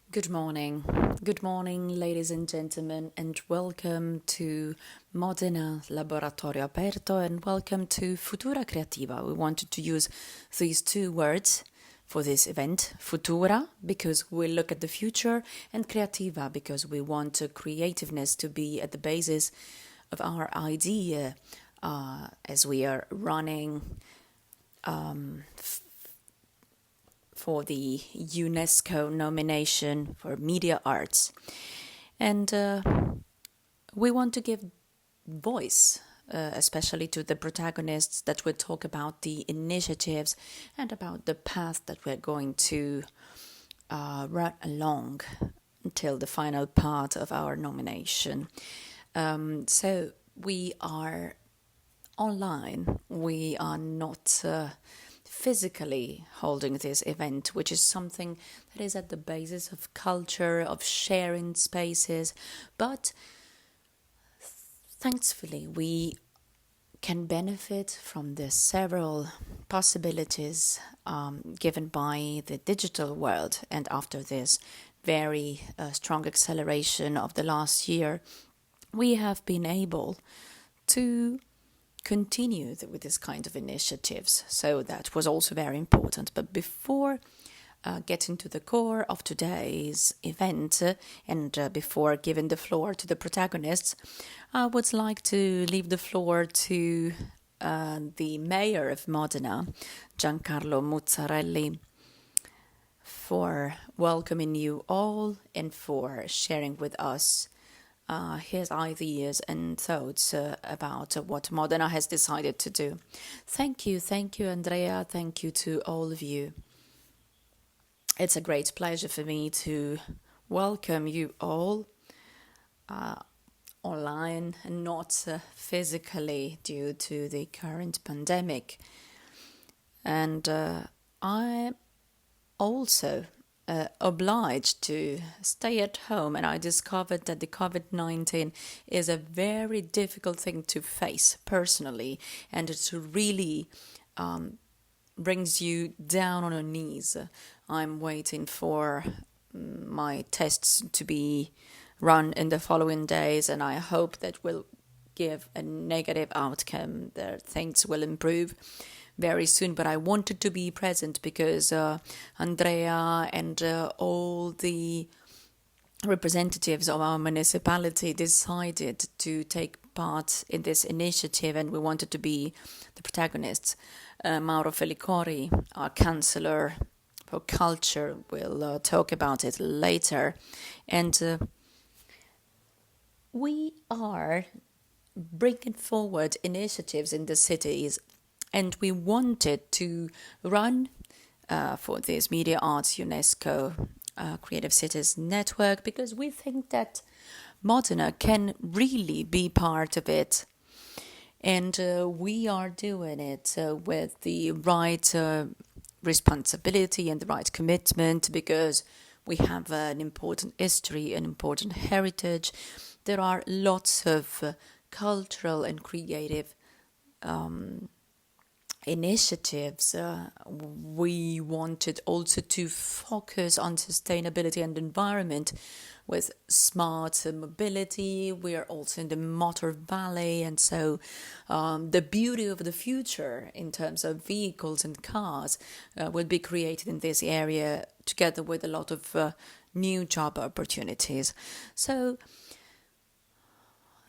Good morning. Good morning, ladies and gentlemen, and welcome to Modena Laboratorio Aperto and welcome to Futura Creativa. We wanted to use these two words for this event, Futura, because we look at the future, and Creativa, because we want creativeness to be at the basis of our idea as we are running for the UNESCO nomination for media arts. And we want to give voice, especially to the protagonists that will talk about the initiatives and about the path that we're going to run along until the final part of our nomination. So we are online. We are not physically holding this event, which is something that is at the basis of culture, of sharing spaces. But thankfully, we can benefit from the several possibilities given by the digital world. And after this very strong acceleration of the last year, we have been able to continue with this kind of initiatives. So that was also very important. But before getting to the core of today's event and before giving the floor to the protagonists, I would like to leave the floor to the mayor of Modena, Giancarlo Muzzarelli, for welcoming you all and for sharing with us his ideas and thoughts about what Modena has decided to do. Thank you, Andrea. Thank you to all of you. It's a great pleasure for me to welcome you all online and not physically due to the current pandemic. And I'm also obliged to stay at home, and I discovered that the COVID-19 is a very difficult thing to face personally, and it really brings you down on your knees. I'm waiting for my tests to be run in the following days, and I hope that will give a negative outcome, that things will improve very soon. But I wanted to be present because Andrea and all the representatives of our municipality decided to take part in this initiative, and we wanted to be the protagonists. Mauro Felicori, our councillor for culture, will talk about it later. And we are bringing forward initiatives in the cities, and we wanted to run for this Media Arts UNESCO Creative Cities Network because we think that Modena can really be part of it. And we are doing it with the right responsibility and the right commitment because we have an important history, an important heritage. There are lots of cultural and creative initiatives. We wanted also to focus on sustainability and environment with smart mobility. We are also in the Motor Valley, and so the beauty of the future in terms of vehicles and cars will be created in this area together with a lot of new job opportunities. So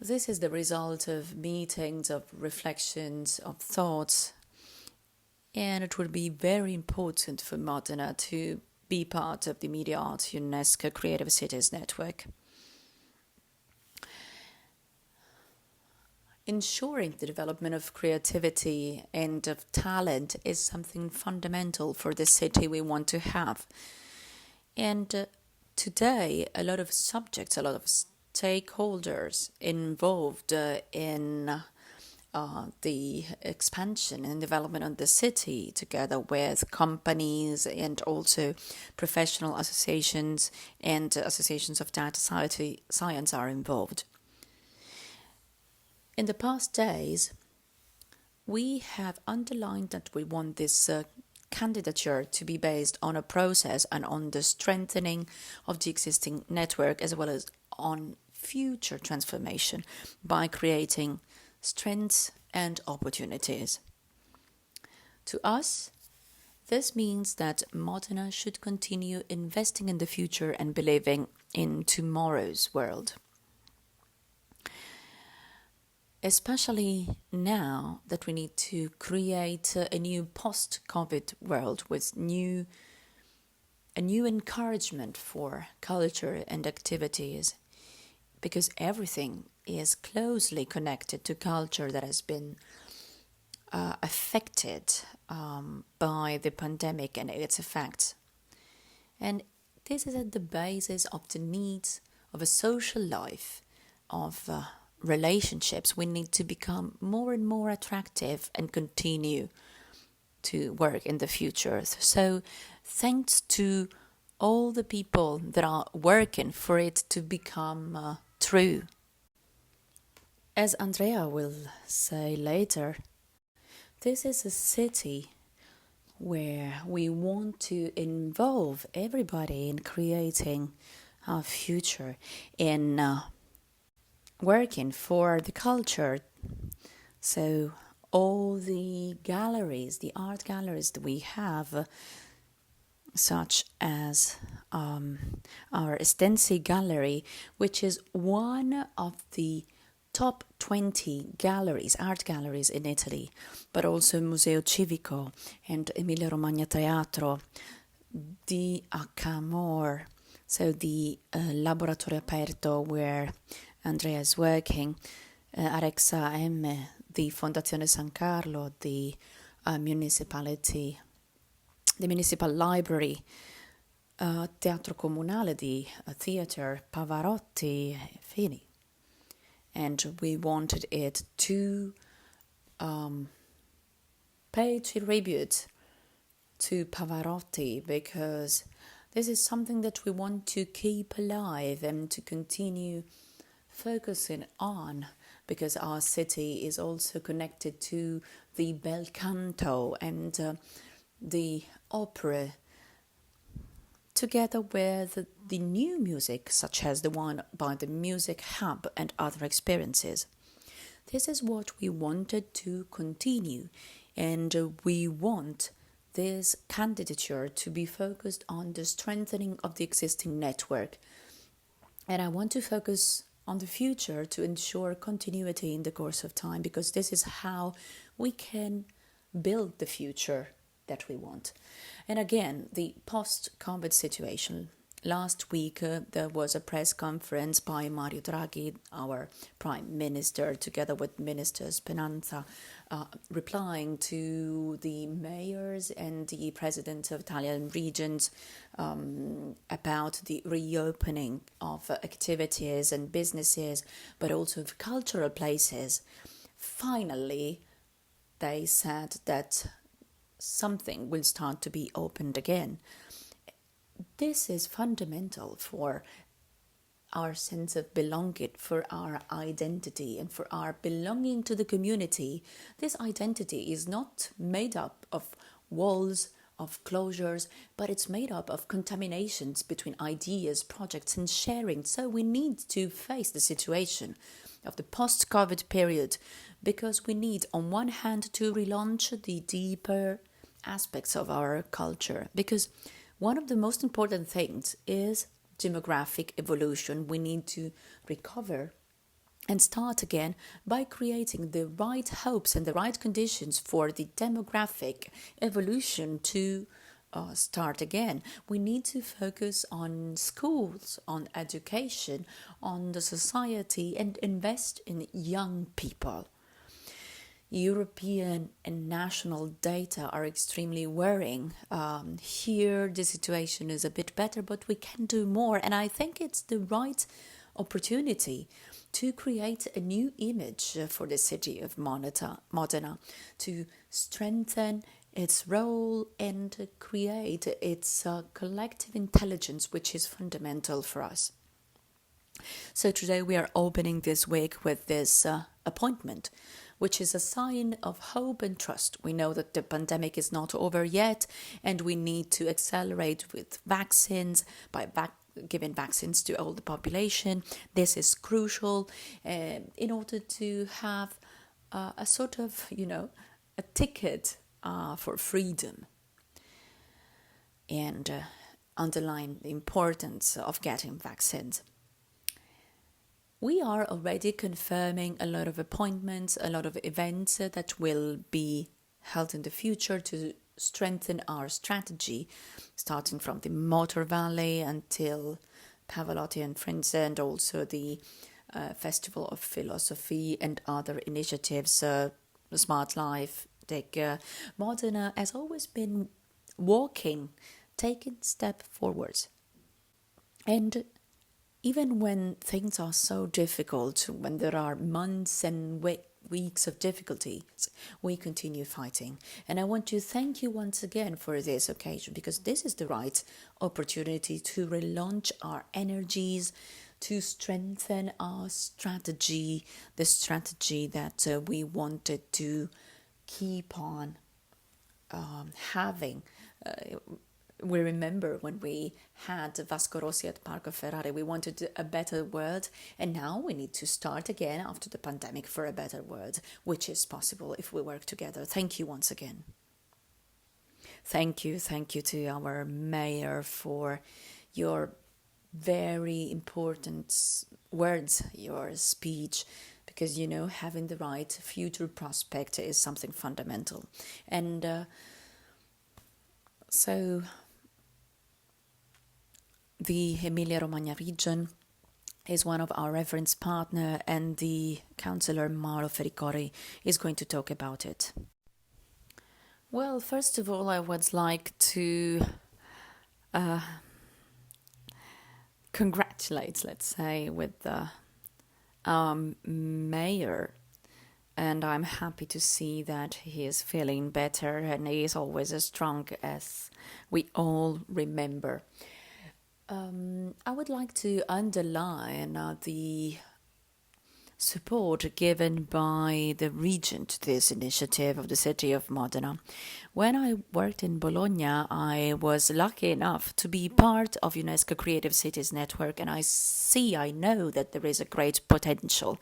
this is the result of meetings, of reflections, of thoughts, and it will be very important for Modena to be part of the Media Arts UNESCO Creative Cities Network. Ensuring the development of creativity and of talent is something fundamental for the city we want to have. And today, a lot of subjects, a lot of stakeholders involved in the expansion and development of the city, together with companies and also professional associations and associations of data science are involved. In the past days, we have underlined that we want this candidature to be based on a process and on the strengthening of the existing network as well as on future transformation by creating strengths and opportunities. To us, this means that Modena should continue investing in the future and believing in tomorrow's world. Especially now that we need to create a new post-COVID world with a new encouragement for culture and activities, because everything is closely connected to culture that has been affected by the pandemic and its effects. And this is at the basis of the needs of a social life, of relationships. We need to become more and more attractive and continue to work in the future. So thanks to all the people that are working for it to become true. As Andrea will say later, this is a city where we want to involve everybody in creating our future, in working for the culture. So all the galleries, the art galleries that we have, such as our Estensi Gallery, which is one of the top 20 galleries, art galleries in Italy, but also Museo Civico and Emilia Romagna Teatro, the Accamor, so the Laboratorio Aperto where Andrea is working, Arexa M, the Fondazione San Carlo, the municipality, the municipal library, Teatro Comunale, the theatre, Pavarotti, Fini. And we wanted it to pay tribute to Pavarotti because this is something that we want to keep alive and to continue focusing on, because our city is also connected to the bel canto and the opera, together with the new music, such as the one by the Music Hub and other experiences. This is what we wanted to continue, and we want this candidature to be focused on the strengthening of the existing network. And I want to focus on the future to ensure continuity in the course of time, because this is how we can build the future that we want. And again, the post-COVID situation. Last week, there was a press conference by Mario Draghi, our Prime Minister, together with Minister Speranza, replying to the mayors and the presidents of Italian regions about the reopening of activities and businesses, but also of cultural places. Finally, they said that something will start to be opened again. This is fundamental for our sense of belonging, for our identity, and for our belonging to the community. This identity is not made up of walls, of closures, but it's made up of contaminations between ideas, projects, and sharing. So we need to face the situation of the post-COVID period, because we need, on one hand, to relaunch the deeper aspects of our culture, because one of the most important things is demographic evolution. We need to recover and start again by creating the right hopes and the right conditions for the demographic evolution to start again. We need to focus on schools, on education, on the society, and invest in young people. European and national data are extremely worrying. Here the situation is a bit better, but we can do more. And I think it's the right opportunity to create a new image for the city of Modena, to strengthen its role and create its collective intelligence, which is fundamental for us. So today we are opening this week with this appointment which is a sign of hope and trust. We know that the pandemic is not over yet, and we need to accelerate with vaccines by giving vaccines to all the population. This is crucial in order to have a sort of, a ticket for freedom, and underline the importance of getting vaccines. We are already confirming a lot of appointments, a lot of events that will be held in the future to strengthen our strategy, starting from the Motor Valley until Pavolotti and Friends, and also the Festival of Philosophy and other initiatives, Smart Life. Modena has always been taking step forwards. And even when things are so difficult, when there are months and weeks of difficulties, we continue fighting. And I want to thank you once again for this occasion, because this is the right opportunity to relaunch our energies, to strengthen our strategy, the strategy that we wanted to keep on having. We remember when we had Vasco Rossi at Parco Ferrari, we wanted a better world, and now we need to start again after the pandemic for a better world, which is possible if we work together. Thank you once again. Thank you to our mayor for your very important words, your speech, because, having the right future prospect is something fundamental. And so the Emilia-Romagna region is one of our reference partner, and the Councillor Mauro Ferricori is going to talk about it. Well, first of all, I would like to congratulate, let's say, with the mayor, and I'm happy to see that he is feeling better, and he is always as strong as we all remember. I would like to underline the support given by the region to this initiative of the city of Modena. When I worked in Bologna, I was lucky enough to be part of UNESCO Creative Cities Network, and I know that there is a great potential.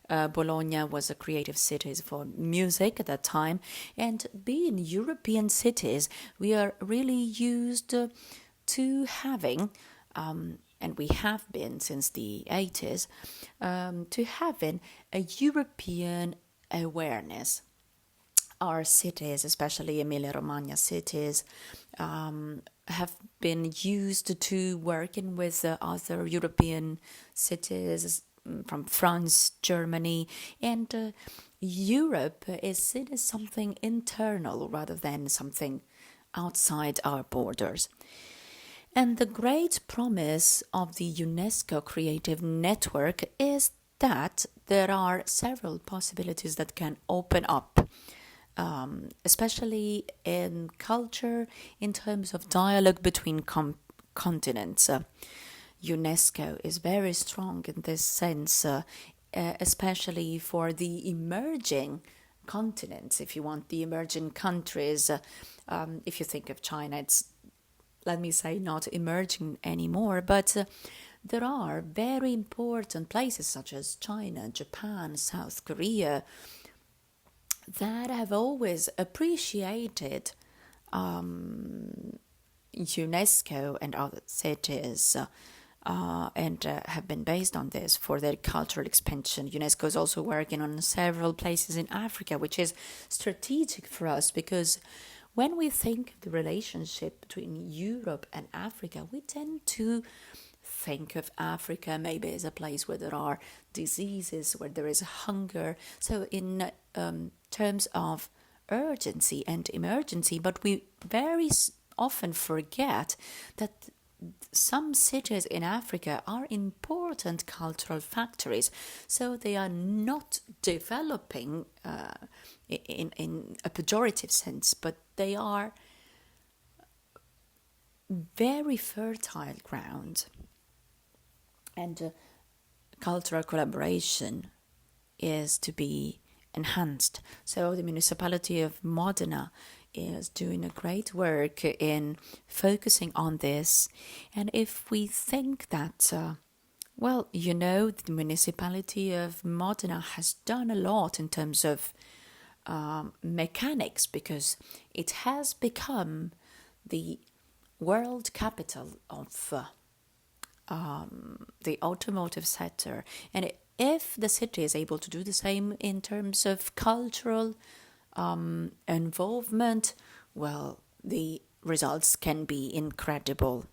Bologna was a creative city for music at that time, and being European cities, we are really used to having, and we have been since the 80s, to having a European awareness. Our cities, especially Emilia-Romagna cities, have been used to working with other European cities from France, Germany, and Europe is seen as something internal rather than something outside our borders. And the great promise of the UNESCO Creative Network is that there are several possibilities that can open up, especially in culture, in terms of dialogue between continents. UNESCO is very strong in this sense, especially for the emerging continents, if you want, the emerging countries. If you think of China, it's, let me say, not emerging anymore, but there are very important places such as China, Japan, South Korea that have always appreciated UNESCO and other cities and have been based on this for their cultural expansion. UNESCO is also working on several places in Africa, which is strategic for us, because when we think of the relationship between Europe and Africa, we tend to think of Africa maybe as a place where there are diseases, where there is hunger. So in terms of urgency and emergency, but we very often forget that some cities in Africa are important cultural factories, so they are not developing in a pejorative sense, but they are very fertile ground, and cultural collaboration is to be enhanced. So the municipality of Modena is doing a great work in focusing on this. And if we think that, the municipality of Modena has done a lot in terms of mechanics, because it has become the world capital of the automotive sector. And if the city is able to do the same in terms of cultural involvement, well, the results can be incredible.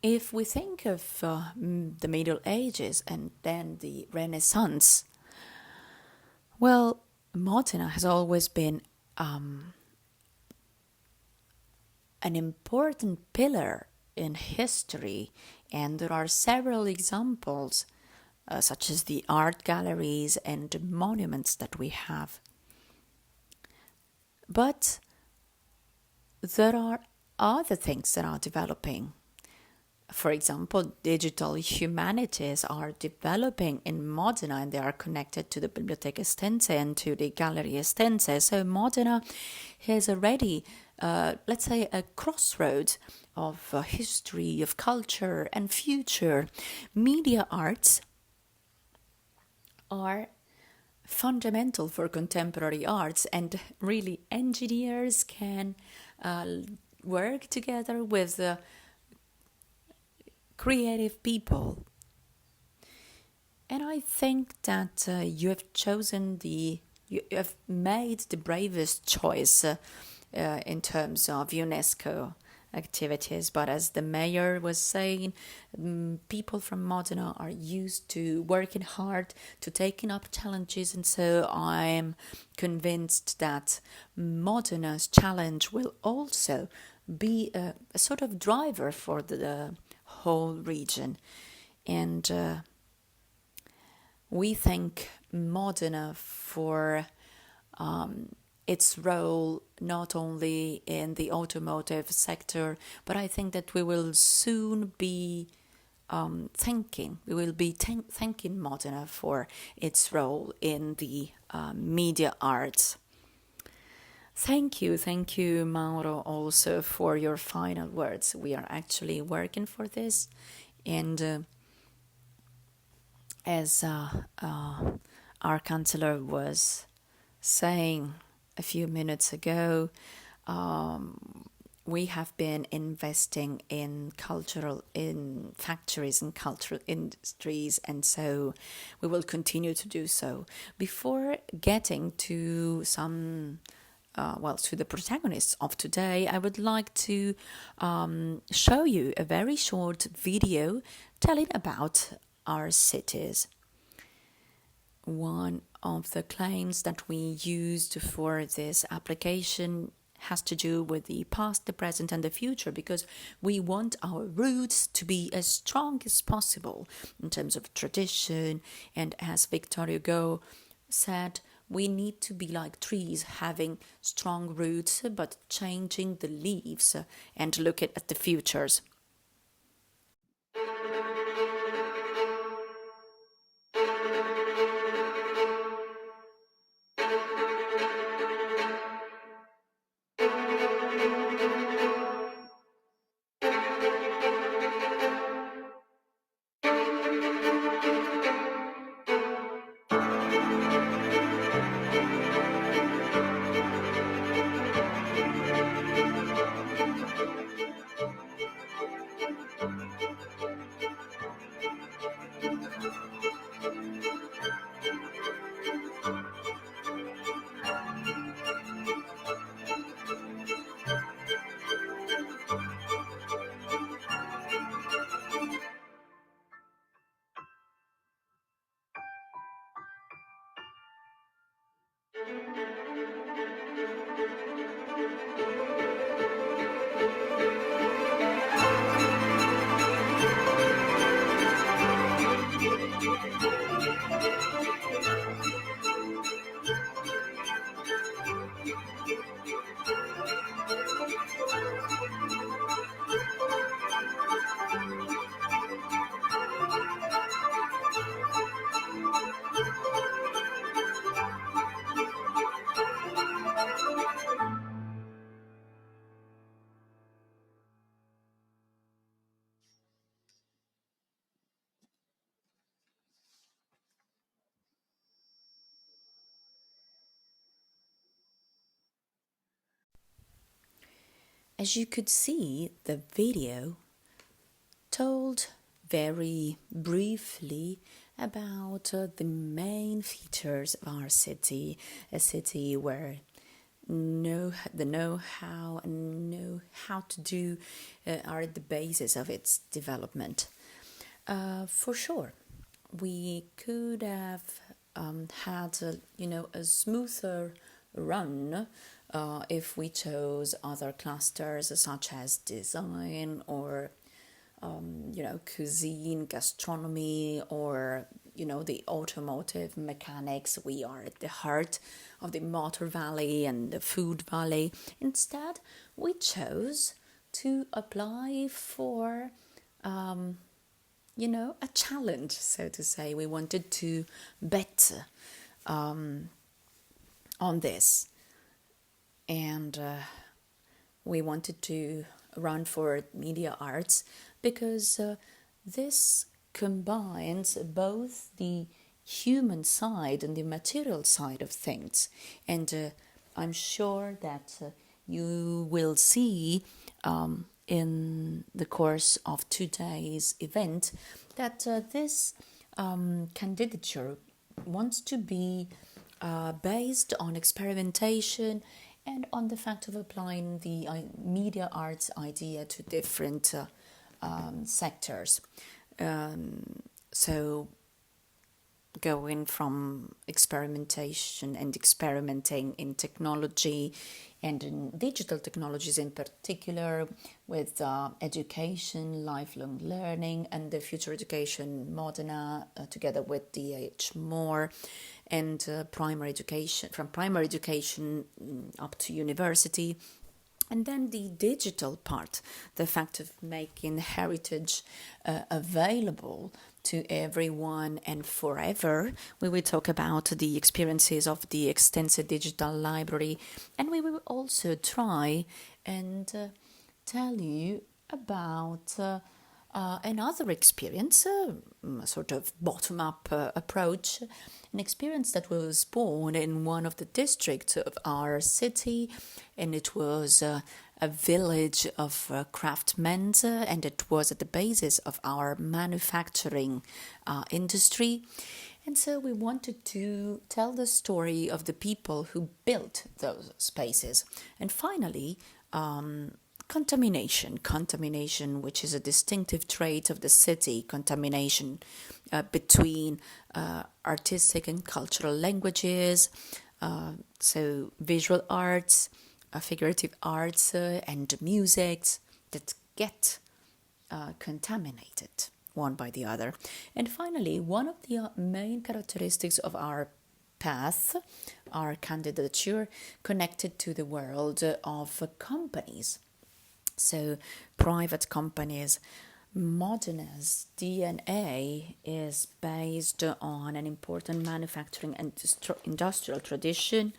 If we think of the Middle Ages and then the Renaissance, well, Modena has always been an important pillar in history, and there are several examples, such as the art galleries and monuments that we have. But there are other things that are developing. For example, digital humanities are developing in Modena, and they are connected to the Biblioteca Estense and to the Gallery Estense. So Modena has already, let's say, a crossroads of history, of culture and future. Media arts are fundamental for contemporary arts, and really engineers can work together with creative people. And I think that you have made the bravest choice in terms of UNESCO activities. But as the mayor was saying, people from Modena are used to working hard, to taking up challenges, and so I'm convinced that Modena's challenge will also be a sort of driver for the whole region. And we thank Modena for its role not only in the automotive sector, but I think that we will soon be thanking Modena for its role in the media arts. Thank you, Mauro, also for your final words. We are actually working for this, and as our councillor was saying a few minutes ago, we have been investing in factories and cultural industries, and so we will continue to do so. Before getting to to the protagonists of today, I would like to show you a very short video telling about our cities. One of the claims that we used for this application has to do with the past, the present, and the future, because we want our roots to be as strong as possible in terms of tradition. And as Victor Hugo said, we need to be like trees, having strong roots, but changing the leaves and looking at the futures. as you could see, the video told very briefly about the main features of our city, a city where the know-how and know how to do are at the basis of its development. For sure, we could have had a smoother run if we chose other clusters such as design or cuisine, gastronomy, or the automotive mechanics. We are at the heart of the Motor Valley and the Food Valley. Instead, we chose to apply for a challenge, so to say. We wanted to bet on this, and we wanted to run for media arts because this combines both the human side and the material side of things. And I'm sure that you will see in the course of today's event that this candidature wants to be based on experimentation and on the fact of applying the media arts idea to different sectors. So going from experimentation and experimenting in technology and in digital technologies in particular, with education, lifelong learning, and the Futura Education Modena together with DH Moore, and primary education, from primary education up to university. And then the digital part, the fact of making heritage available to everyone and forever. We will talk about the experiences of the extensive digital library, and we will also try and tell you about another experience, a sort of bottom-up approach, an experience that was born in one of the districts of our city, and it was a village of craftsmen, and it was at the basis of our manufacturing industry. And so we wanted to tell the story of the people who built those spaces. And finally, contamination, which is a distinctive trait of the city, contamination between artistic and cultural languages, so visual arts, figurative arts, and music that get contaminated one by the other. And finally, one of the main characteristics of our path, our candidature, connected to the world of companies. So private companies. Modena's DNA is based on an important manufacturing and industrial tradition,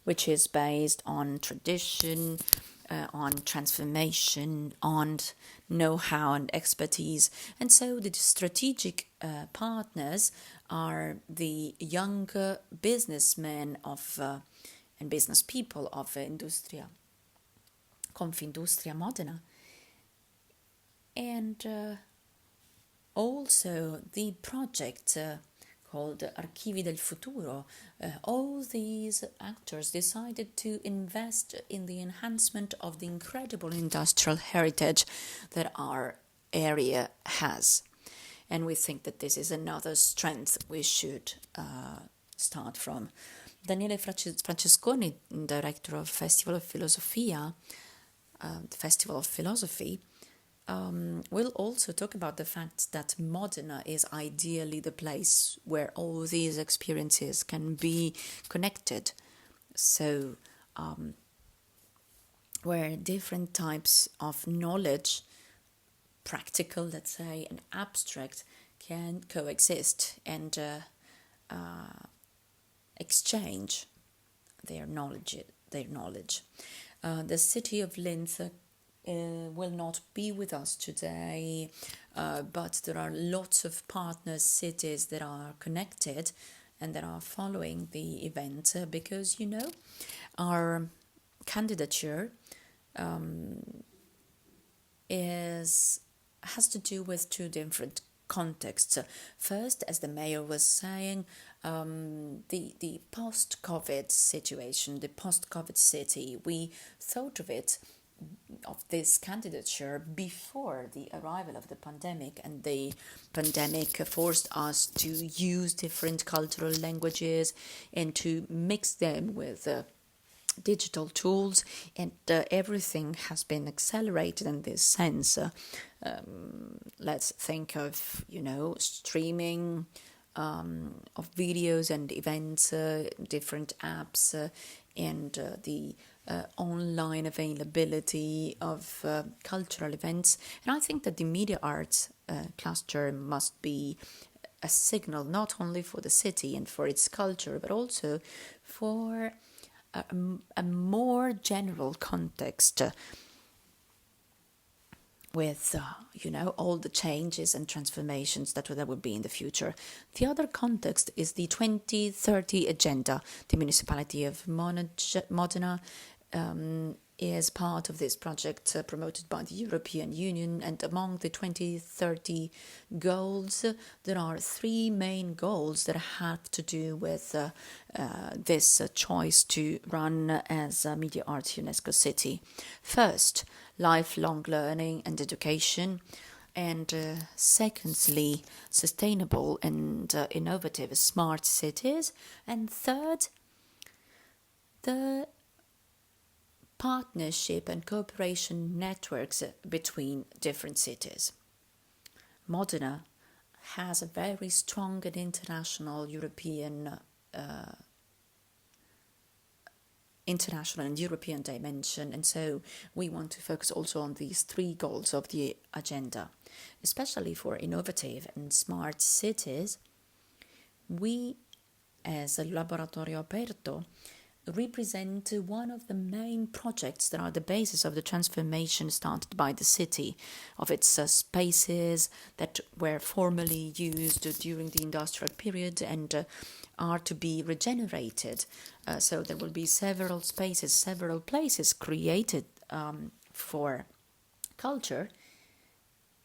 which is based on tradition, on transformation, on know-how and expertise. And so the strategic partners are the younger businessmen of and business people of Confindustria Modena. And also the project called Archivi del Futuro. All these actors decided to invest in the enhancement of the incredible industrial heritage that our area has. And we think that this is another strength we should start from. Daniele Francesconi, director of Festival of Philosophia, the Festival of Philosophy, we'll also talk about the fact that Modena is ideally the place where all these experiences can be connected. So, where different types of knowledge, practical, let's say, and abstract, can coexist and exchange their knowledge. The city of Linz will not be with us today, but there are lots of partner cities that are connected and that are following the event because, our candidature is has to do with two different contexts. First, as the mayor was saying, the post-COVID situation, the post-COVID city, we thought of this candidature before the arrival of the pandemic, and the pandemic forced us to use different cultural languages and to mix them with digital tools, and everything has been accelerated in this sense. Let's think of, streaming of videos and events, different apps, and the online availability of cultural events. And I think that the media arts cluster must be a signal not only for the city and for its culture, but also for a more general context with, all the changes and transformations that will be in the future. The other context is the 2030 agenda. The municipality of Modena is part of this project promoted by the European Union, and among the 2030 goals, there are three main goals that have to do with this choice to run as a media arts UNESCO city. First, lifelong learning and education, and secondly, sustainable and innovative smart cities, and third, the partnership and cooperation networks between different cities. Modena has a very strong and international and European dimension, and so we want to focus also on these three goals of the agenda. Especially for innovative and smart cities, we, as a Laboratorio Aperto, represent one of the main projects that are the basis of the transformation started by the city, of its spaces that were formerly used during the industrial period and are to be regenerated. So there will be several spaces, several places created for culture,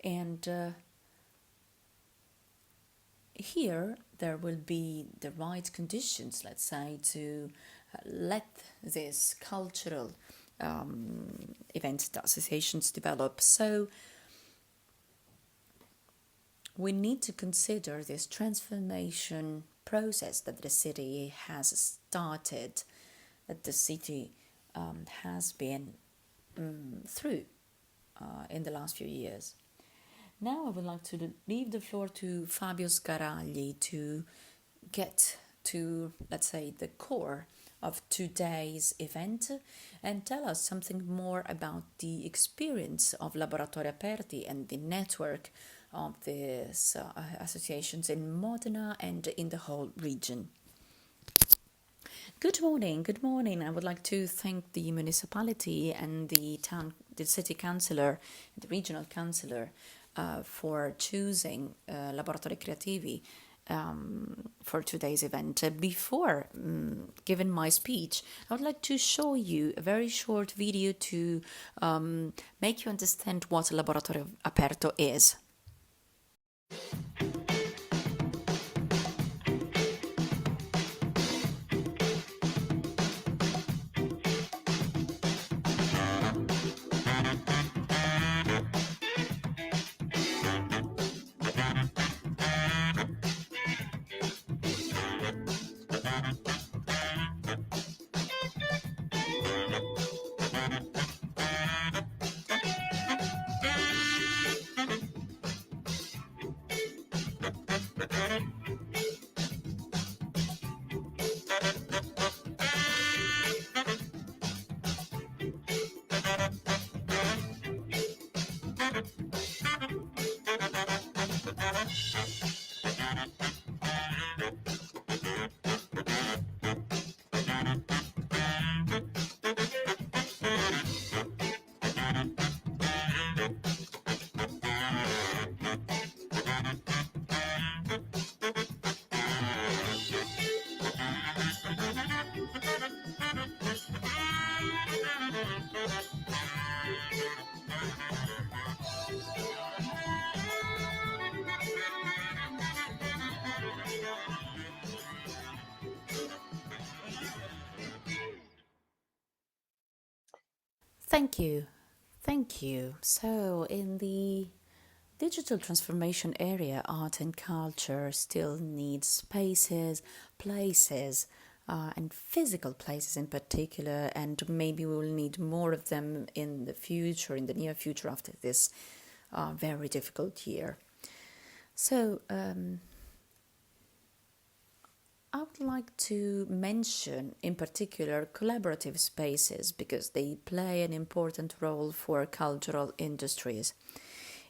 and here there will be the right conditions, let's say, to let these cultural events associations develop. So we need to consider this transformation process that the city has started, that the city has been through in the last few years. Now I would like to leave the floor to Fabio Sgaragli to get to, let's say, the core of today's event and tell us something more about the experience of Laboratori Aperti and the network of these associations in Modena and in the whole region. Good morning. I would like to thank the municipality and the city councillor, the regional councillor, for choosing Laboratori Creativi for today's event. Before giving my speech, I would like to show you a very short video to make you understand what Laboratorio Aperto is. Thank you. Thank you. So, in the digital transformation area, art and culture still need spaces, places, and physical places in particular, and maybe we will need more of them in the future, in the near future, after this very difficult year. So, I would like to mention in particular collaborative spaces because they play an important role for cultural industries.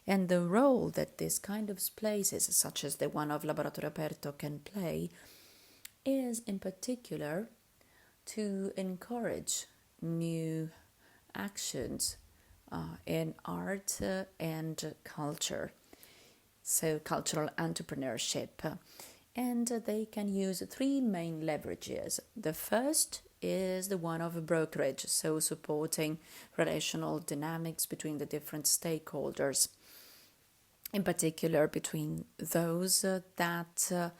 And the role that this kind of spaces, such as the one of Laboratorio Aperto, can play is in particular to encourage new actions in art and culture, so cultural entrepreneurship. And they can use three main leverages. The first is the one of a brokerage, so supporting relational dynamics between the different stakeholders, in particular between those that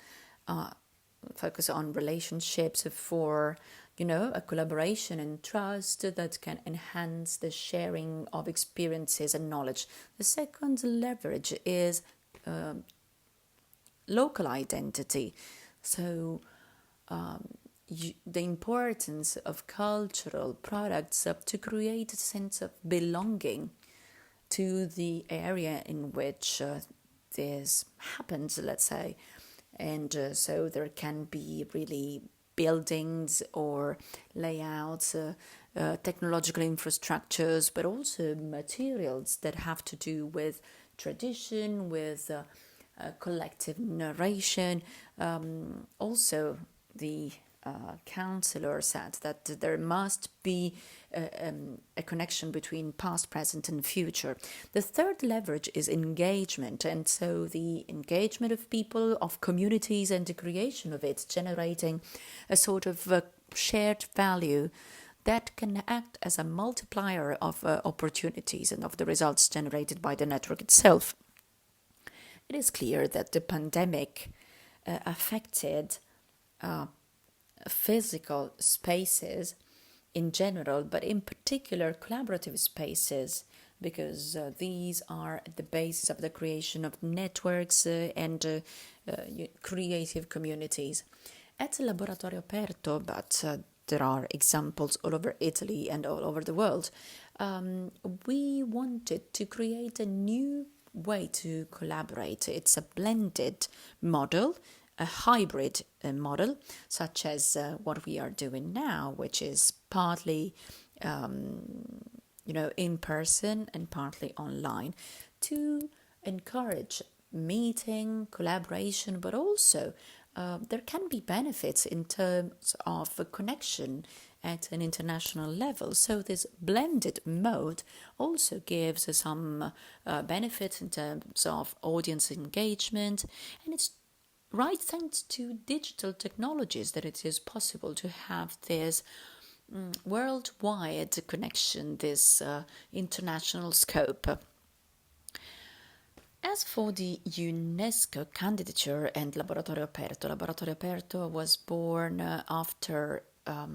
focus on relationships for a collaboration and trust that can enhance the sharing of experiences and knowledge. The second leverage is local identity. So the importance of cultural products to create a sense of belonging to the area in which this happens, let's say. And so there can be really buildings or layouts, technological infrastructures, but also materials that have to do with tradition, with collective narration. Also, the counselor said that there must be a connection between past, present, and future. The third leverage is engagement, and so the engagement of people, of communities, and the creation of it, generating a sort of shared value that can act as a multiplier of opportunities and of the results generated by the network itself. It is clear that the pandemic affected physical spaces in general, but in particular collaborative spaces, because these are at the basis of the creation of networks and creative communities. At Laboratorio Aperto, but there are examples all over Italy and all over the world, we wanted to create a new way to collaborate. It's a blended model, a hybrid model, such as what we are doing now, which is partly in person and partly online, to encourage meeting, collaboration, but also there can be benefits in terms of a connection at an international level. So this blended mode also gives some benefits in terms of audience engagement, and it's right thanks to digital technologies that it is possible to have this worldwide connection, this international scope. As for the UNESCO candidature and Laboratorio Aperto was born after a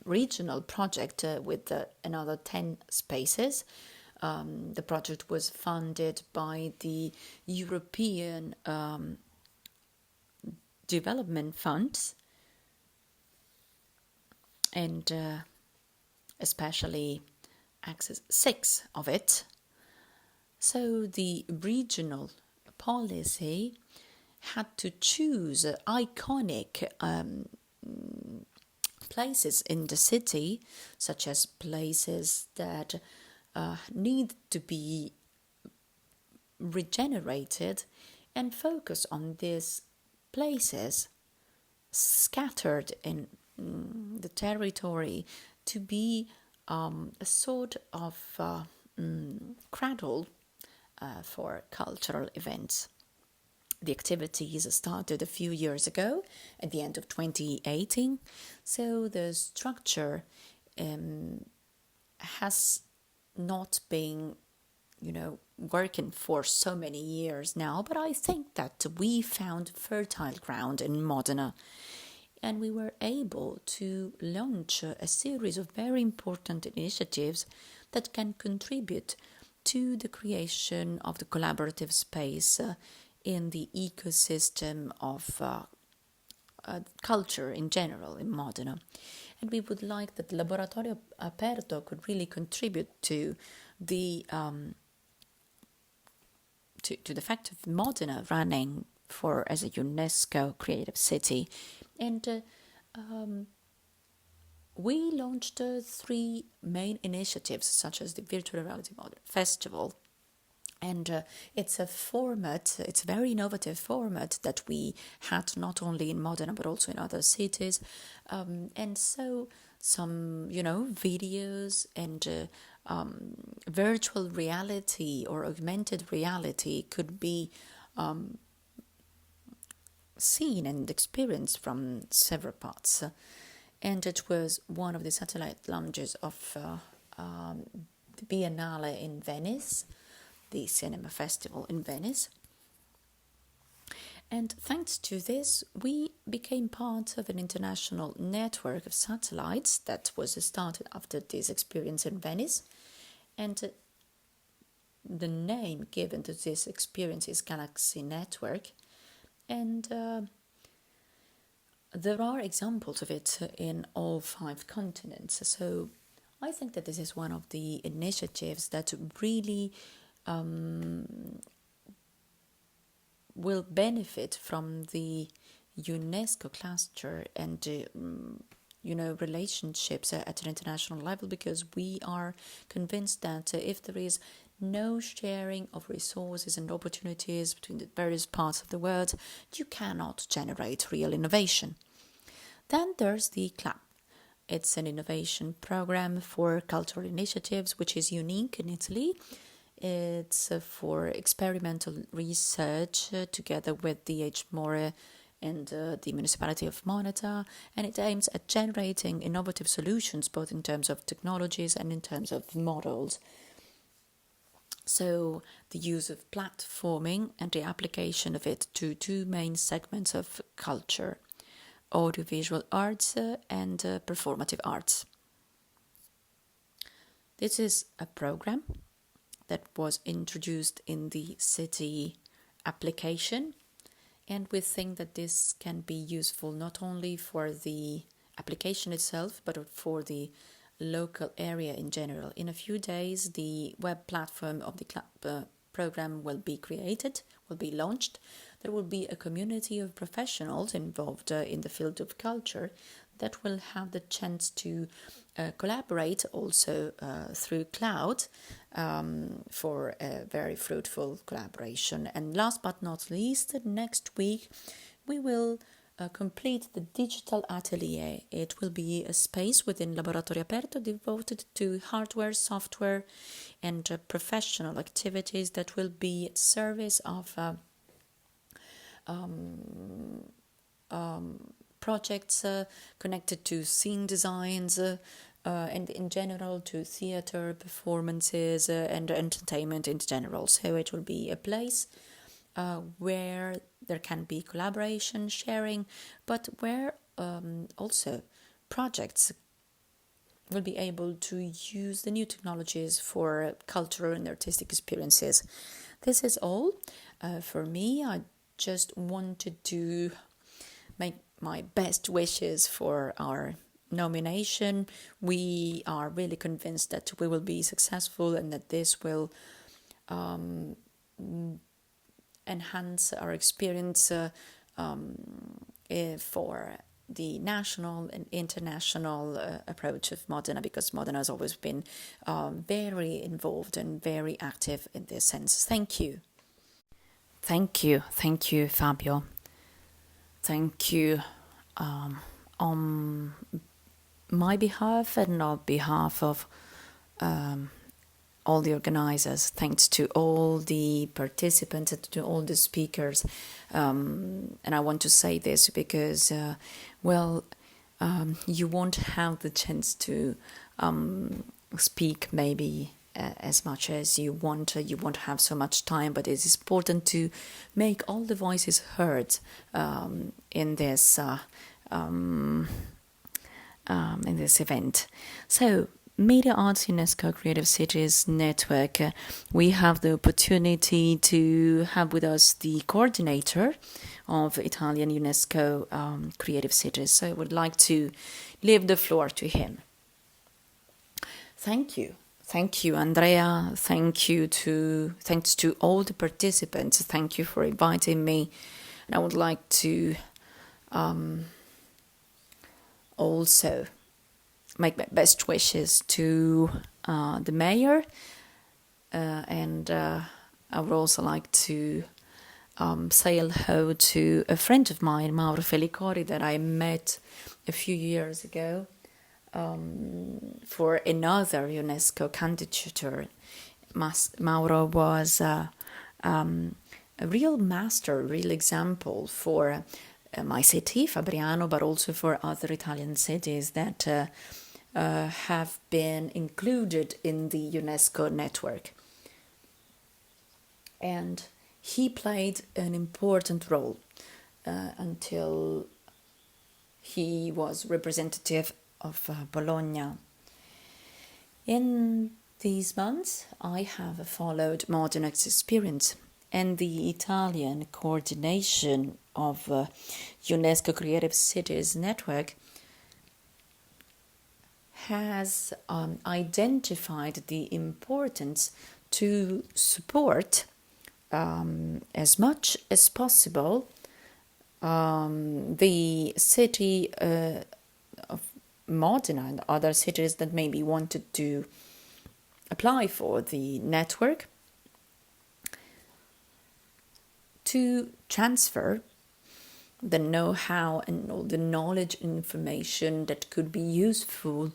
regional project with another 10 spaces. The project was funded by the European Development Funds, and especially Axis 6 of it. So the regional policy had to choose iconic places in the city, such as places that need to be regenerated, and focus on these places scattered in the territory to be a sort of cradle for cultural events. The activities started a few years ago, at the end of 2018, so the structure has not been, working for so many years now, but I think that we found fertile ground in Modena. and we were able to launch a series of very important initiatives that can contribute to the creation of the collaborative space in the ecosystem of culture in general in Modena. And we would like that Laboratorio Aperto could really contribute to the to the fact of Modena running as a UNESCO creative city. And we launched 3 main initiatives, such as the Virtual Reality Modern Festival. And it's a very innovative format that we had not only in Modena but also in other cities. And so some, videos and virtual reality or augmented reality could be seen and experienced from several parts. And it was one of the satellite launches of the Biennale in Venice, the cinema festival in Venice. And thanks to this, we became part of an international network of satellites that was started after this experience in Venice. And the name given to this experience is Galaxy Network. And there are examples of it in all 5 continents. So I think that this is one of the initiatives that really will benefit from the UNESCO cluster and relationships at an international level, because we are convinced that if there is no sharing of resources and opportunities between the various parts of the world, you cannot generate real innovation. Then there's the CLAP. It's an innovation program for cultural initiatives, which is unique in Italy. It's for experimental research together with DH More and the municipality of Moneta, and it aims at generating innovative solutions both in terms of technologies and in terms of models. So the use of platforming and the application of it to 2 main segments of culture: audiovisual arts and performative arts. This is a program that was introduced in the city application, and we think that this can be useful not only for the application itself, but for the local area in general. In a few days, the web platform of the club program will be launched. There will be a community of professionals involved in the field of culture that will have the chance to collaborate also through cloud for a very fruitful collaboration. And last but not least, next week we will complete the digital atelier. It will be a space within Laboratorio Aperto devoted to hardware, software and professional activities that will be at service of projects connected to scene designs and in general to theater performances and entertainment in general. So it will be a place where there can be collaboration, sharing, but where also projects will be able to use the new technologies for cultural and artistic experiences. This is all for me. I just wanted to make my best wishes for our nomination. We are really convinced that we will be successful and that this will enhance our experience for the national and international approach of Modena, because Modena has always been very involved and very active in this sense. Thank you. Thank you, Fabio. Thank you on my behalf and on behalf of all the organizers. Thanks to all the participants and to all the speakers. And I want to say this because, you won't have the chance to speak maybe as much as you want. You won't have so much time, but it is important to make all the voices heard in this in this event. So, Media Arts UNESCO Creative Cities Network, we have the opportunity to have with us the coordinator of Italian UNESCO Creative Cities. So I would like to leave the floor to him. Thank you. Thank you, Andrea. Thanks to all the participants. Thank you for inviting me. And I would like to also make my best wishes to the mayor, and I would also like to say hello to a friend of mine, Mauro Felicori, that I met a few years ago for another UNESCO candidature. Mauro was a real master, real example for my city, Fabriano, but also for other Italian cities that have been included in the UNESCO network. And he played an important role until he was representative of Bologna. In these months, I have followed Modena's experience and the Italian coordination of UNESCO Creative Cities Network has identified the importance to support as much as possible the city of Modena and other cities that maybe wanted to apply for the network to transfer the know-how and all the knowledge and information that could be useful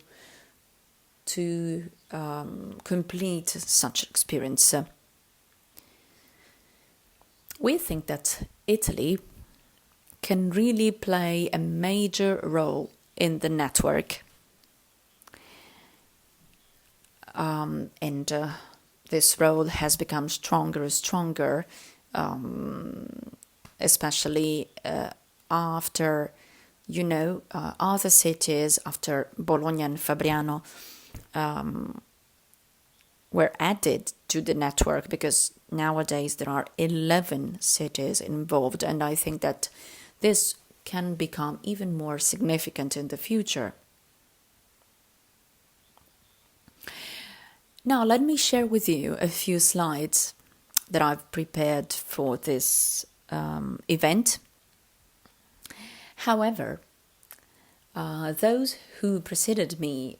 to complete such experience. We think that Italy can really play a major role in the network. And this role has become stronger and stronger, especially after, other cities, after Bologna and Fabriano, were added to the network, because nowadays there are 11 cities involved, and I think that this can become even more significant in the future. Now, let me share with you a few slides that I've prepared for this event. However, those who preceded me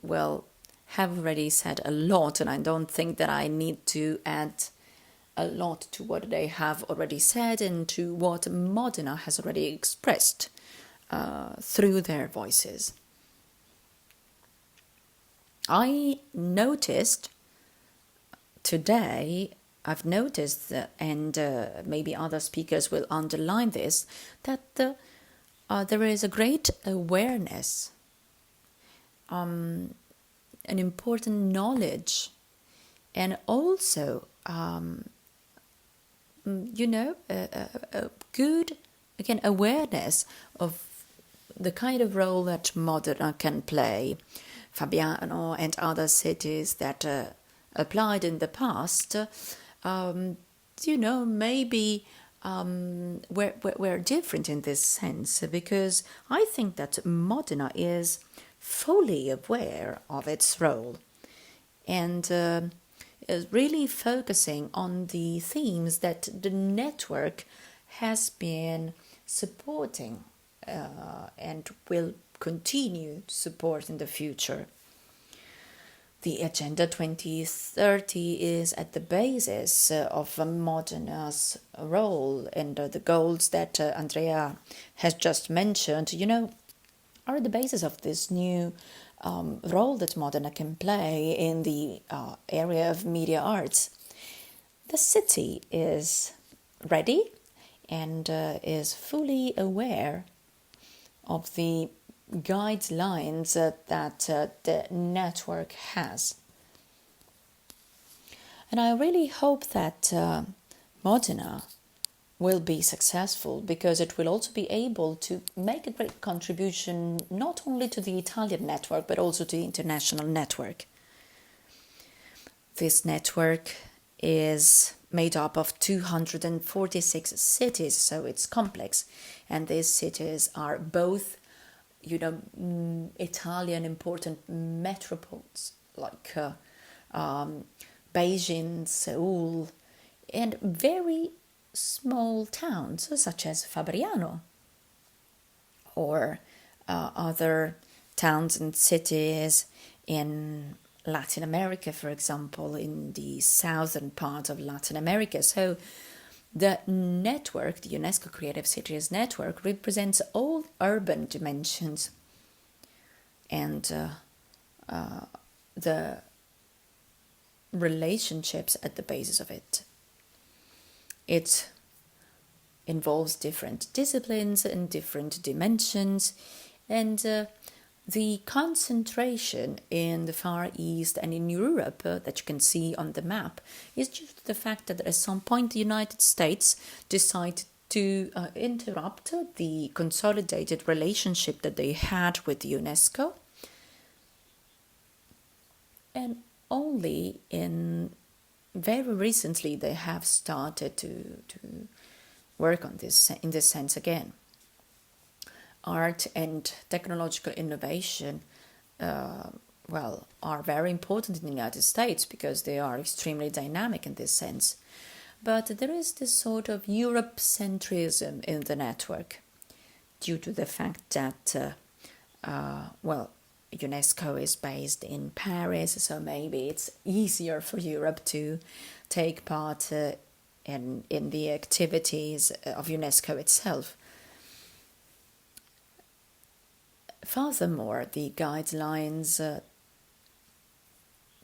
have already said a lot, and I don't think that I need to add a lot to what they have already said and to what Modena has already expressed through their voices. I've noticed, and maybe other speakers will underline this, that there is a great awareness, an important knowledge, and also, a good, again, awareness of the kind of role that Modena can play. Fabriano and other cities that applied in the past, maybe we're different in this sense, because I think that Modena is fully aware of its role and is really focusing on the themes that the network has been supporting and will continue to support in the future. The Agenda 2030 is at the basis of Modena's role, and the goals that Andrea has just mentioned, are the basis of this new role that Modena can play in the area of media arts. The city is ready and is fully aware of the guidelines that the network has. And I really hope that Modena will be successful because it will also be able to make a great contribution not only to the Italian network but also to the international network. This network is made up of 246 cities, so it's complex, and these cities are both Italian important metropoles like Beijing, Seoul, and very small towns such as Fabriano or other towns and cities in Latin America, for example, in the southern part of Latin America. So the network, the UNESCO Creative Cities Network, represents all urban dimensions and the relationships at the basis of it. It involves different disciplines and different dimensions, and the concentration in the Far East and in Europe that you can see on the map is due to the fact that at some point the United States decided to interrupt the consolidated relationship that they had with UNESCO, and only very recently they have started to work on this in this sense again. Art and technological innovation are very important in the United States because they are extremely dynamic in this sense. But there is this sort of Europe-centrism in the network due to the fact that, UNESCO is based in Paris, so maybe it's easier for Europe to take part in the activities of UNESCO itself. Furthermore, the guidelines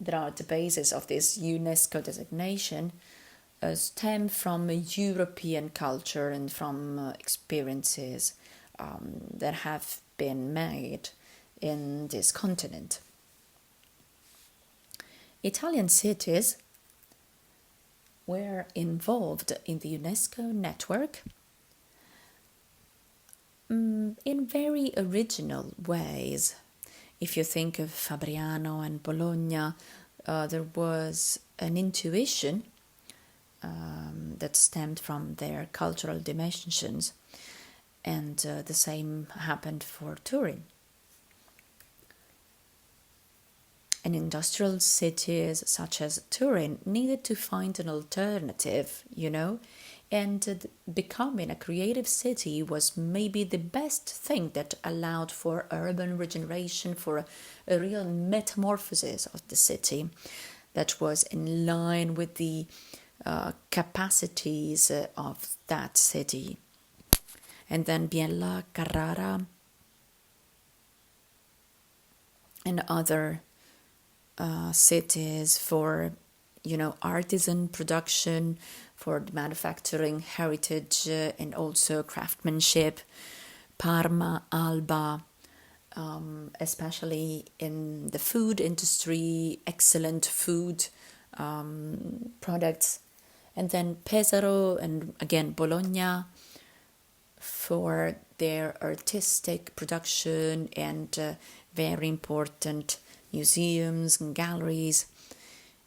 that are at the basis of this UNESCO designation stem from European culture and from experiences that have been made in this continent. Italian cities were involved in the UNESCO network in very original ways. If you think of Fabriano and Bologna, there was an intuition that stemmed from their cultural dimensions, and the same happened for Turin. And industrial cities such as Turin needed to find an alternative, and becoming a creative city was maybe the best thing that allowed for urban regeneration, for a real metamorphosis of the city that was in line with the capacities of that city. And then Biella, Carrara, and other cities for artisan production, for the manufacturing heritage and also craftsmanship. Parma, Alba, especially in the food industry, excellent food products. And then Pesaro and again Bologna for their artistic production and very important museums and galleries.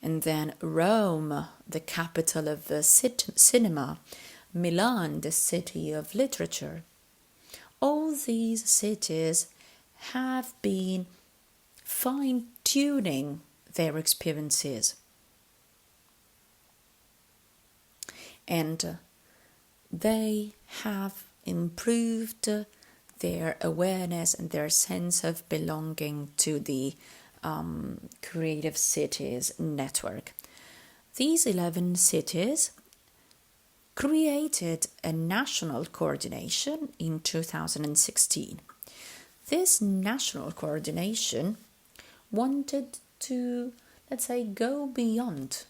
And then Rome, the capital of cinema, Milan, the city of literature. All these cities have been fine-tuning their experiences. And they have improved their awareness and their sense of belonging to the Creative Cities Network. These 11 cities created a national coordination in 2016. This national coordination wanted to, go beyond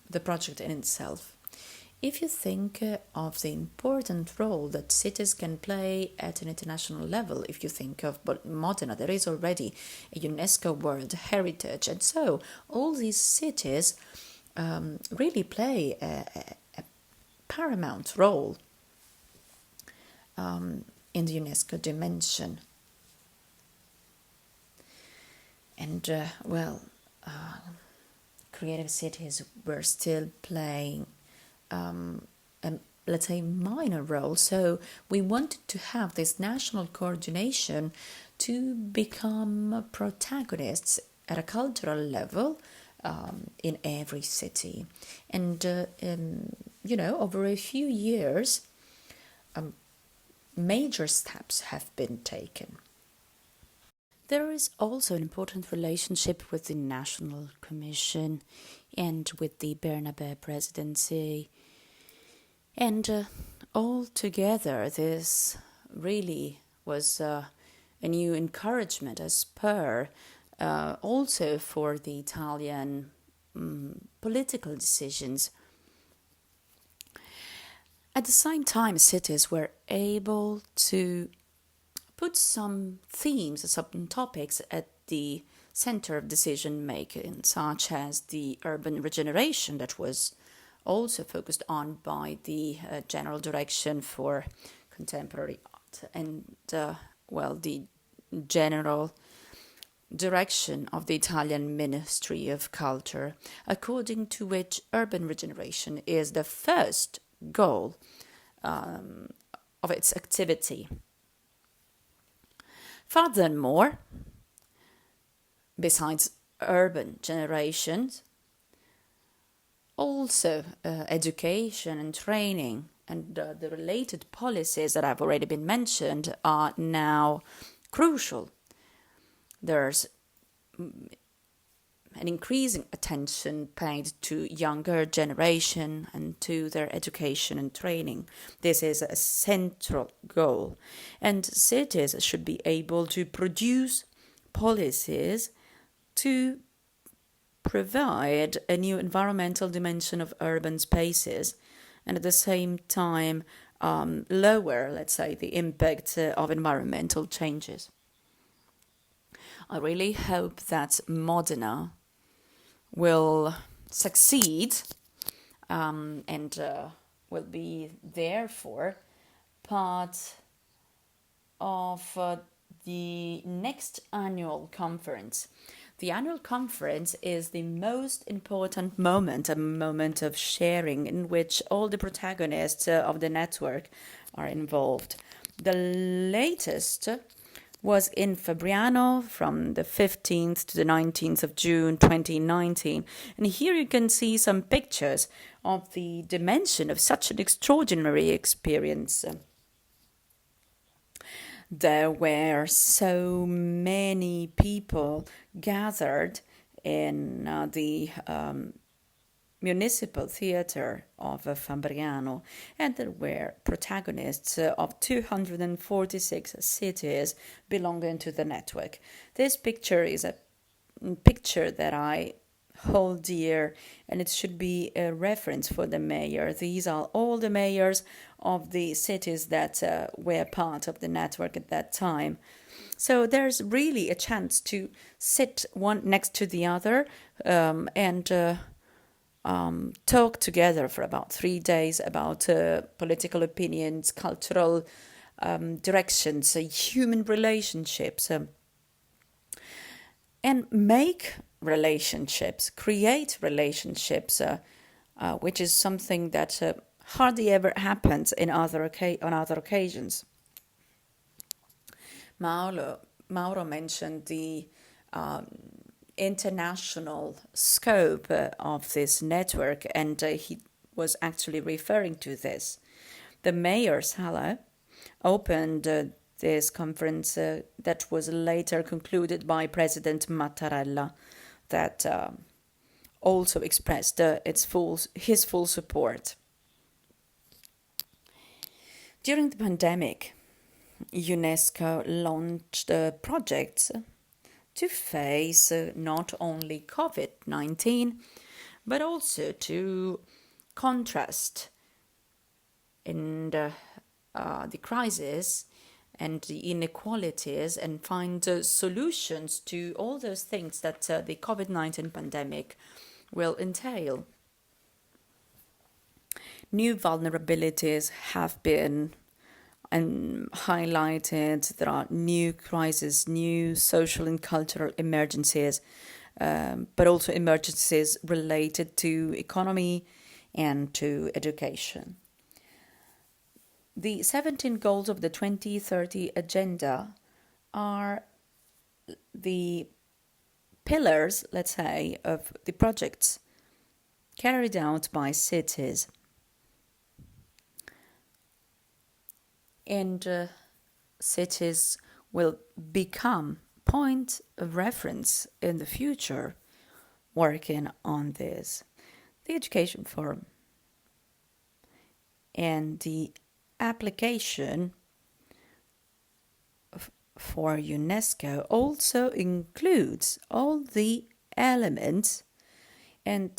the project in itself. If you think of the important role that cities can play at an international level, if you think of Modena, there is already a UNESCO World Heritage, and so all these cities really play a paramount role in the UNESCO dimension. And, creative cities were still playing let's say, minor role. So we wanted to have this national coordination to become protagonists at a cultural level in every city. And, over a few years, major steps have been taken. There is also an important relationship with the National Commission and with the Bernabé presidency. And altogether, this really was a new encouragement, a spur, also for the Italian political decisions. At the same time, cities were able to put some themes, some topics at the center of decision making, such as the urban regeneration that was also focused on by the General Direction for Contemporary Art and, the General Direction of the Italian Ministry of Culture, according to which urban regeneration is the first goal of its activity. Furthermore, besides urban generations, also education and training and the related policies that have already been mentioned are now crucial. There's an increasing attention paid to younger generation and to their education and training. This is a central goal, and cities should be able to produce policies to provide a new environmental dimension of urban spaces and at the same time lower, let's say, the impact of environmental changes. I really hope that Modena will succeed and will be therefore part of the next annual conference. The annual conference is the most important moment, a moment of sharing in which all the protagonists of the network are involved. The latest was in Fabriano from the 15th to the 19th of June 2019. And here you can see some pictures of the dimension of such an extraordinary experience. There were so many people gathered in the municipal theatre of Fabriano, and there were protagonists of 246 cities belonging to the network. This picture is a picture that I hold dear, and it should be a reference for the mayor. These are all the mayors of the cities that were part of the network at that time. So there's really a chance to sit one next to the other and talk together for about 3 days about political opinions, cultural directions, human relationships, and make relationships, create relationships, which is something that hardly ever happens on other occasions. Mauro mentioned the international scope of this network, and he was actually referring to this. The mayor's Sala opened this conference that was later concluded by President Mattarella, that also expressed his full support. During the pandemic, UNESCO launched projects to face not only COVID-19, but also to contrast in the crisis and the inequalities and find solutions to all those things that the COVID-19 pandemic will entail. new vulnerabilities have been highlighted. There are new crises, new social and cultural emergencies, but also emergencies related to economy and to education. The 17 goals of the 2030 agenda are the pillars, let's say, of the projects carried out by cities. And cities will become point of reference in the future working on this. The Education Forum and the application for UNESCO also includes all the elements. And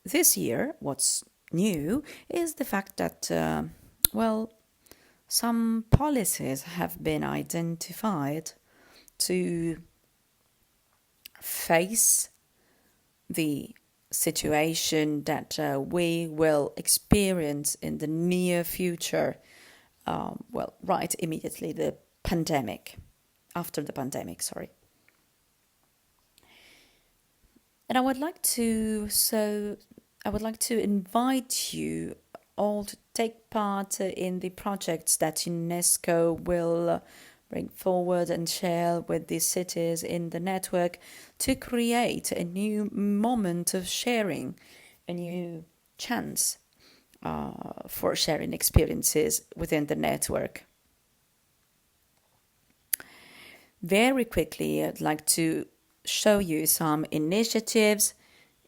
this year, what's new is the fact that, some policies have been identified to face the situation that we will experience in the near future, right immediately after the pandemic, sorry. And I would like to invite you all to take part in the projects that UNESCO will bring forward and share with the cities in the network to create a new moment of sharing, a new chance for sharing experiences within the network. Very quickly, I'd like to show you some initiatives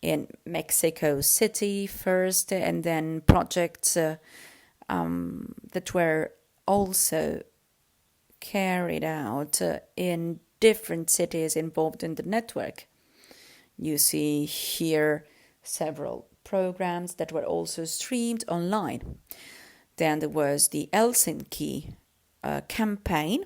in Mexico City first, and then projects that were also carried out in different cities involved in the network. You see here several programs that were also streamed online. Then there was the Helsinki campaign.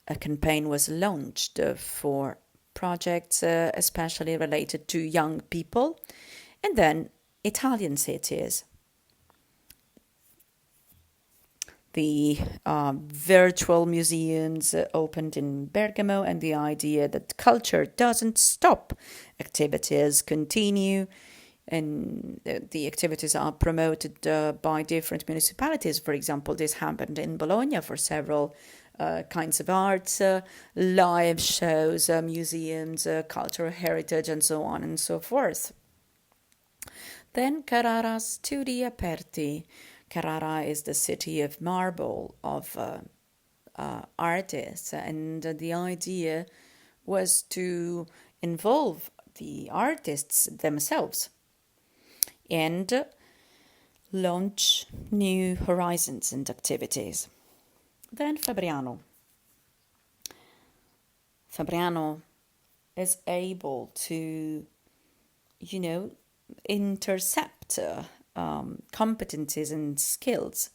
A campaign was launched for projects especially related to young people, and then Italian cities. The virtual museums opened in Bergamo, and the idea that culture doesn't stop. Activities continue, and the activities are promoted by different municipalities. For example, this happened in Bologna for several kinds of arts, live shows, museums, cultural heritage, and so on and so forth. Then Carrara Studi Aperti. Carrara is the city of marble, of artists, and the idea was to involve the artists themselves and launch new horizons and activities. Then Fabriano. Fabriano is able to, intercept competencies and skills.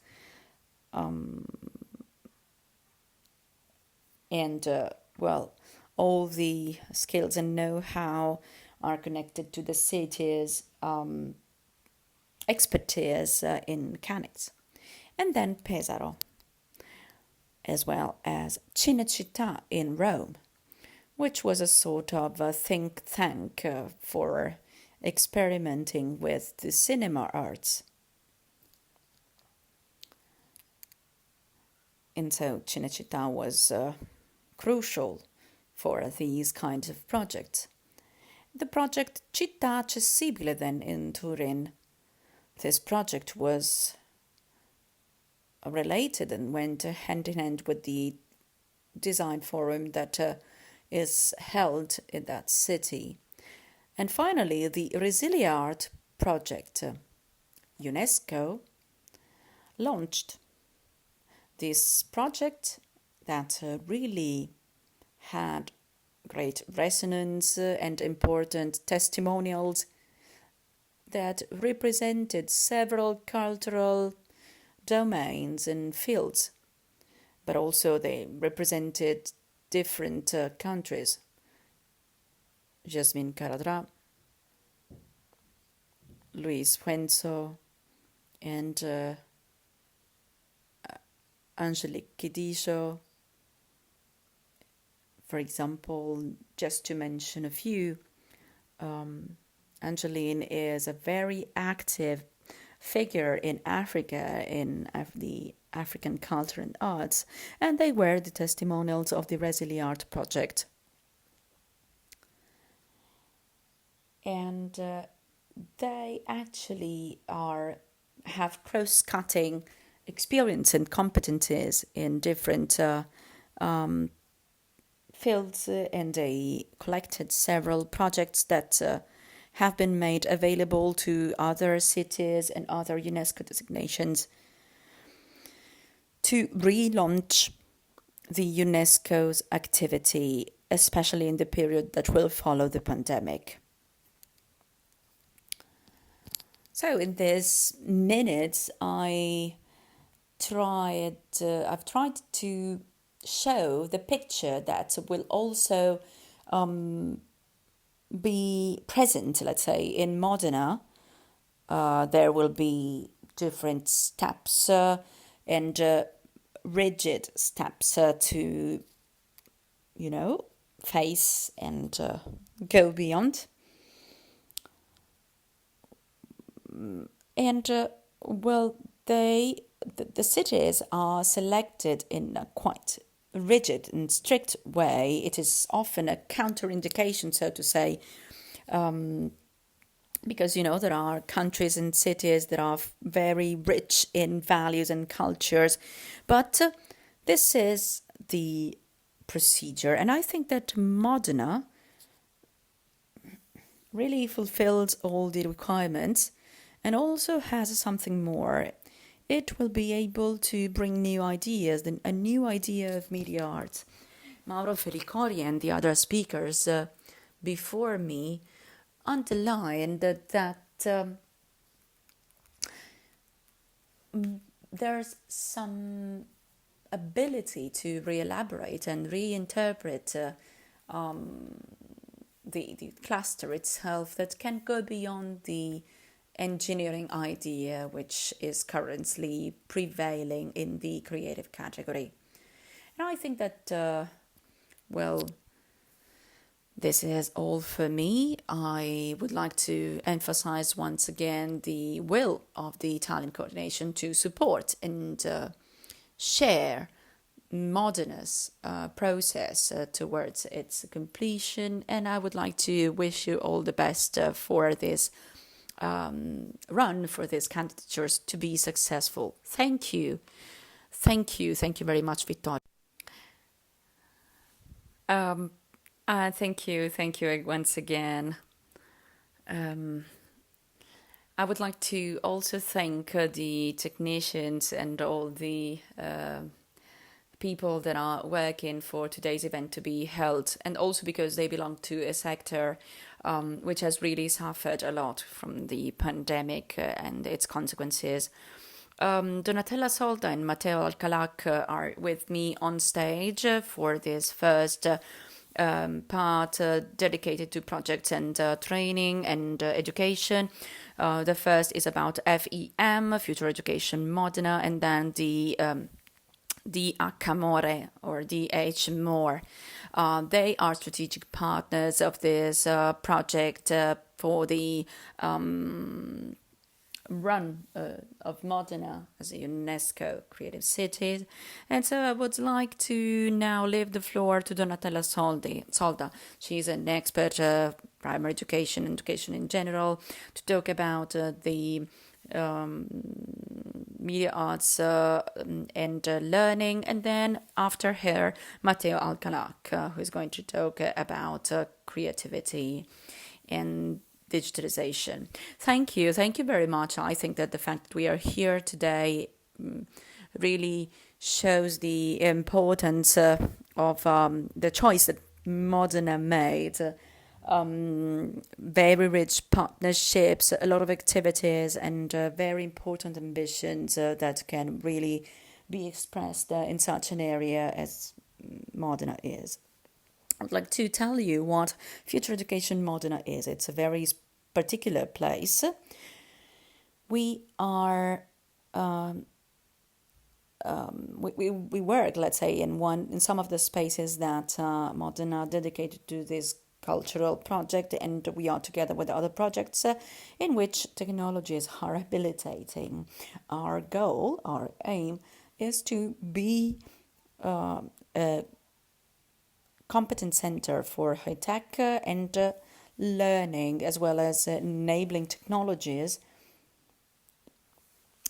All the skills and know-how are connected to the city's expertise in mechanics. And then Pesaro, as well as Cinecittà in Rome, which was a sort of a think tank for experimenting with the cinema arts. And so Cinecittà was crucial for these kinds of projects. The project Città Accessibile then in Turin. This project was related and went hand in hand with the design forum that is held in that city. And finally, the Resiliart project. UNESCO launched this project that really had great resonance and important testimonials that represented several cultural domains and fields, but also they represented different countries. Jasmine Caradra, Luis Fuenzo, and Angelique Kidisho, for example, just to mention a few. Angeline is a very active figure in Africa, in the African culture and arts, and they were the testimonials of the Resiliart project. And they actually have cross-cutting experience and competencies in different fields, and they collected several projects that have been made available to other cities and other UNESCO designations to relaunch the UNESCO's activity, especially in the period that will follow the pandemic. So in these minutes, I've tried to show the picture that will also be present, let's say, in Modena. There will be different steps and rigid steps to, face and go beyond. And the cities are selected in a quite rigid and strict way. It is often a counterindication, so to say, because there are countries and cities that are very rich in values and cultures, but this is the procedure, and I think that Modena really fulfills all the requirements and also has something more. It will be able to bring new ideas, a new idea of media arts. Mauro Ferricori and the other speakers before me underlined that there's some ability to re-elaborate and reinterpret the cluster itself that can go beyond the engineering idea which is currently prevailing in the creative category. And I think that, this is all for me. I would like to emphasize once again the will of the Italian coordination to support and share Modena's process towards its completion. And I would like to wish you all the best for this run, for these candidatures to be successful. Thank you. Thank you very much, Vittoria. Thank you once again. I would like to also thank the technicians and all the people that are working for today's event to be held, and also because they belong to a sector which has really suffered a lot from the pandemic and its consequences. Donatella Solda and Matteo Alcalac are with me on stage for this first part dedicated to projects and training and education. The first is about FEM, Future Education Modena, and then the Accamore or DH More. They are strategic partners of this project for the run of Modena as a UNESCO creative city. And so I would like to now leave the floor to Donatella Solda. She's an expert primary education in general, to talk about the media arts and learning, and then after her, Matteo Alcalac, who is going to talk about creativity and digitalization. Thank you very much. I think that the fact that we are here today really shows the importance of the choice that Modena made. Very rich partnerships, a lot of activities, and very important ambitions that can really be expressed in such an area as Modena is. I'd like to tell you what Future Education Modena is. It's a very particular place We are we work, let's say, in some of the spaces that Modena dedicated to this cultural project, and we are together with other projects in which technologies are rehabilitating. Our goal, our aim, is to be a competent center for high tech and learning, as well as enabling technologies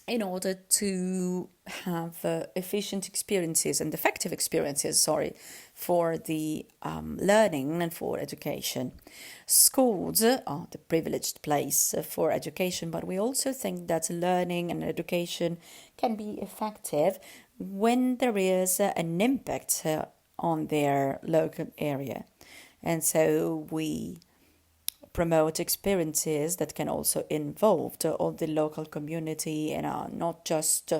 in order to have efficient experiences and effective experiences, for the learning and for education. Schools are the privileged place for education, but we also think that learning and education can be effective when there is an impact on their local area. And so we promote experiences that can also involve all the local community and are not just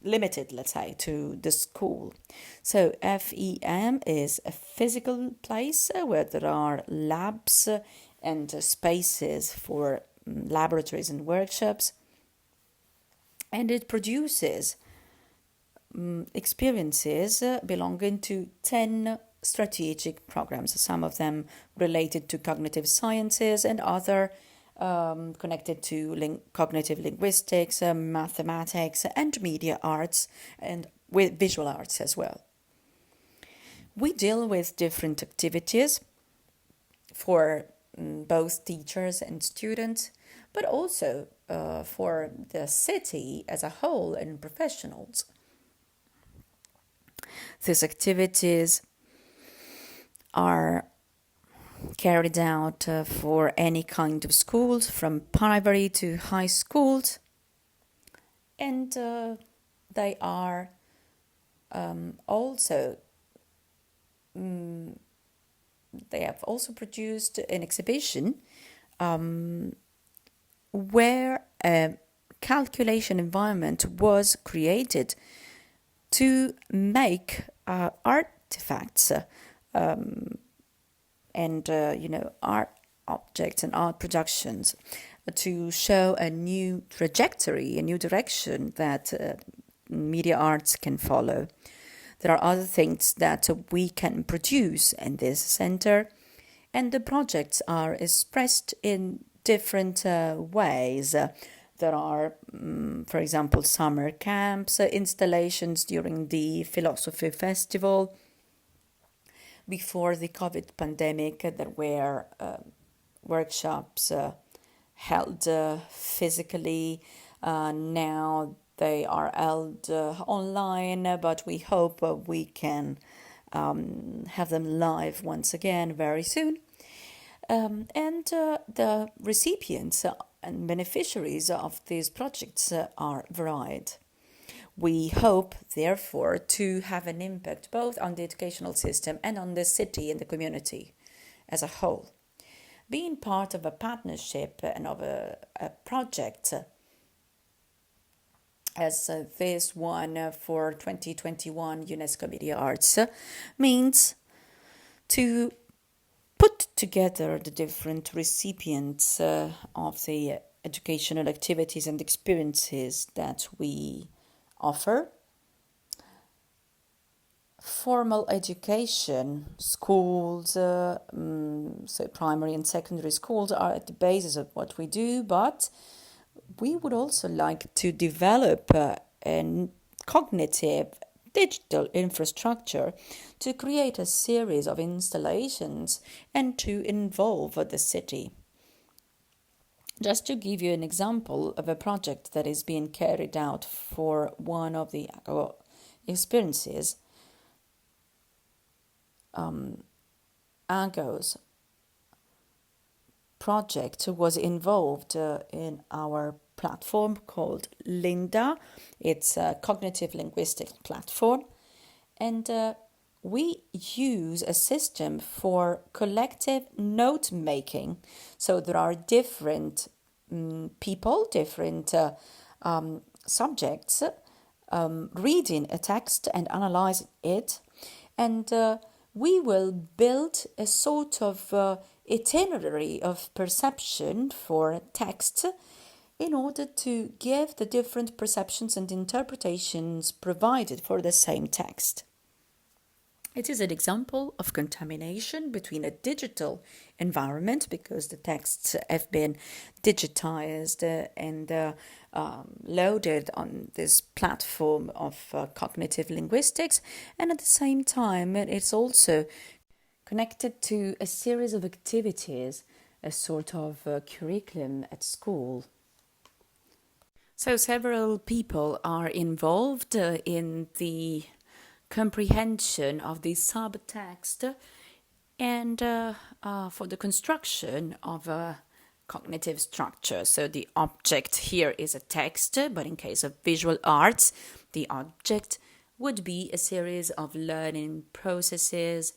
limited, let's say, to the school. So FEM is a physical place where there are labs and spaces for laboratories and workshops, and it produces experiences belonging to 10 strategic programs, some of them related to cognitive sciences and other connected to cognitive linguistics, mathematics, and media arts, and with visual arts as well. We deal with different activities for both teachers and students, but also for the city as a whole and professionals. These activities are carried out for any kind of schools, from primary to high schools, and they are also they have also produced an exhibition where a calculation environment was created to make artifacts and art objects and art productions to show a new trajectory, a new direction that media arts can follow. There are other things that we can produce in this center, and the projects are expressed in different ways. There are, for example, summer camps, installations during the Philosophy Festival. Before the COVID pandemic, there were workshops held physically. Now they are held online, but we hope we can have them live once again very soon. And the recipients and beneficiaries of these projects are varied. We hope, therefore, to have an impact both on the educational system and on the city and the community as a whole. Being part of a partnership and of a project as this one for 2021 UNESCO Media Arts means to put together the different recipients of the educational activities and experiences that we offer. Formal education, schools, so primary and secondary schools are at the basis of what we do, but we would also like to develop a cognitive digital infrastructure to create a series of installations and to involve the city. Just to give you an example of a project that is being carried out for one of the experiences, Ago's project was involved in our platform called Linda. It's a cognitive linguistic platform, and we use a system for collective note making. So there are different people, different subjects reading a text and analyzing it, and we will build a sort of itinerary of perception for text in order to give the different perceptions and interpretations provided for the same text. It is an example of contamination between a digital environment, because the texts have been digitized and loaded on this platform of cognitive linguistics, and at the same time it's also connected to a series of activities, a sort of curriculum at school. So several people are involved in the comprehension of the subtext and for the construction of a cognitive structure. So the object here is a text, but in case of visual arts, the object would be a series of learning processes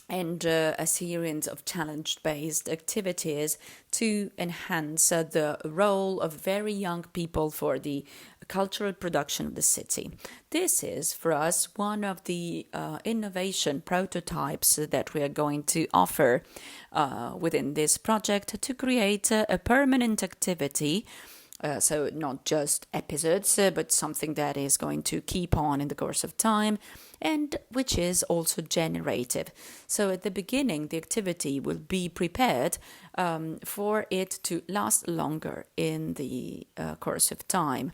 and a series of challenge-based activities to enhance the role of very young people for the cultural production of the city. This is, for us, one of the innovation prototypes that we are going to offer within this project to create a permanent activity. So not just episodes, but something that is going to keep on in the course of time and which is also generative. So at the beginning, the activity will be prepared for it to last longer in the course of time.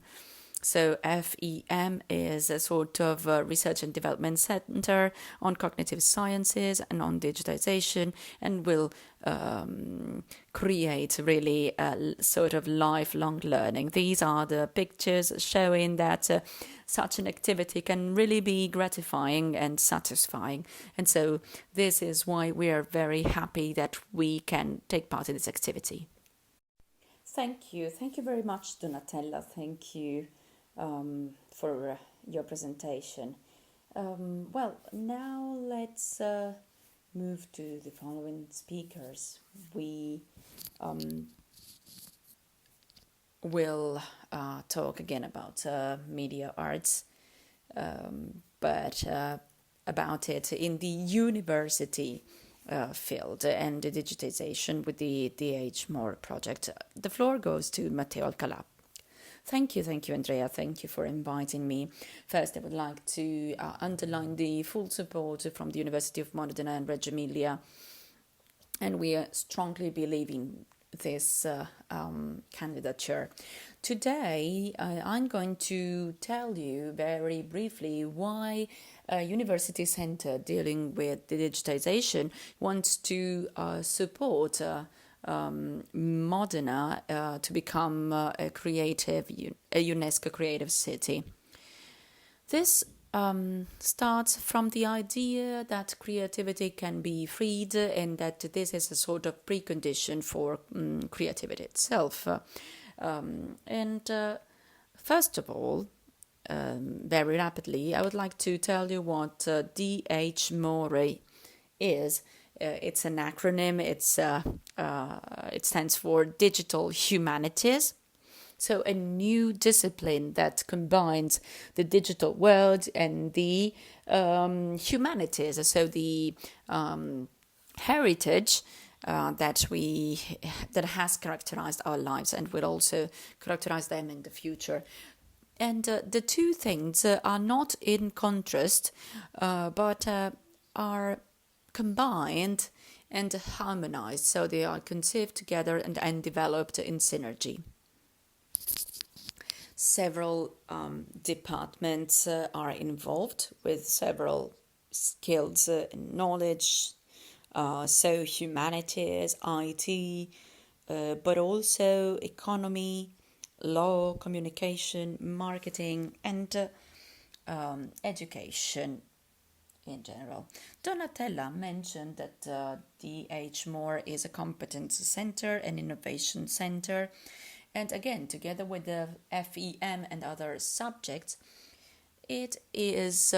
So FEM is a sort of research and development center on cognitive sciences and on digitization, and will create really a sort of lifelong learning. These are the pictures showing that such an activity can really be gratifying and satisfying. And so this is why we are very happy that we can take part in this activity. Thank you. Thank you very much, Donatella. Thank you for your presentation. Well, now let's move to the following speakers. We will talk again about media arts, but about it in the university field and the digitization with the DH More project. The floor goes to Matteo Alcalà. Thank you, Andrea. Thank you for inviting me. First, I would like to underline the full support from the University of Modena and Reggio Emilia, and we strongly believe in this candidature. Today, I'm going to tell you very briefly why a university center dealing with the digitization wants to support Modena to become a UNESCO creative city. This starts from the idea that creativity can be freed and that this is a sort of precondition for creativity itself. First of all, very rapidly, I would like to tell you what DH More is. It's an acronym. It stands for Digital Humanities. So a new discipline that combines the digital world and the humanities. So the heritage that has characterized our lives and will also characterize them in the future. And the two things are not in contrast, but are combined and harmonized, so they are conceived together and developed in synergy. Several departments are involved with several skills and knowledge, so humanities, IT, but also economy, law, communication, marketing, and education in general. Donatella mentioned that DH More is a competence center, an innovation center, and again, together with the FEM and other subjects, it is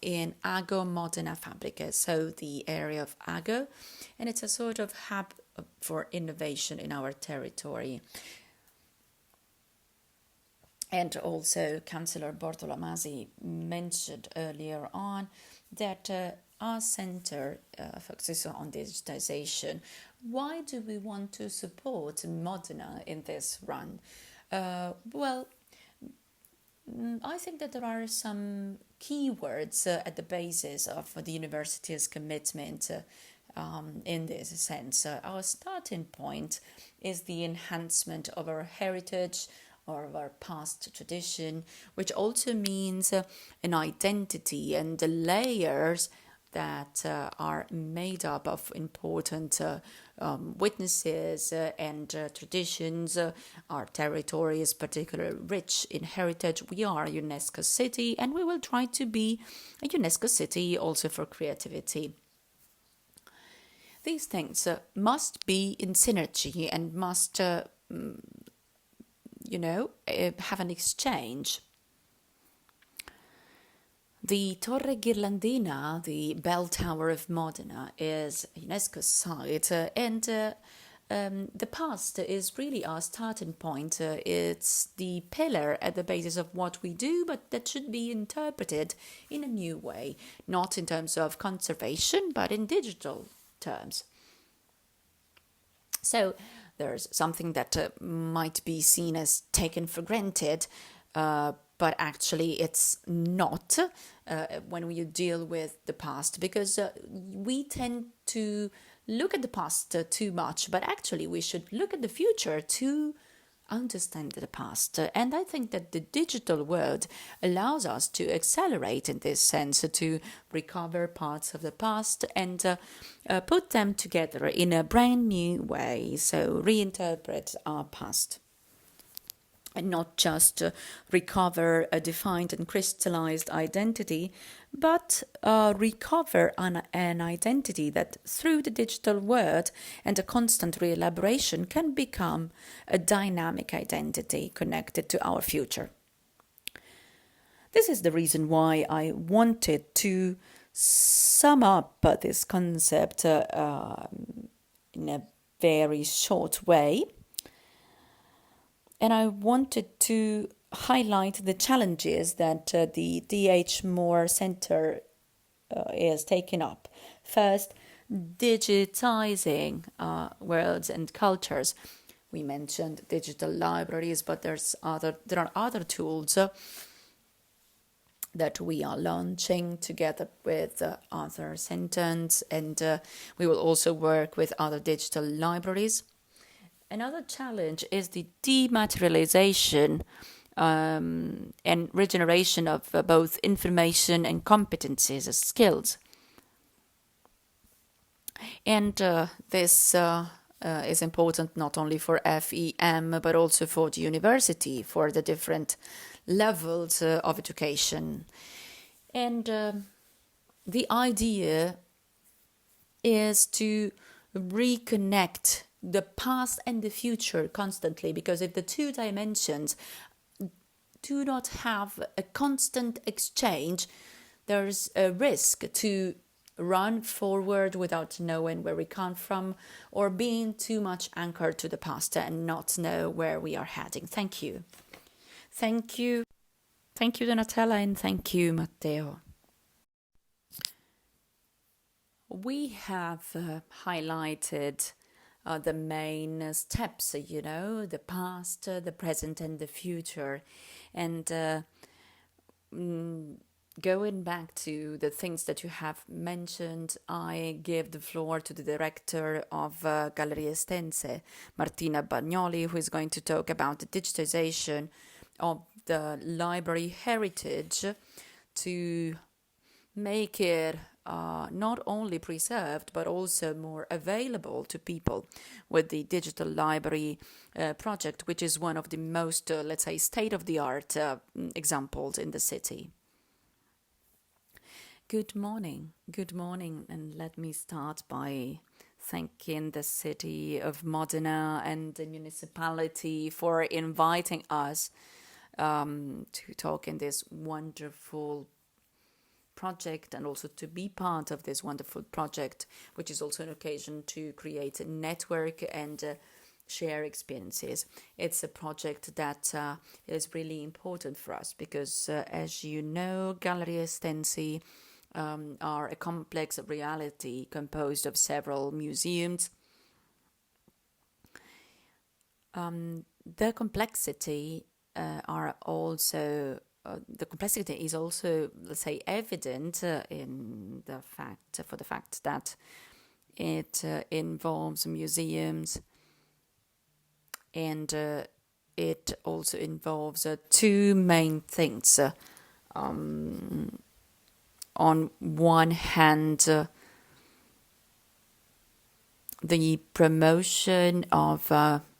in Ago Modena Fabbriche, so the area of Ago, and it's a sort of hub for innovation in our territory. And also, Councillor Bortolamasi mentioned earlier on that our center focuses on digitization. Why do we want to support Modena in this run? Well, I think that there are some keywords at the basis of the university's commitment in this sense. Our starting point is the enhancement of our heritage or of our past tradition, which also means an identity and the layers that are made up of important witnesses and traditions. Our territory is particularly rich in heritage. We are a UNESCO city, and we will try to be a UNESCO city also for creativity. These things must be in synergy and must, have an exchange. The Torre Ghirlandina, the bell tower of Modena, is a UNESCO site, and the past is really our starting point. It's the pillar at the basis of what we do, but that should be interpreted in a new way, not in terms of conservation, but in digital terms. So there's something that might be seen as taken for granted, but actually it's not when we deal with the past, because we tend to look at the past too much, but actually we should look at the future to understand the past. And I think that the digital world allows us to accelerate in this sense, to recover parts of the past and put them together in a brand new way, so reinterpret our past. And not just recover a defined and crystallized identity, but recover an identity that through the digital world and a constant re-elaboration can become a dynamic identity connected to our future. This is the reason why I wanted to sum up this concept in a very short way. And I wanted to highlight the challenges that the D.H. Moore Center is taking up. First, digitizing worlds and cultures. We mentioned digital libraries, but there are other tools that we are launching together with other centers, and we will also work with other digital libraries. Another challenge is the dematerialization and regeneration of both information and competencies as skills. And this is important not only for FEM, but also for the university, for the different levels of education. And the idea is to reconnect the past and the future constantly, because if the two dimensions do not have a constant exchange, there's a risk to run forward without knowing where we come from, or being too much anchored to the past and not know where we are heading. Thank you. Thank you. Thank you, Donatella, and thank you, Matteo. We have highlighted the main steps, the past, the present, and the future. And going back to the things that you have mentioned, I give the floor to the director of Gallerie Estense, Martina Bagnoli, who is going to talk about the digitization of the library heritage to make it not only preserved, but also more available to people with the digital library project, which is one of the most, let's say, state-of-the-art examples in the city. Good morning, and let me start by thanking the city of Modena and the municipality for inviting us to talk in this wonderful project, and also to be part of this wonderful project, which is also an occasion to create a network and share experiences. It's a project that is really important for us because, as you know, Gallerie Estense are a complex reality composed of several museums. The complexity the complexity is also, let's say, evident in the fact that it involves museums, and it also involves two main things. On one hand, the promotion of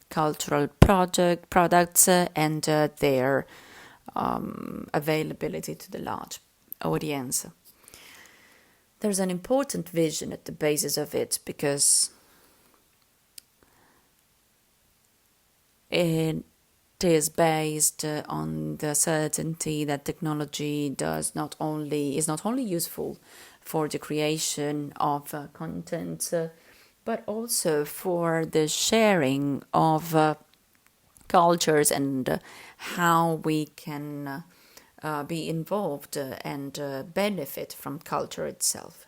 cultural products and their availability to the large audience. There's an important vision at the basis of it, because it is based on the certainty that technology is not only useful for the creation of content, but also for the sharing of cultures and how we can be involved and benefit from culture itself.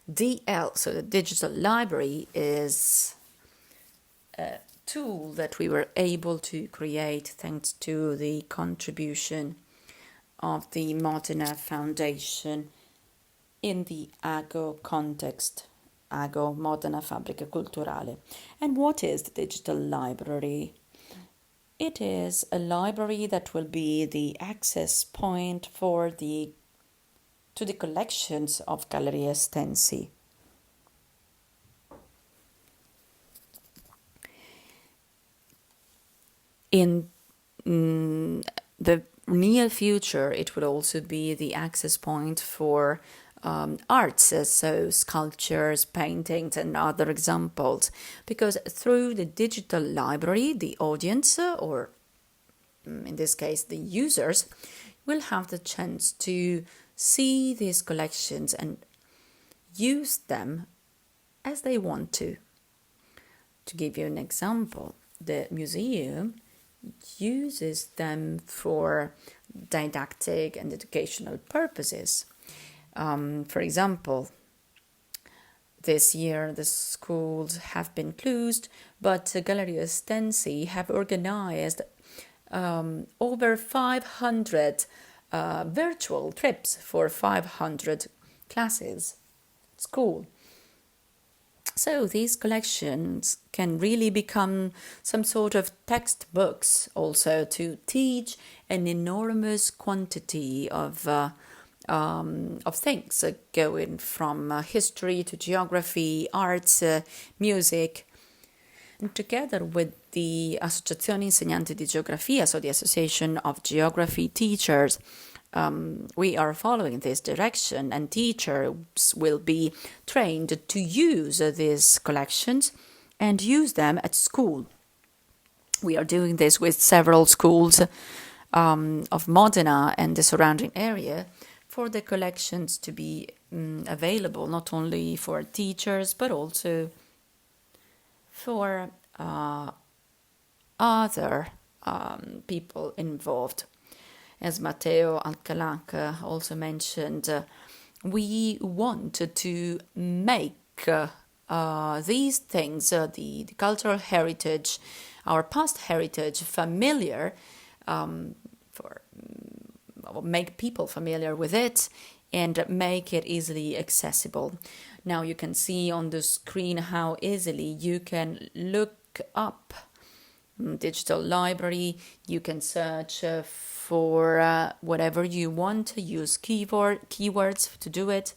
DL, so the digital library, is a tool that we were able to create thanks to the contribution of the Modena Foundation in the AGO context, AGO Modena Fabbrica Culturale. And what is the digital library? It is a library that will be the access point to the collections of Galleria Estensi. In the near future, it will also be the access point for arts, so sculptures, paintings, and other examples, because through the digital library, the audience, or in this case the users, will have the chance to see these collections and use them as they want to. To give you an example, the museum uses them for didactic and educational purposes. For example, this year the schools have been closed, but Galleria Estensi have organized over 500 virtual trips for 500 classes at school. So these collections can really become some sort of textbooks also to teach an enormous quantity of things, going from history to geography, arts, music. And together with the Associazione Insegnanti di Geografia, so the Association of Geography Teachers, we are following this direction, and teachers will be trained to use these collections and use them at school. We are doing this with several schools of Modena and the surrounding area, for the collections to be available not only for teachers but also for other people involved. As Matteo Alcalac also mentioned, we want to make these things, the cultural heritage, our past heritage, familiar, make people familiar with it and make it easily accessible. Now you can see on the screen how easily you can look up digital library. You can search for whatever you want, to use keywords to do it.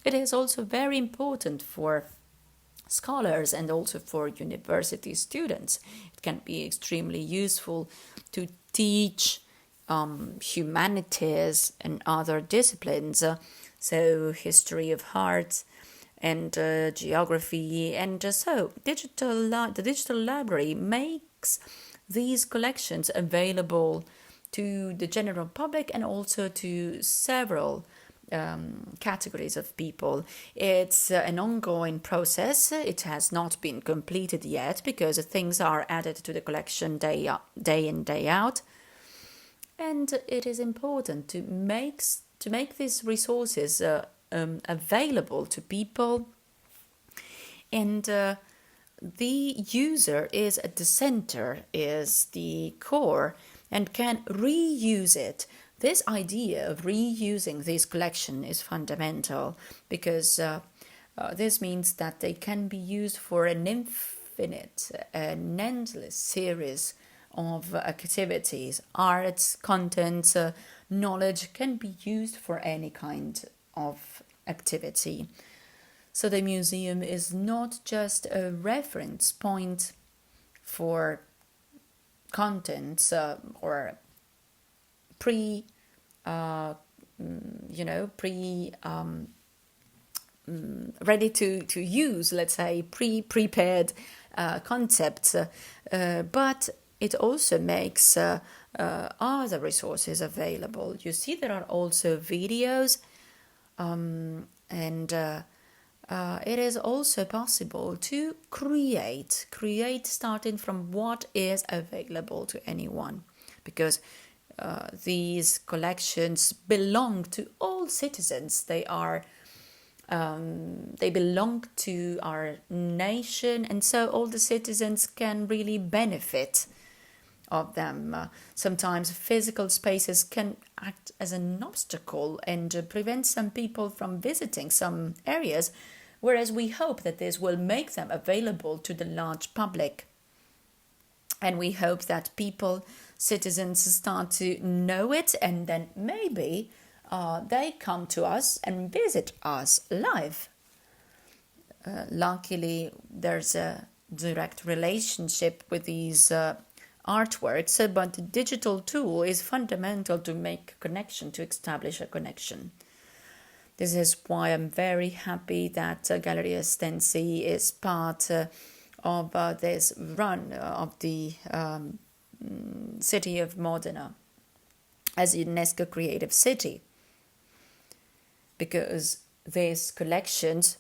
It is also very important for scholars and also for university students. It can be extremely useful to teach humanities and other disciplines, so history of art and geography, and so the digital library makes these collections available to the general public and also to several categories of people. It's an ongoing process. It has not been completed yet because things are added to the collection day in, day out. And it is important to make these resources available to people, and the user is at the center, is the core, and can reuse it. This idea of reusing this collection is fundamental, because this means that they can be used for an infinite and endless series of activities. Arts, contents, knowledge can be used for any kind of activity. So the museum is not just a reference point for contents or pre ready to use, let's say, prepared concepts, but it also makes other resources available. You see, there are also videos, and it is also possible to create starting from what is available to anyone, because these collections belong to all citizens. They belong to our nation, and so all the citizens can really benefit of them. Sometimes physical spaces can act as an obstacle and prevent some people from visiting some areas, whereas we hope that this will make them available to the large public. And we hope that citizens start to know it, and then maybe they come to us and visit us live. Luckily, there's a direct relationship with these artworks, but the digital tool is fundamental to make a connection, to establish a connection. This is why I'm very happy that Galleria Stensi is part of this run of the city of Modena as a UNESCO Creative City, because these collections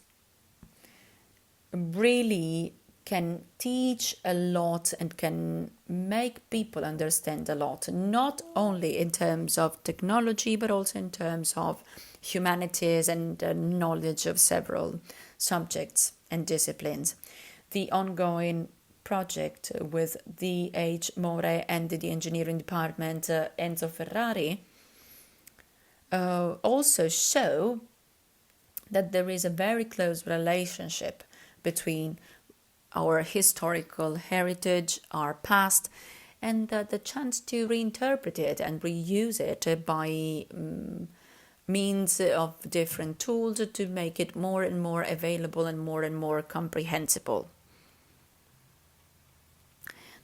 really can teach a lot and can make people understand a lot, not only in terms of technology, but also in terms of humanities and knowledge of several subjects and disciplines. The ongoing project with D.H. More and the engineering department, Enzo Ferrari, also show that there is a very close relationship between our historical heritage, our past, and the chance to reinterpret it and reuse it by means of different tools to make it more and more available and more comprehensible.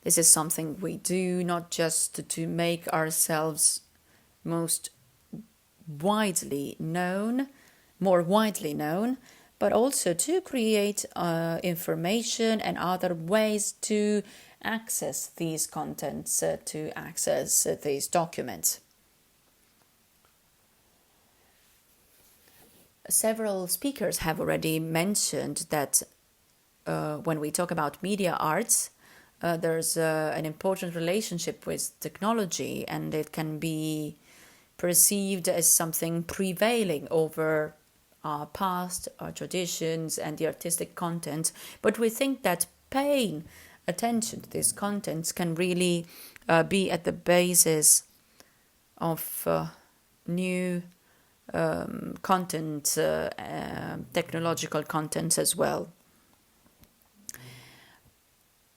This is something we do not just to make ourselves more widely known, but also to create information and other ways to access these contents, to access these documents. Several speakers have already mentioned that when we talk about media arts, there's an important relationship with technology, and it can be perceived as something prevailing over our past, our traditions, and the artistic content. But we think that paying attention to these contents can really be at the basis of new content, technological contents as well.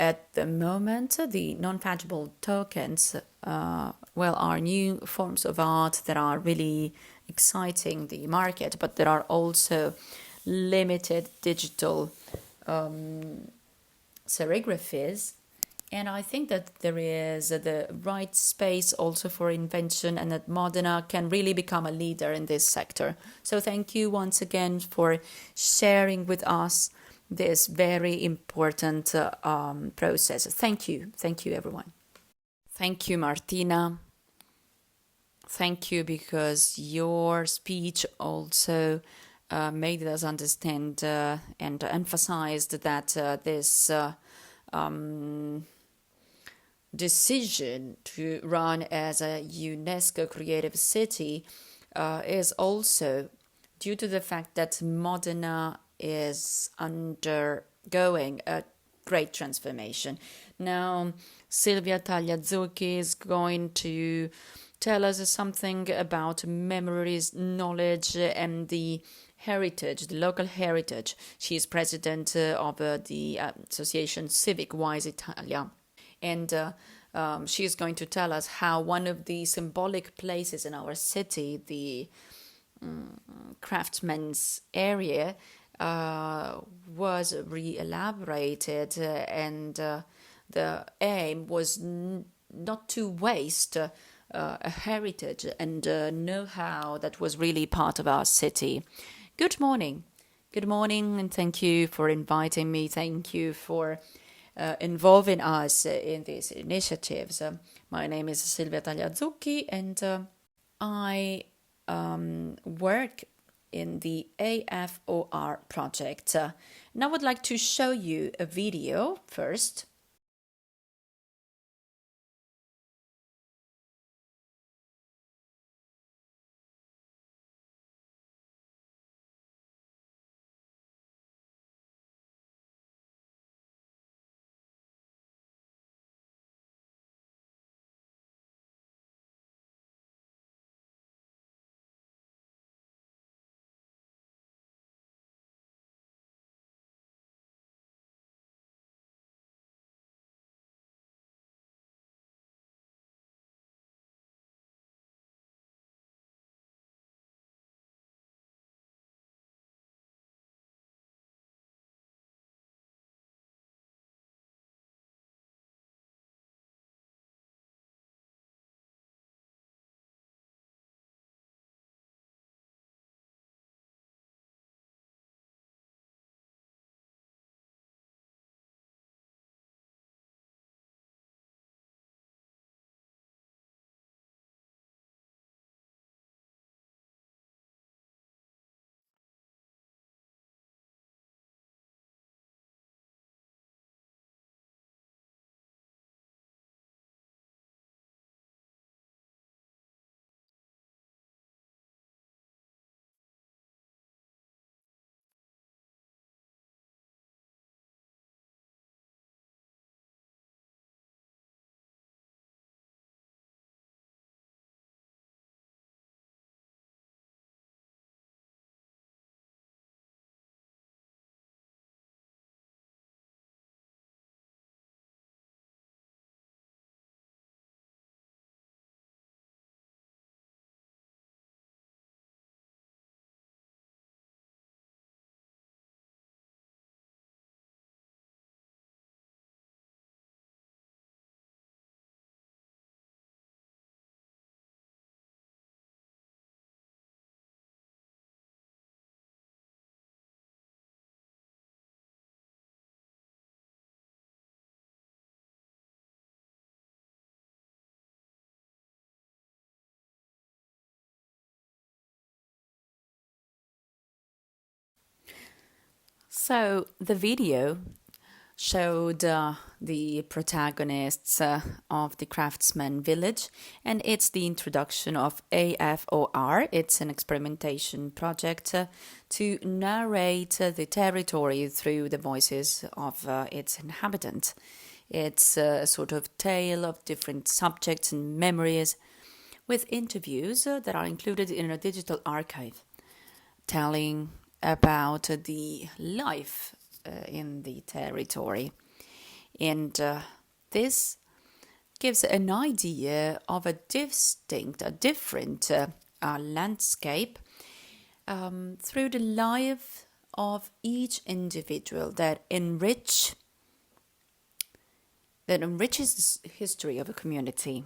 At the moment, the non-fungible tokens, are new forms of art that are really exciting the market, but there are also limited digital serigraphies, and I think that there is the right space also for invention, and that Modena can really become a leader in this sector. So thank you once again for sharing with us this very important process. Thank you everyone. Thank you, Martina. Thank you, because your speech also made us understand and emphasized that this decision to run as a UNESCO Creative City is also due to the fact that Modena is undergoing a great transformation. Now, Silvia Tagliazucchi is going to tell us something about memories, knowledge, and the heritage, the local heritage. She is president of the association Civic Wise Italia. And she is going to tell us how one of the symbolic places in our city, the craftsman's area, was re-elaborated, and the aim was not to waste a heritage and know-how that was really part of our city. Good morning. Good morning, and thank you for inviting me. Thank you for involving us in these initiatives. My name is Silvia Tagliazucchi, and I work in the AFOR project. And I would like to show you a video first. So the video showed the protagonists of the Craftsman Village, and it's the introduction of AFOR. It's an experimentation project to narrate the territory through the voices of its inhabitants. It's a sort of tale of different subjects and memories, with interviews that are included in a digital archive, telling about the life in the territory. And this gives an idea of a different landscape through the life of each individual that enriches the history of a community.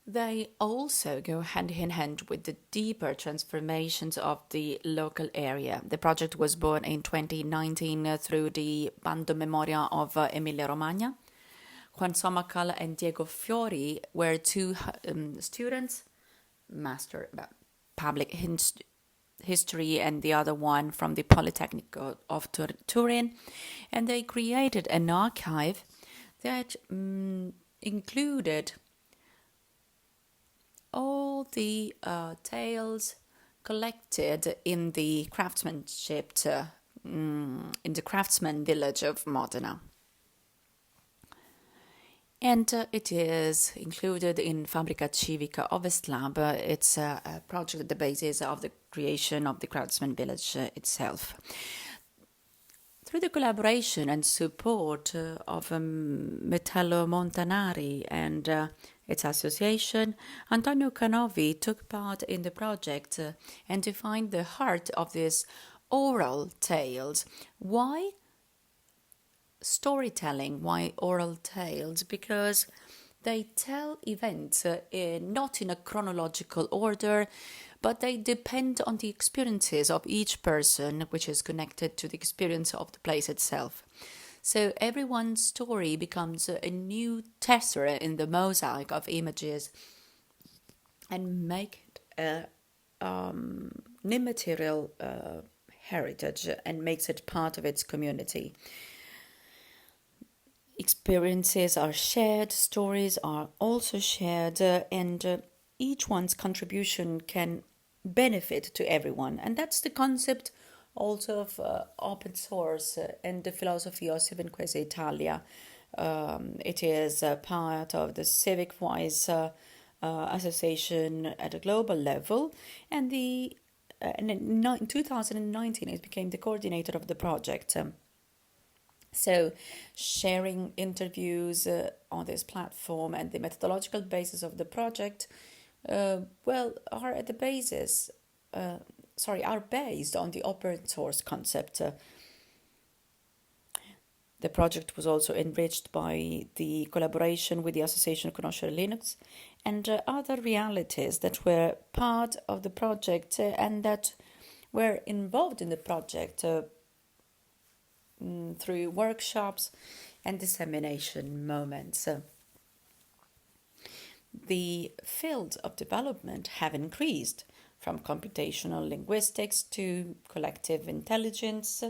They also go hand in hand with the deeper transformations of the local area. The project was born in 2019 through the Bando Memoria of Emilia-Romagna. Juan Somacal and Diego Fiori were two students, master public history, and the other one from the Polytechnic of Turin, and they created an archive that included all the tales collected in the craftsmanship, in the craftsman village of Modena. And it is included in Fabbrica Civica Ovest Lab. It's a project at the basis of the creation of the craftsman village itself. Through the collaboration and support of Metallo Montanari and its association, Antonio Canovi took part in the project and defined the heart of these oral tales. Why storytelling? Why oral tales? Because they tell events not in a chronological order, but they depend on the experiences of each person, which is connected to the experience of the place itself. So everyone's story becomes a new tessera in the mosaic of images and make it an immaterial heritage and makes it part of its community. Experiences are shared, stories are also shared, and each one's contribution can benefit to everyone. And that's the concept also of open source and the philosophy of Civic Italia. It is part of the Civic Wise Association at a global level, and in 2019 it became the coordinator of the project. So sharing interviews on this platform and the methodological basis of the project, are at the basis, are based on the open source concept. The project was also enriched by the collaboration with the Association Conoscere Linux and other realities that were part of the project and that were involved in the project through workshops and dissemination moments. The fields of development have increased from computational linguistics to collective intelligence,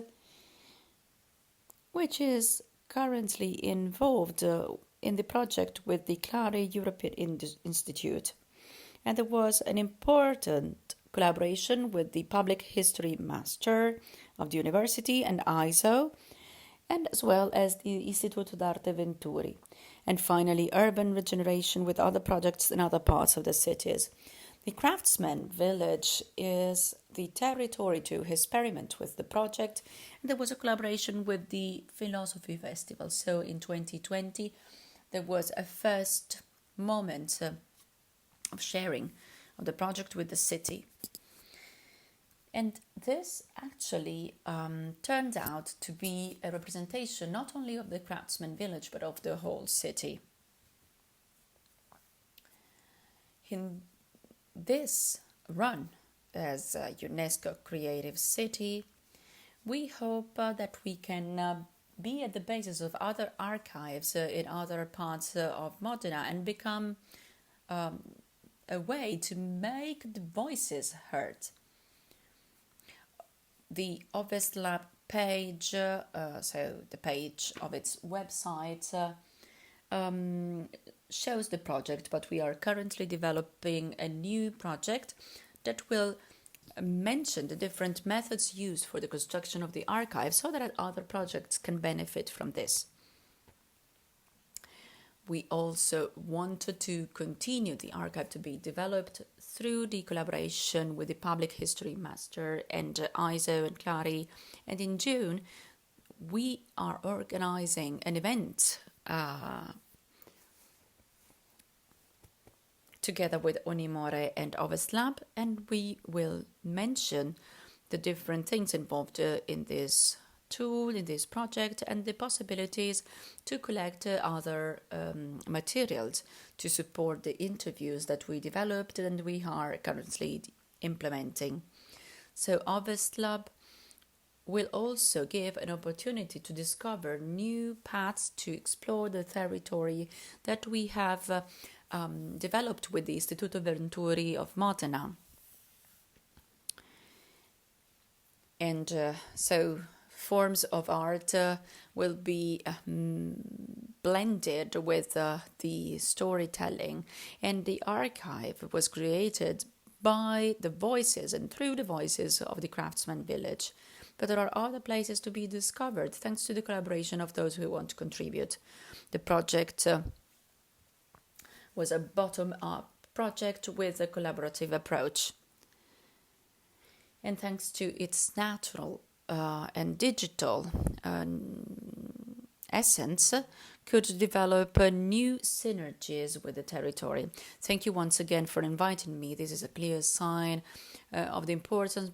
which is currently involved in the project with the Clara European Institute. And there was an important collaboration with the Public History Master of the University and ISO, and as well as the Istituto d'Arte Venturi. And finally, urban regeneration with other projects in other parts of the cities. The Craftsman Village is the territory to experiment with the project. And there was a collaboration with the Philosophy Festival. So in 2020, there was a first moment of sharing of the project with the city. And this actually turned out to be a representation not only of the Craftsman Village, but of the whole city. In this run as a UNESCO Creative City, we hope that we can be at the basis of other archives in other parts of Modena and become a way to make the voices heard. The Ovest Lab page, so the page of its website, shows the project, but we are currently developing a new project that will mention the different methods used for the construction of the archive so that other projects can benefit from this. We also wanted to continue the archive to be developed through the collaboration with the Public History Master and ISO and Clari. And in June, we are organizing an event together with Onimore and Ovest Lab, and we will mention the different things involved in this tool, in this project, and the possibilities to collect other materials to support the interviews that we developed and we are currently implementing. So Ovest Lab will also give an opportunity to discover new paths to explore the territory that we have developed with the Istituto Venturi of Modena. And so forms of art will be blended with the storytelling, and the archive was created by the voices and through the voices of the craftsman village. But there are other places to be discovered thanks to the collaboration of those who want to contribute. The project was a bottom-up project with a collaborative approach. And thanks to its natural and digital essence, could develop new synergies with the territory. Thank you once again for inviting me. This is a clear sign of the importance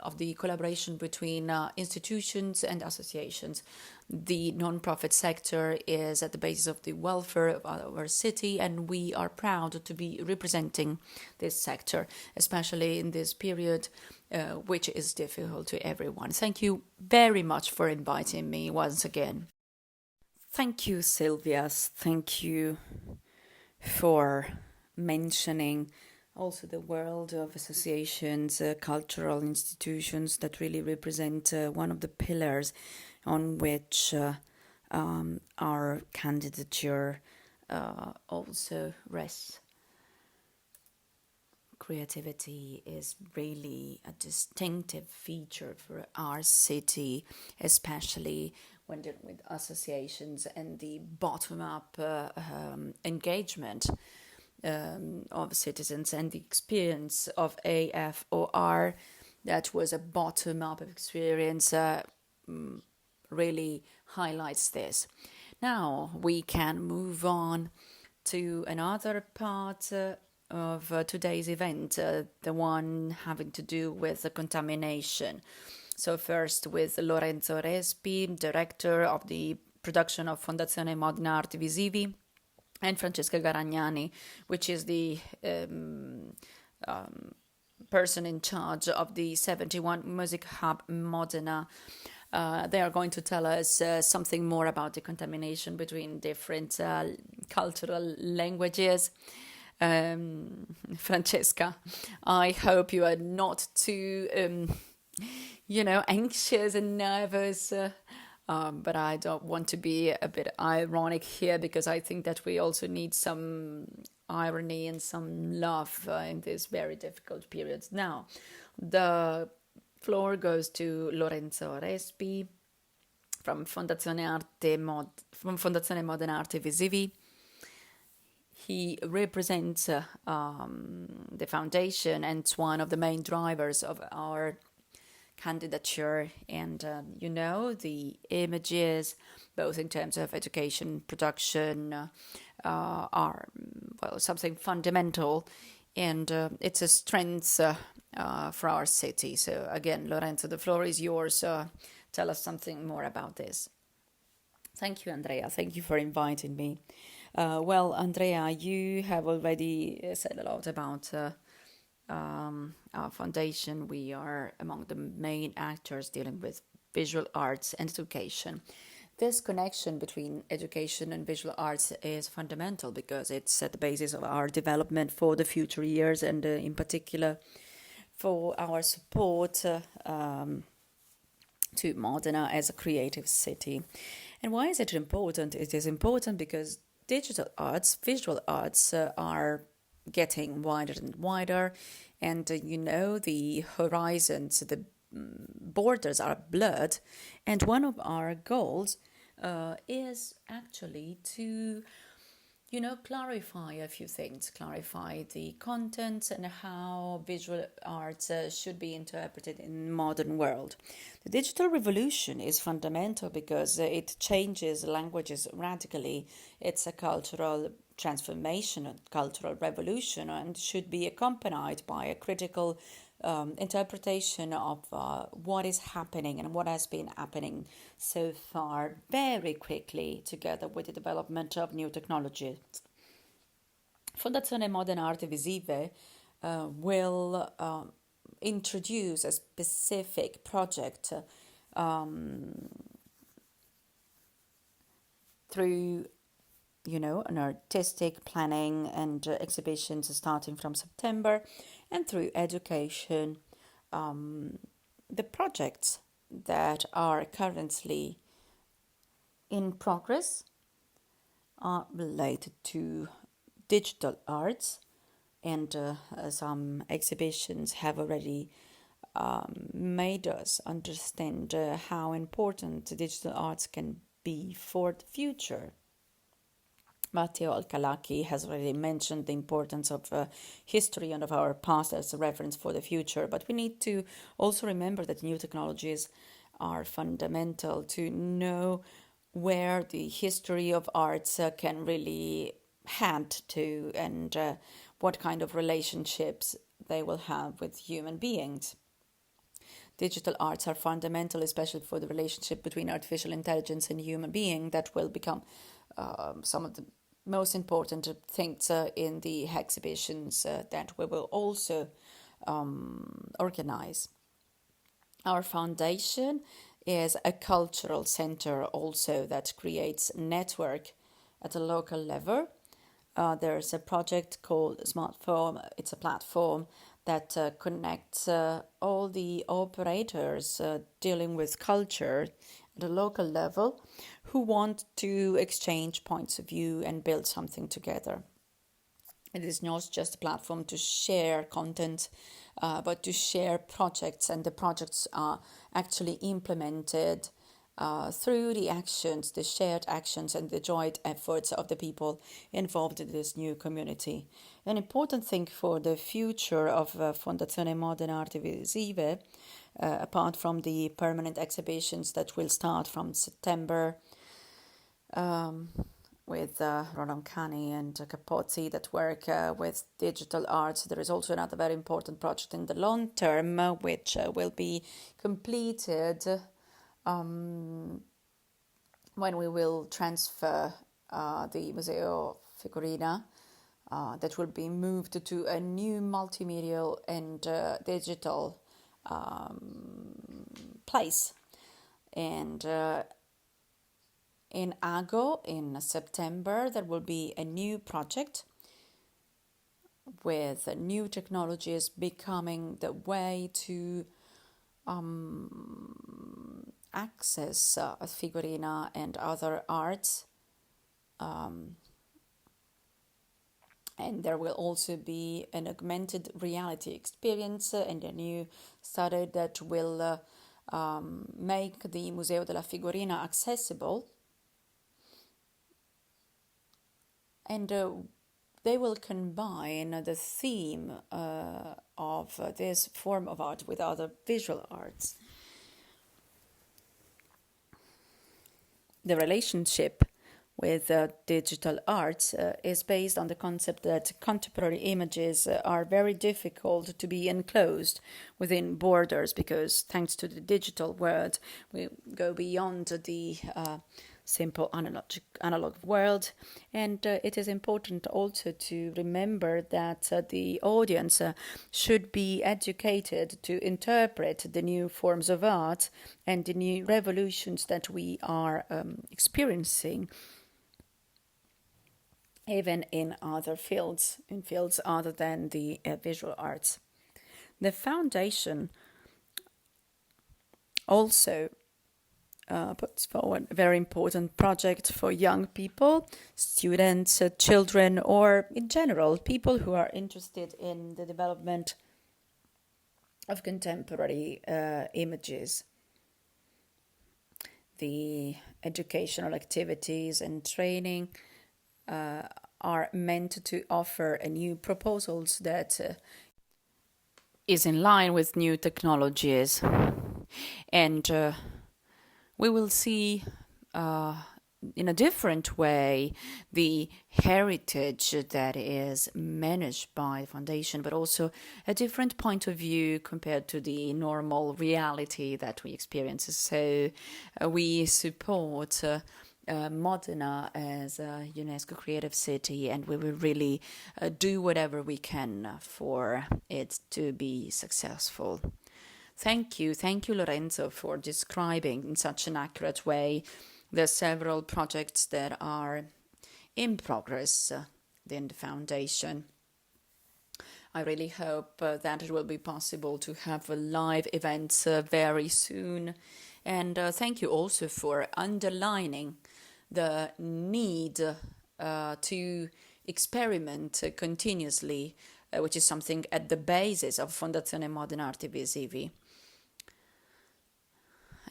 of the collaboration between institutions and associations. The non-profit sector is at the basis of the welfare of our city, and we are proud to be representing this sector, especially in this period, which is difficult to everyone. Thank you very much for inviting me once again. Thank you, Sylvia. Thank you for mentioning also the world of associations, cultural institutions that really represent one of the pillars on which our candidature also rests. Creativity is really a distinctive feature for our city, especially when dealing with associations and the bottom-up engagement of citizens, and the experience of AFOR, that was a bottom-up experience, really highlights this. Now we can move on to another part of today's event, the one having to do with the contamination. So first with Lorenzo Respi, director of the production of Fondazione Modena Arti Visivi, and Francesca Garagnani, which is the person in charge of the 71 Music Hub Modena. They are going to tell us something more about the contamination between different cultural languages. Francesca, I hope you are not too anxious and nervous, but I don't want to be a bit ironic here, because I think that we also need some irony and some love in this very difficult period. Now, the floor goes to Lorenzo Respi from Fondazione Modena Arti Visivi. He represents the foundation and it's one of the main drivers of our candidature, and the images, both in terms of education, production, are something fundamental, and it's a strength for our city. So again, Lorenzo, the floor is yours. Tell us something more about this. Thank you, Andrea. Thank you for inviting me. Well, Andrea, you have already said a lot about our foundation. We are among the main actors dealing with visual arts and education. This connection between education and visual arts is fundamental because it's at the basis of our development for the future years, and in particular for our support to Modena as a creative city. And why is it important? It is important because digital arts, visual arts are getting wider and wider, and the horizons, the borders are blurred, and one of our goals is actually to clarify a few things, clarify the content and how visual arts should be interpreted in the modern world. The digital revolution is fundamental because it changes languages radically. It's a cultural transformation, a cultural revolution, and should be accompanied by a critical interpretation of what is happening and what has been happening so far very quickly, together with the development of new technologies. Fondazione Modena Arti Visive will introduce a specific project through an artistic planning and exhibitions starting from September, and through education. The projects that are currently in progress are related to digital arts, and some exhibitions have already made us understand how important digital arts can be for the future. Matteo Alcalacchi has already mentioned the importance of history and of our past as a reference for the future, but we need to also remember that new technologies are fundamental to know where the history of arts can really head to, and what kind of relationships they will have with human beings. Digital arts are fundamental, especially for the relationship between artificial intelligence and human being, that will become some of the most important things in the exhibitions that we will also organize. Our foundation is a cultural center also that creates network at a local level. There's a project called Smartphone. It's a platform that connects all the operators dealing with culture at a local level who want to exchange points of view and build something together. It is not just a platform to share content, but to share projects, and the projects are actually implemented through the actions, the shared actions and the joint efforts of the people involved in this new community. An important thing for the future of Fondazione Modena Arti Visive, apart from the permanent exhibitions that will start from September, with Roland Cani and Capozzi that work with digital arts. There is also another very important project in the long term, which will be completed when we will transfer the Museo Figurina, that will be moved to a new multimedia and digital place. And in Ago, in September, there will be a new project with new technologies becoming the way to access figurina and other arts. And there will also be an augmented reality experience and a new study that will make the Museo della Figurina accessible. And they will combine the theme of this form of art with other visual arts. The relationship with digital arts is based on the concept that contemporary images are very difficult to be enclosed within borders, because thanks to the digital world, we go beyond the simple analog world. And it is important also to remember that the audience should be educated to interpret the new forms of art and the new revolutions that we are experiencing, even in other fields, in fields other than the visual arts. The foundation also puts forward a very important project for young people, students, children, or in general, people who are interested in the development of contemporary images. The educational activities and training are meant to offer a new proposals that is in line with new technologies. And we will see in a different way the heritage that is managed by the foundation, but also a different point of view compared to the normal reality that we experience. So we support Modena as a UNESCO creative city, and we will really do whatever we can for it to be successful. Thank you, Lorenzo, for describing in such an accurate way the several projects that are in progress in the foundation. I really hope that it will be possible to have live events very soon. And thank you also for underlining the need to experiment continuously, which is something at the basis of Fondazione Modena Arti Visivi.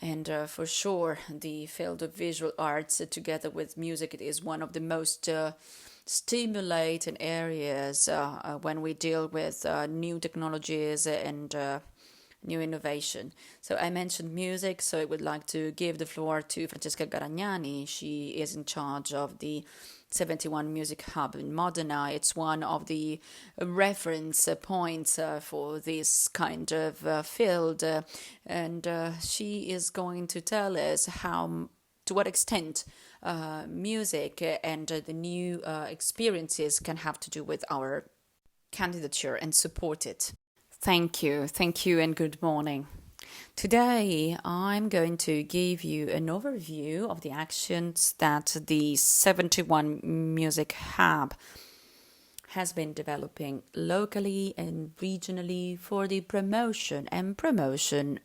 And for sure, the field of visual arts, together with music, it is one of the most stimulating areas when we deal with new technologies and new innovation. So I mentioned music, so I would like to give the floor to Francesca Garagnani. She is in charge of the 71 Music Hub in Modena. It's one of the reference points for this kind of field, and she is going to tell us to what extent music and the new experiences can have to do with our candidature and support it. Thank you, and good morning. Today, I'm going to give you an overview of the actions that the 71 Music Hub has been developing locally and regionally for the promotion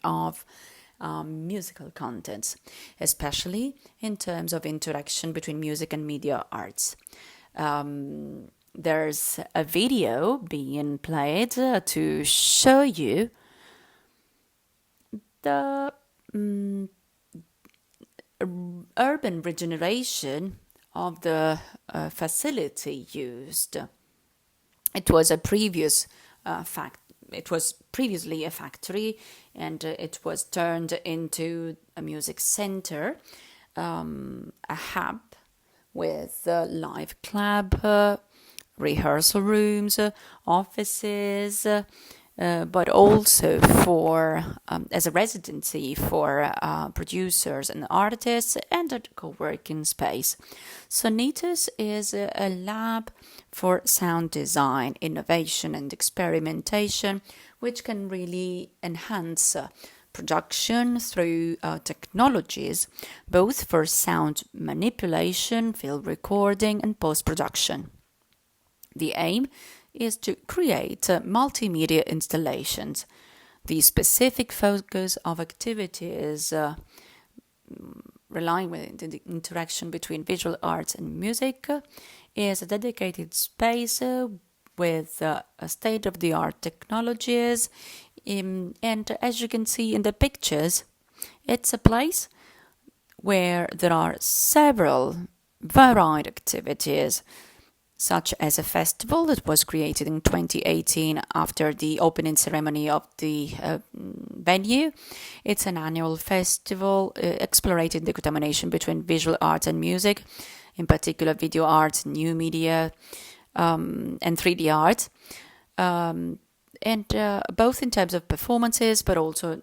of musical contents, especially in terms of interaction between music and media arts. There's a video being played to show you the urban regeneration of the facility used. It was previously a factory, and it was turned into a music center, a hub with a live club, rehearsal rooms, offices, but also for as a residency for producers and artists, and a co-working space. Sonitus is a lab for sound design, innovation and experimentation, which can really enhance production through technologies, both for sound manipulation, field recording and post-production. The aim is to create multimedia installations. The specific focus of activities relying on the interaction between visual arts and music is a dedicated space with state-of-the-art technologies. And as you can see in the pictures, it's a place where there are several varied activities, such as a festival that was created in 2018 after the opening ceremony of the venue. It's an annual festival exploring the contamination between visual arts and music, in particular video art, new media, and 3D art, and both in terms of performances but also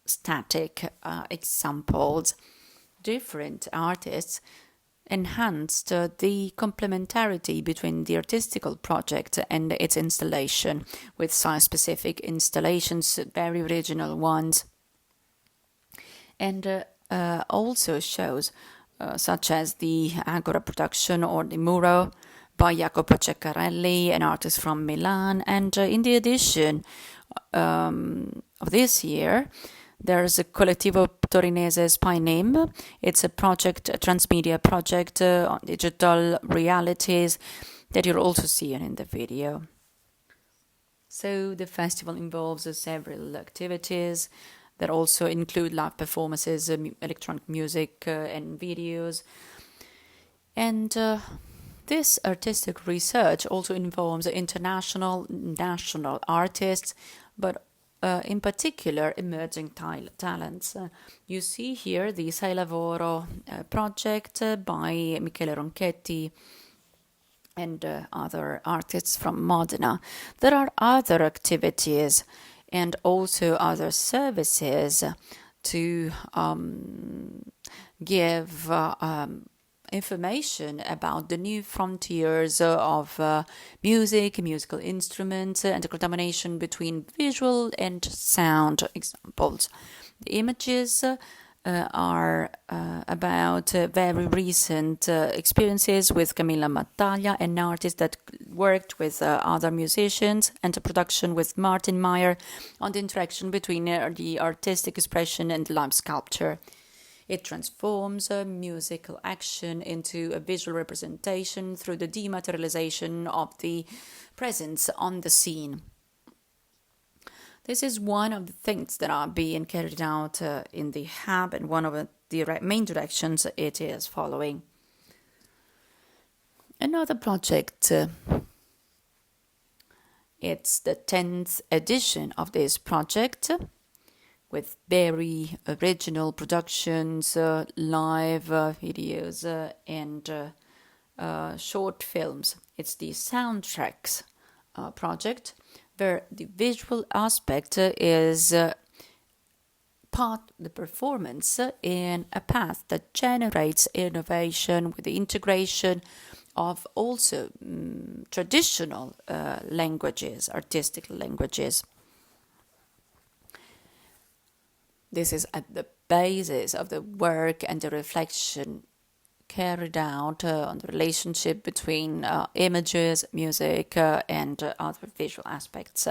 static examples. Different artists enhanced the complementarity between the artistical project and its installation, with site-specific installations, very original ones, and also shows such as the Agora production or the Muro by Jacopo Ceccarelli, an artist from Milan. And in the edition of this year, there's a Collettivo Torinese Spinem. It's a project, a transmedia project on digital realities that you're also seeing in the video. So the festival involves several activities that also include live performances, electronic music and videos. And this artistic research also involves international, national artists, but in particular emerging talents. You see here the Sei Lavoro project by Michele Ronchetti and other artists from Modena. There are other activities and also other services to give information about the new frontiers of music, musical instruments, and the contamination between visual and sound examples. The images are about very recent experiences with Camilla Mattaglia, an artist that worked with other musicians, and a production with Martin Meyer on the interaction between the artistic expression and live sculpture. It transforms a musical action into a visual representation through the dematerialization of the presence on the scene. This is one of the things that are being carried out in the hub, and one of the main directions it is following. Another project, it's the 10th edition of this project, with very original productions, live videos, and short films. It's the soundtracks project, where the visual aspect is part of the performance in a path that generates innovation with the integration of also traditional languages, artistic languages. This is at the basis of the work and the reflection carried out on the relationship between images, music, and other visual aspects.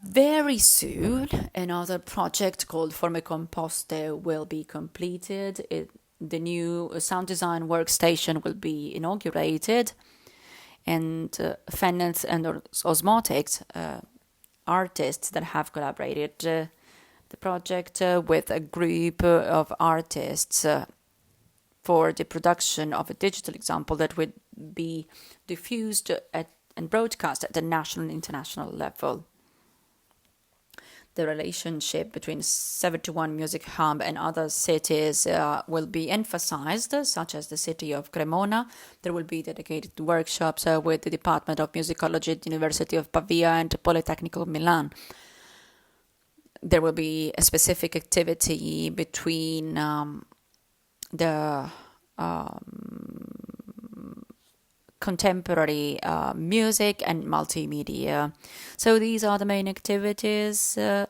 Very soon, another project called Forme Composte will be completed. The new sound design workstation will be inaugurated, and Fenneth and Osmotics, artists that have collaborated the project with a group of artists for the production of a digital example that would be diffused and broadcast at the national and international level. The relationship between 71 Music Hub and other cities will be emphasized, such as the city of Cremona. There will be dedicated workshops with the Department of Musicology at the University of Pavia and Polytechnic of Milan. There will be a specific activity between the contemporary music and multimedia. So these are the main activities that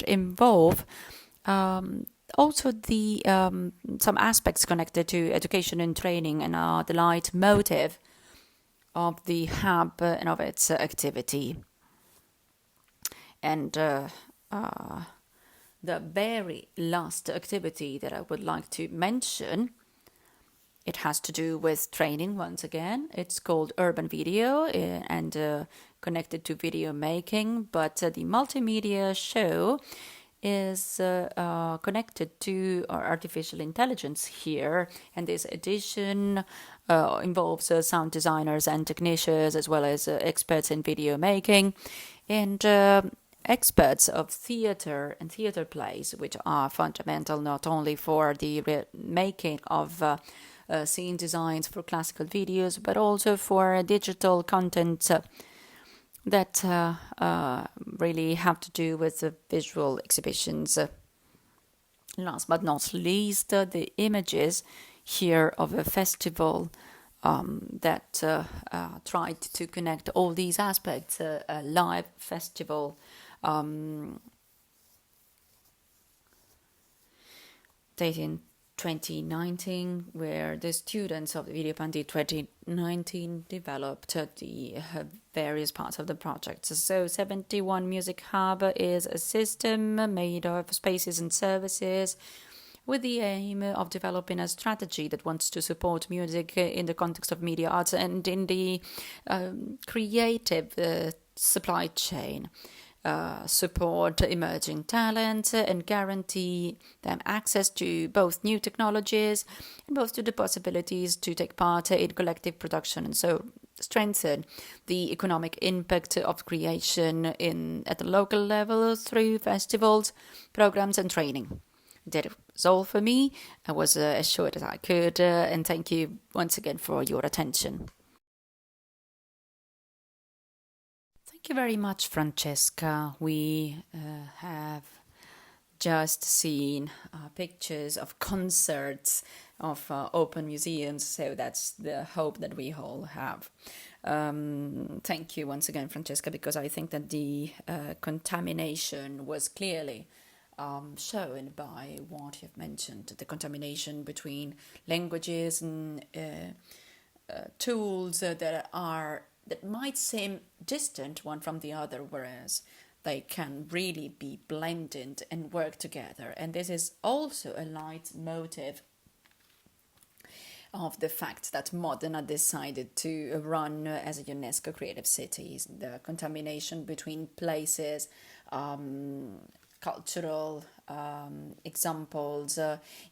involve also the some aspects connected to education and training, and are the leitmotif of the hub and of its activity. And the very last activity that I would like to mention, it has to do with training once again. It's called Urban Video and connected to video making, but the multimedia show is connected to artificial intelligence here, and this edition involves sound designers and technicians, as well as experts in video making, and experts of theater and theater plays, which are fundamental not only for the making of scene designs for classical videos, but also for digital content that really have to do with the visual exhibitions. Last but not least, the images here of a festival that tried to connect all these aspects, a live festival dating 2019, where the students of the Video Pandit 2019 developed the various parts of the project. So 71 Music Hub is a system made of spaces and services with the aim of developing a strategy that wants to support music in the context of media arts and in the creative supply chain. Support emerging talent and guarantee them access to both new technologies and both to the possibilities to take part in collective production, and so strengthen the economic impact of creation at the local level through festivals, programs and training. That was all for me. I was as short as I could, and thank you once again for your attention. Thank you very much, Francesca. We have just seen pictures of concerts of open museums, so that's the hope that we all have. Thank you once again, Francesca, because I think that the contamination was clearly shown by what you've mentioned, the contamination between languages and tools that might seem distant one from the other, whereas they can really be blended and work together. And this is also a leitmotif of the fact that Modena decided to run as a UNESCO Creative City. The contamination between places, cultural examples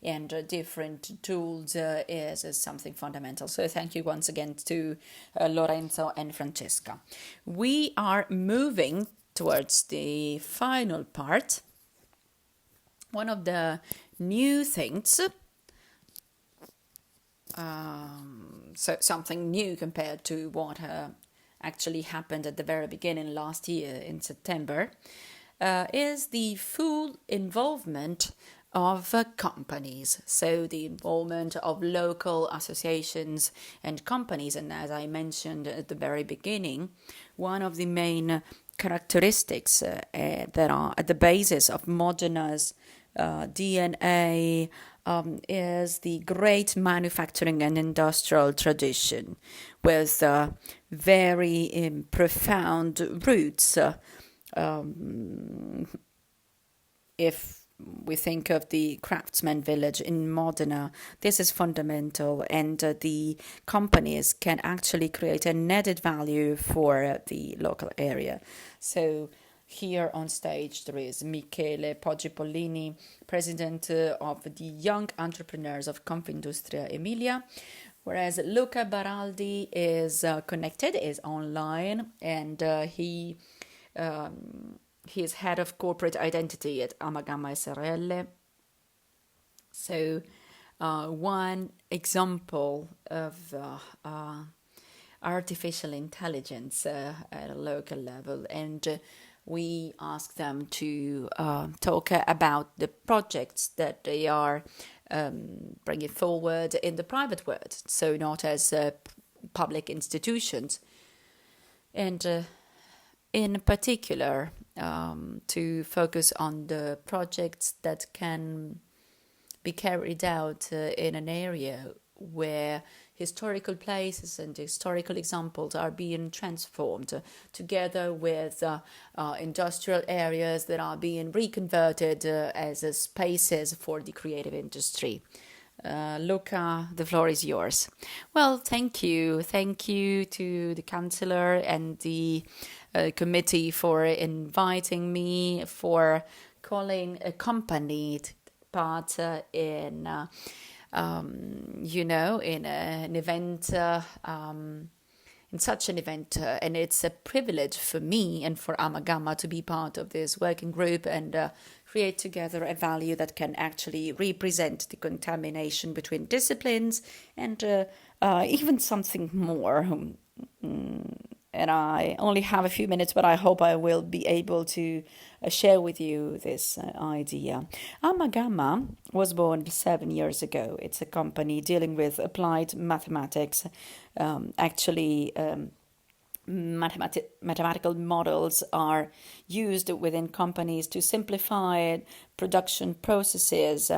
and different tools is something fundamental. So thank you once again to Lorenzo and Francesca. We are moving towards the final part. One of the new things, so something new compared to what actually happened at the very beginning last year in September, is the full involvement of companies. So the involvement of local associations and companies. And as I mentioned at the very beginning, one of the main characteristics that are at the basis of Modena's DNA is the great manufacturing and industrial tradition with very profound roots. If we think of the craftsman village in Modena, this is fundamental, and the companies can actually create an added value for the local area. So here on stage there is Michele Poggi Pollini, president of the Young Entrepreneurs of Confindustria Emilia, whereas Luca Baraldi is connected, is online, and he is head of corporate identity at Amagamma SRL. So one example of artificial intelligence at a local level, and we ask them to talk about the projects that they are bringing forward in the private world, so not as public institutions. And in particular, to focus on the projects that can be carried out in an area where historical places and historical examples are being transformed together with industrial areas that are being reconverted as spaces for the creative industry. Luca, the floor is yours. Well, thank you. Thank you to the councillor and the committee for inviting me, for calling a company part in in an event, in such an event. And it's a privilege for me and for Amagamma to be part of this working group and create together a value that can actually represent the contamination between disciplines and even something more. And I only have a few minutes, but I hope I will be able to share with you this idea. Amagamma was born 7 years ago. It's a company dealing with applied mathematics. Mathematical models are used within companies to simplify production processes.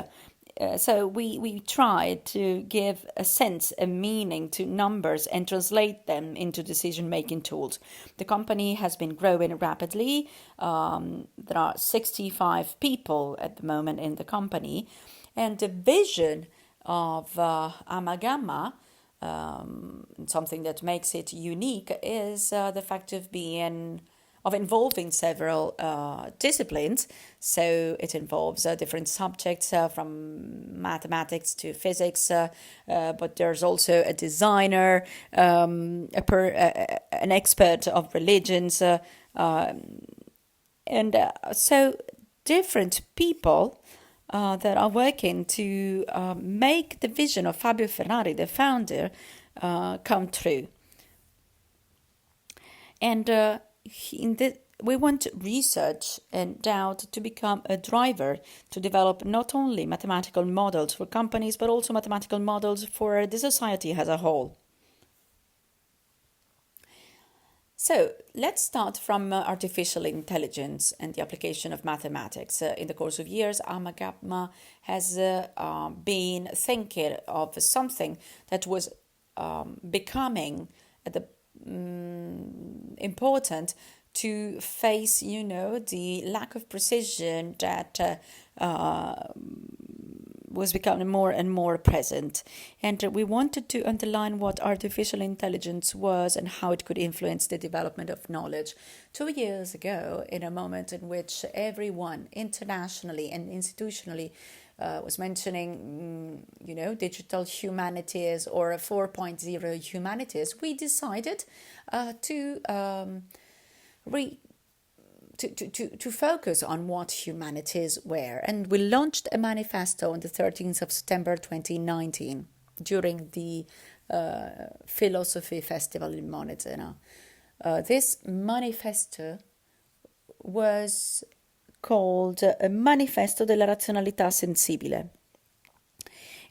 So we try to give a sense, a meaning to numbers and translate them into decision-making tools. The company has been growing rapidly. There are 65 people at the moment in the company. And the vision of Amagamma, something that makes it unique, is the fact of involving several disciplines. So it involves different subjects from mathematics to physics, but there's also a designer, an expert of religions, and so different people that are working to make the vision of Fabio Ferrari, the founder, come true. And we want research and doubt to become a driver to develop not only mathematical models for companies, but also mathematical models for the society as a whole. So let's start from artificial intelligence and the application of mathematics. In the course of years, Amagamma has been thinking of something that was becoming important to face, the lack of precision that was becoming more and more present. And we wanted to underline what artificial intelligence was and how it could influence the development of knowledge. 2 years ago, in a moment in which everyone internationally and institutionally was mentioning, digital humanities or 4.0 humanities, we decided to focus on what humanities were. And we launched a manifesto on the 13th of September 2019 during the Philosophy Festival in Modena. This manifesto was called Manifesto della Razionalità Sensibile.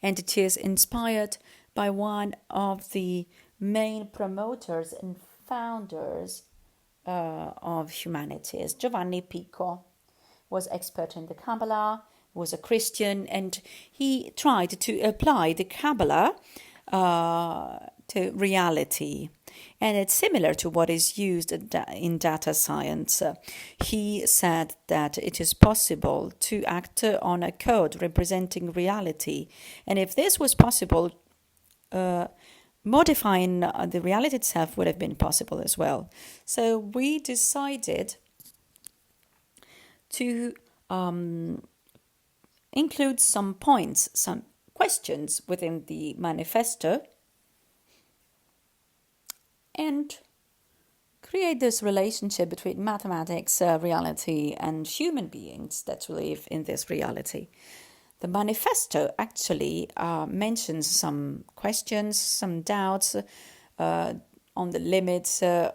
And it is inspired by one of the main promoters and founders of humanities. Giovanni Pico was expert in the Kabbalah, was a Christian, and he tried to apply the Kabbalah to reality. And it's similar to what is used in data science. He said that it is possible to act on a code representing reality. And if this was possible, modifying the reality itself would have been possible as well. So we decided to include some points, some questions within the manifesto, and create this relationship between mathematics, reality, and human beings that live in this reality. The manifesto actually mentions some questions, some doubts on the limits of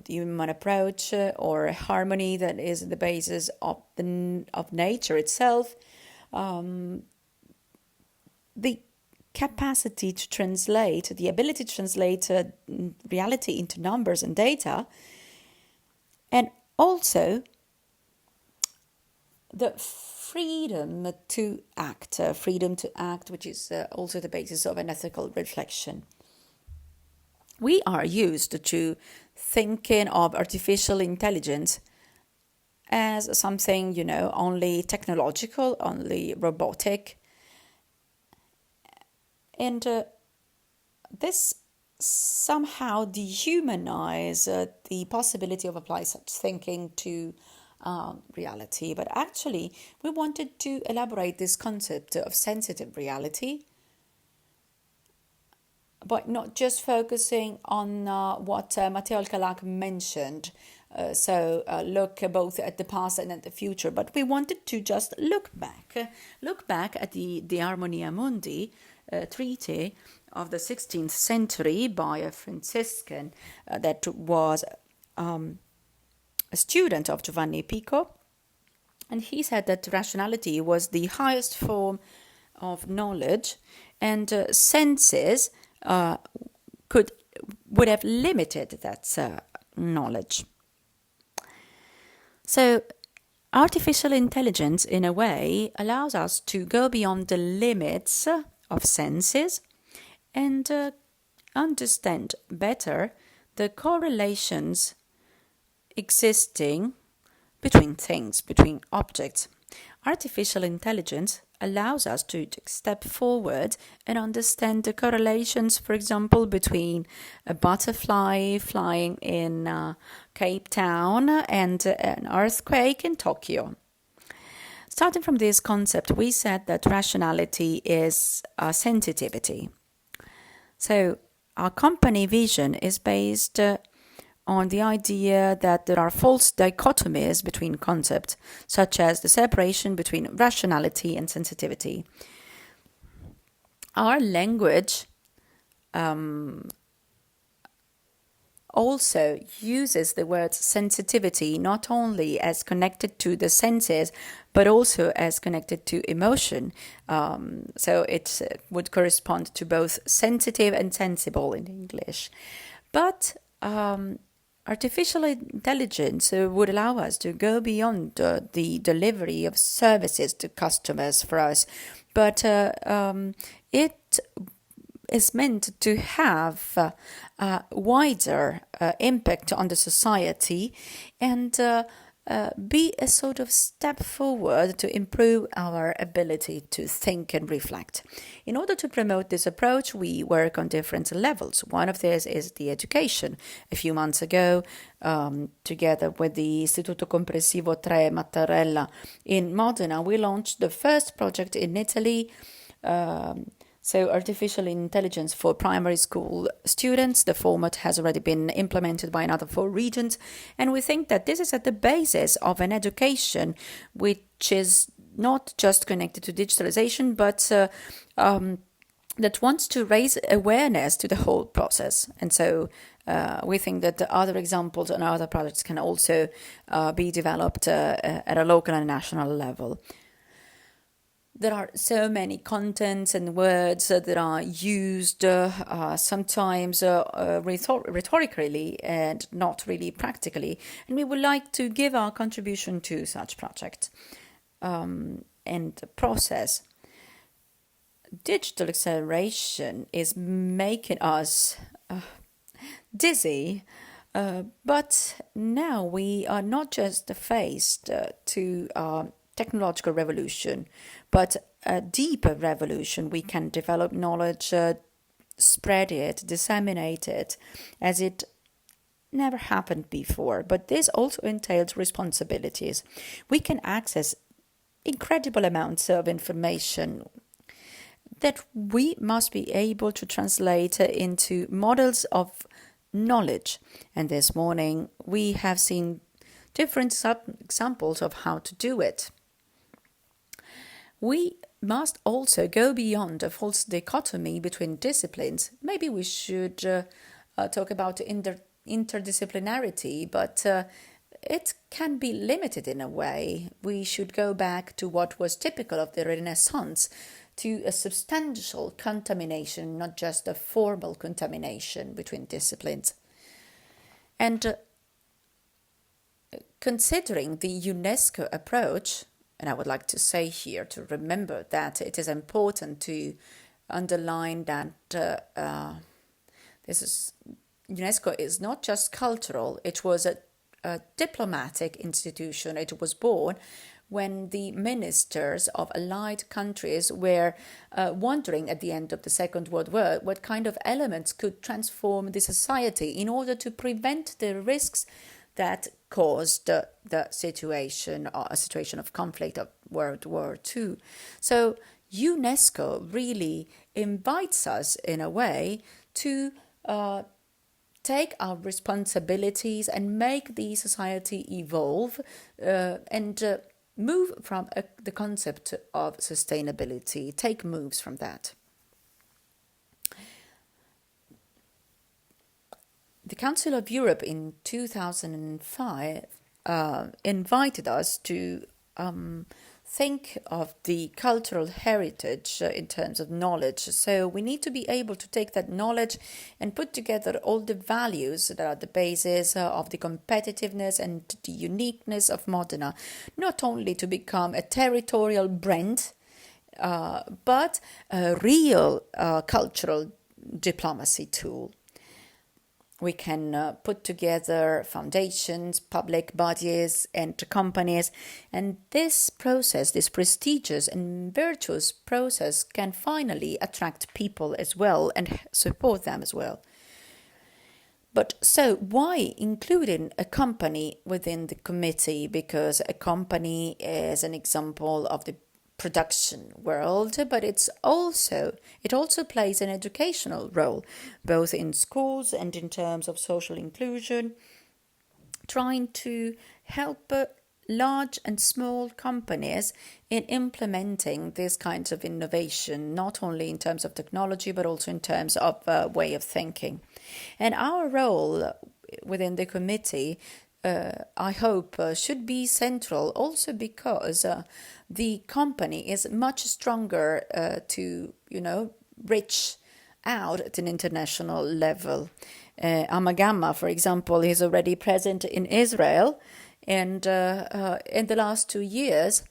the human approach or harmony that is the basis of nature itself. The capacity to translate, the ability to translate reality into numbers and data, and also the freedom to act, which is also the basis of an ethical reflection. We are used to thinking of artificial intelligence as something, only technological, only robotic. And this somehow dehumanizes the possibility of applying such thinking to reality. But actually, we wanted to elaborate this concept of sensitive reality, but not just focusing on what Matteo Alcalà mentioned. Look both at the past and at the future. But we wanted to just look back at the Harmonia Mundi treaty of the 16th century by a Franciscan that was a student of Giovanni Pico. And he said that rationality was the highest form of knowledge, and senses would have limited that knowledge. So artificial intelligence, in a way, allows us to go beyond the limits of senses and understand better the correlations existing between things, between objects. Artificial intelligence allows us to step forward and understand the correlations, for example, between a butterfly flying in Cape Town and an earthquake in Tokyo. Starting from this concept, we said that rationality is sensitivity. So our company vision is based on the idea that there are false dichotomies between concepts, such as the separation between rationality and sensitivity. Our language also uses the word sensitivity not only as connected to the senses, but also as connected to emotion. So it would correspond to both sensitive and sensible in English. But artificial intelligence would allow us to go beyond the delivery of services to customers for us, but it is meant to have a wider impact on the society and be a sort of step forward to improve our ability to think and reflect. In order to promote this approach, we work on different levels. One of these is the education. A few months ago, together with the Istituto Comprensivo 3 Mattarella in Modena, we launched the first project in Italy, so artificial intelligence for primary school students. The format has already been implemented by another 4 regions. And we think that this is at the basis of an education which is not just connected to digitalization, but that wants to raise awareness to the whole process. And so we think that the other examples and other projects can also be developed at a local and national level. There are so many contents and words that are used sometimes rhetorically and not really practically. And we would like to give our contribution to such projects and process. Digital acceleration is making us dizzy, but now we are not just faced to technological revolution, but a deeper revolution. We can develop knowledge, spread it, disseminate it, as it never happened before. But this also entails responsibilities. We can access incredible amounts of information that we must be able to translate into models of knowledge. And this morning we have seen different examples of how to do it. We must also go beyond a false dichotomy between disciplines. Maybe we should talk about interdisciplinarity, but it can be limited in a way. We should go back to what was typical of the Renaissance, to a substantial contamination, not just a formal contamination between disciplines. And considering the UNESCO approach, and I would like to say here to remember that it is important to underline that UNESCO is not just cultural, it was a diplomatic institution. It was born when the ministers of allied countries were wondering at the end of the Second World War what kind of elements could transform the society in order to prevent the risks that caused the situation, or a situation of conflict of World War II. So UNESCO really invites us in a way to take our responsibilities and make the society evolve and move from the concept of sustainability, take moves from that. The Council of Europe in 2005 invited us to think of the cultural heritage in terms of knowledge. So we need to be able to take that knowledge and put together all the values that are the basis of the competitiveness and the uniqueness of Modena, not only to become a territorial brand, but a real cultural diplomacy tool. We can put together foundations, public bodies, and companies. And this process, this prestigious and virtuous process, can finally attract people as well and support them as well. But so why including a company within the committee? Because a company is an example of the production world, but it also plays an educational role, both in schools and in terms of social inclusion, trying to help large and small companies in implementing these kinds of innovation, not only in terms of technology, but also in terms of way of thinking. And our role within the committee, I hope, should be central also because the company is much stronger to, reach out at an international level. Amagama, for example, is already present in Israel, and in the last 2 years,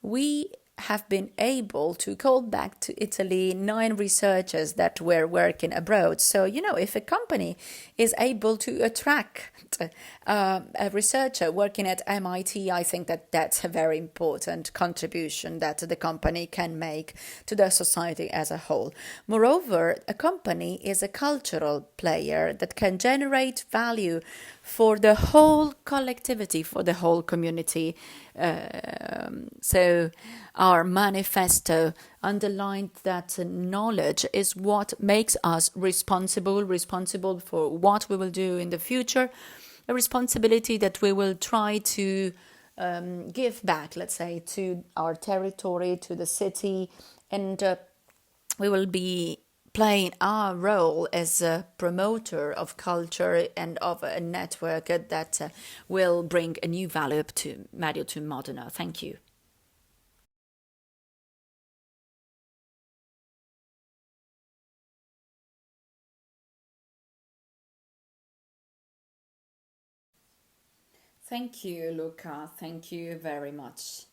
we have been able to call back to Italy 9 researchers that were working abroad. So, if a company is able to attract a researcher working at MIT, I think that that's a very important contribution that the company can make to the society as a whole. Moreover, a company is a cultural player that can generate value for the whole collectivity, for the whole community. So our manifesto underlined that knowledge is what makes us responsible for what we will do in the future, a responsibility that we will try to give back, let's say, to our territory, to the city, and we will be playing our role as a promoter of culture and of a network that will bring a new value to Modena. Thank you. Thank you, Luca. Thank you very much.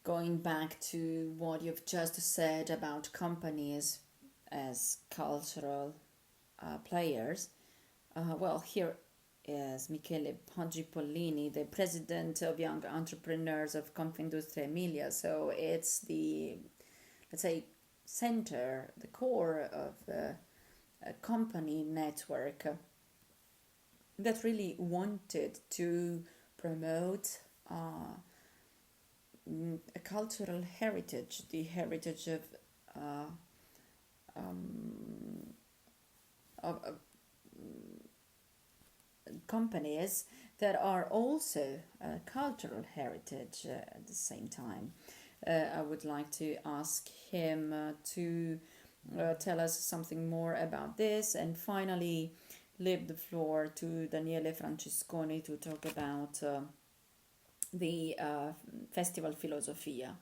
Going back to what you've just said about companies as cultural players, well, here is Michele Poggi Pollini, the president of Young Entrepreneurs of Confindustria Emilia. So it's the, let's say, center, the core of a company network that really wanted to promote a cultural heritage, the heritage uh, of companies that are also cultural heritage at the same time. I would like to ask him to tell us something more about this, and finally leave the floor to Daniele Francesconi to talk about the Festival Filosofia.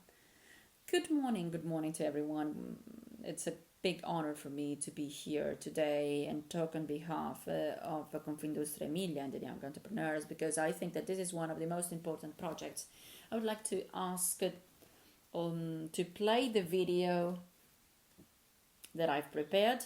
Good morning to everyone. It's a big honor for me to be here today and talk on behalf of Confindustria Emilia and the young entrepreneurs, because I think that this is one of the most important projects. I would like to ask to play the video that I've prepared.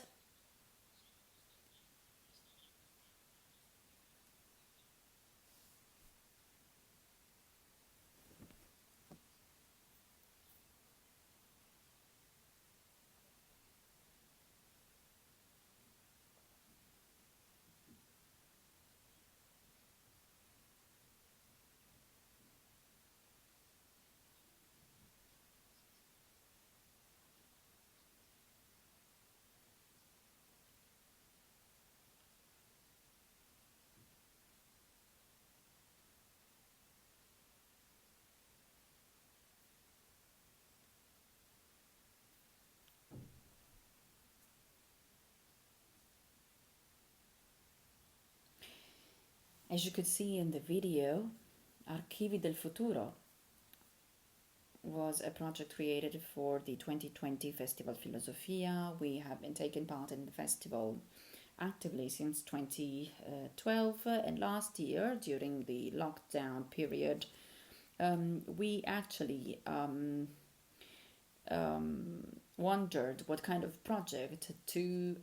As you could see in the video, Archivi del Futuro was a project created for the 2020 Festival Filosofia. We have been taking part in the festival actively since 2012, and last year during the lockdown period we actually wondered what kind of project to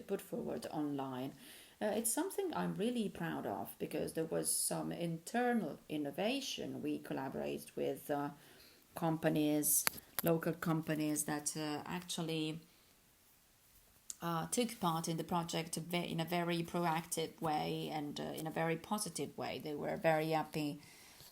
put forward online. It's something I'm really proud of because there was some internal innovation. We collaborated with companies, local companies that actually took part in the project in a very proactive way and in a very positive way. They were very happy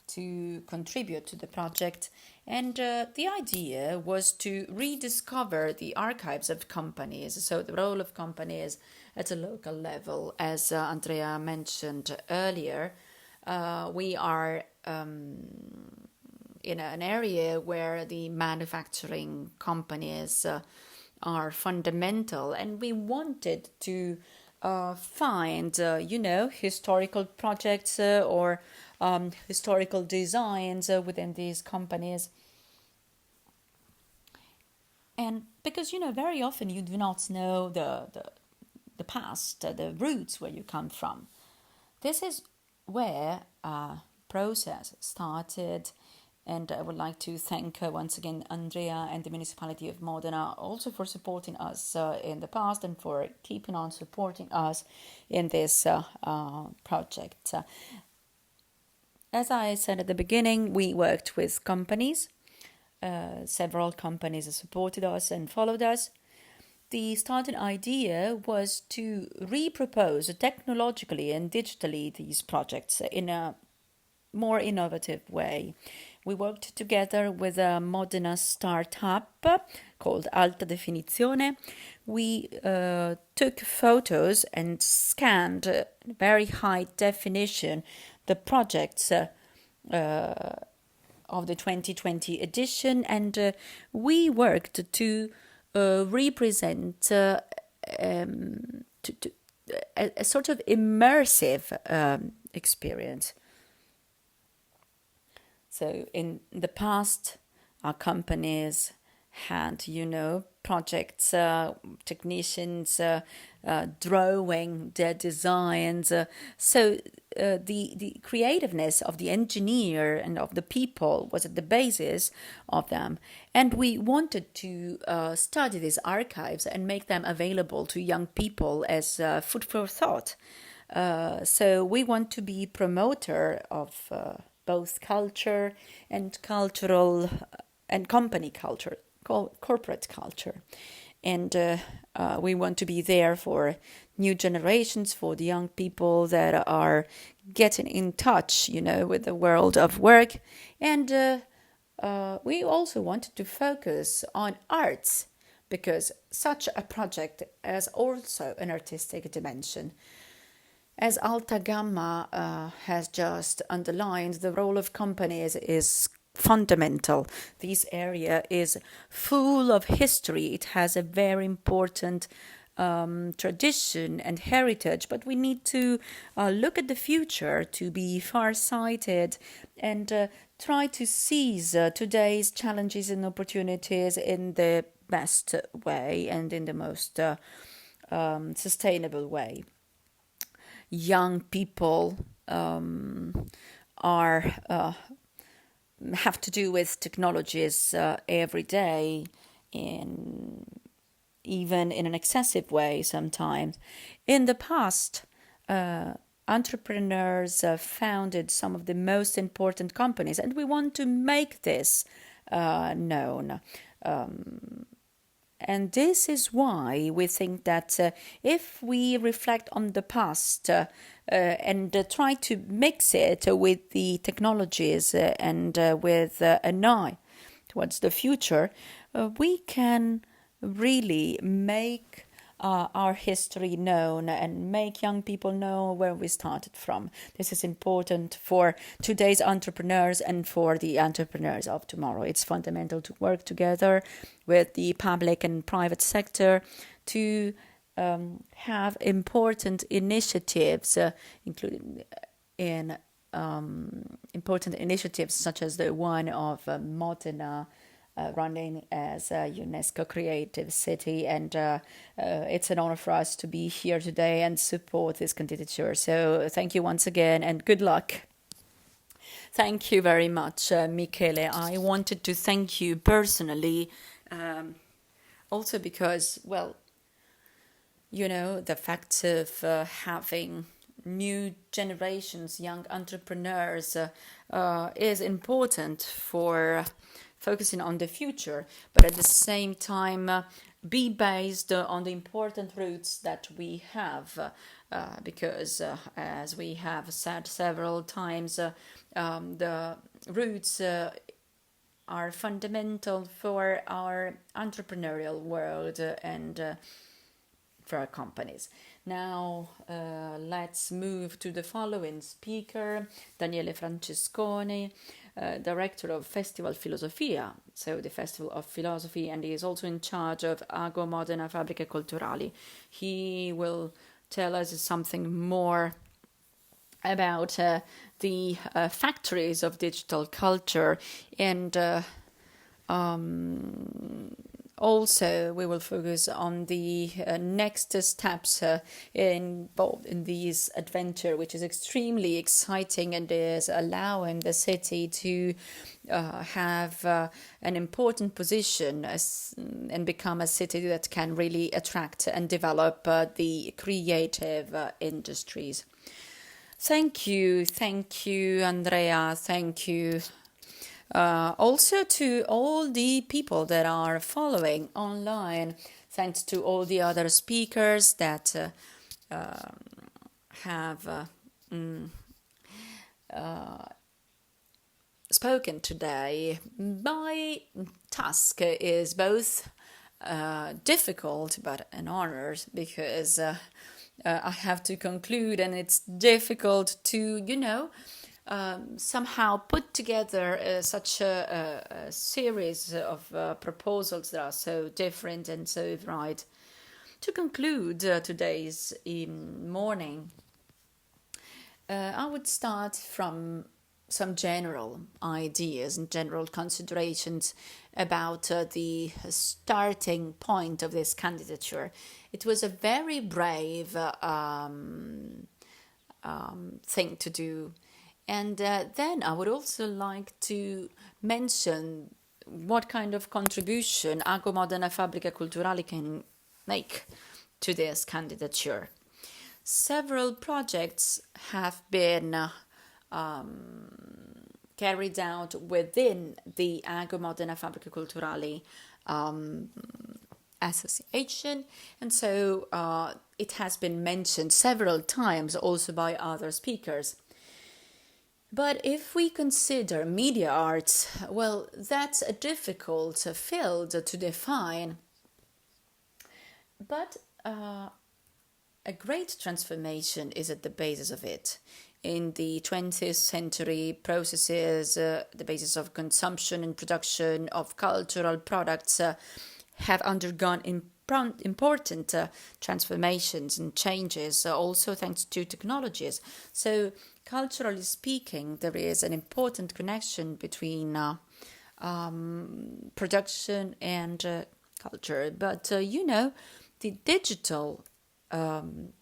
to contribute to the project, and the idea was to rediscover the archives of companies, so the role of companies at a local level. As Andrea mentioned earlier, we are in an area where the manufacturing companies are fundamental, and we wanted to find, historical projects or historical designs within these companies. And because, very often you do not know the past, the roots where you come from. This is where process started. And I would like to thank once again Andrea and the municipality of Modena also for supporting us in the past and for keeping on supporting us in this project. As I said at the beginning, we worked with companies. Several companies supported us and followed us. The starting idea was to repropose technologically and digitally these projects in a more innovative way. We worked together with a Modena startup called Alta Definizione. We took photos and scanned very high definition the projects of the 2020 edition, and we worked to represent a sort of immersive experience. So in the past, our companies had, projects, technicians drawing their designs. So the creativeness of the engineer and of the people was at the basis of them. And we wanted to study these archives and make them available to young people as food for thought. So we want to be promoter of both culture and cultural and company culture, corporate culture. And we want to be there for new generations, for the young people that are getting in touch, with the world of work. And we also wanted to focus on arts, because such a project has also an artistic dimension. As Alta Gamma has just underlined, the role of companies is fundamental. This area is full of history. It has a very important tradition and heritage, but we need to look at the future to be far-sighted and try to seize today's challenges and opportunities in the best way and in the most sustainable way. Young people have to do with technologies every day, even in an excessive way sometimes. In the past, entrepreneurs founded some of the most important companies, and we want to make this known. And this is why we think that if we reflect on the past and try to mix it with the technologies and with an eye towards the future, we can really make our history known and make young people know where we started from. This is important for today's entrepreneurs and for the entrepreneurs of tomorrow. It's fundamental to work together with the public and private sector to have important initiatives, including in important initiatives such as the one of Modena, running as a UNESCO Creative City, and it's an honor for us to be here today and support this candidature. So thank you once again and good luck. Thank you very much, Michele. I wanted to thank you personally, also because, the fact of having new generations, young entrepreneurs, is important for focusing on the future, but at the same time be based on the important roots that we have, because as we have said several times, the roots are fundamental for our entrepreneurial world and for our companies. Now let's move to the following speaker, Daniele Francesconi, Director of Festival Filosofia, so the Festival of Philosophy, and he is also in charge of Ago Modena Fabbriche Culturali. He will tell us something more about the factories of digital culture and Also, we will focus on the next steps involved in this adventure, which is extremely exciting and is allowing the city to have an important position and become a city that can really attract and develop the creative industries. Thank you, Andrea. Thank you. Also to all the people that are following online. Thanks to all the other speakers that have spoken today. My task is both difficult but an honor because I have to conclude, and it's difficult to, somehow put together such a series of proposals that are so different and so varied. To conclude today's morning, I would start from some general ideas and general considerations about the starting point of this candidature. It was a very brave thing to do. And then I would also like to mention what kind of contribution Anche Modena Fabbrica Culturale can make to this candidature. Several projects have been carried out within the Anche Modena Fabbrica Culturale association, and so it has been mentioned several times also by other speakers. But if we consider media arts, well, that's a difficult field to define. But a great transformation is at the basis of it. In the 20th century, processes, the basis of consumption and production of cultural products have undergone important transformations and changes, also thanks to technologies. So, culturally speaking, there is an important connection between production and culture. But, the digital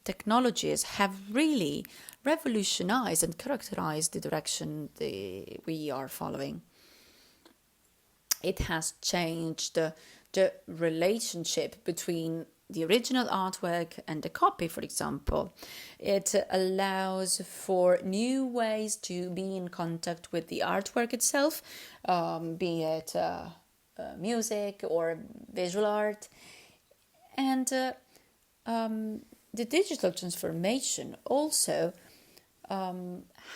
technologies have really revolutionized and characterized the direction we are following. It has changed the relationship between the original artwork and the copy, for example. It allows for new ways to be in contact with the artwork itself, be it music or visual art. And the digital transformation also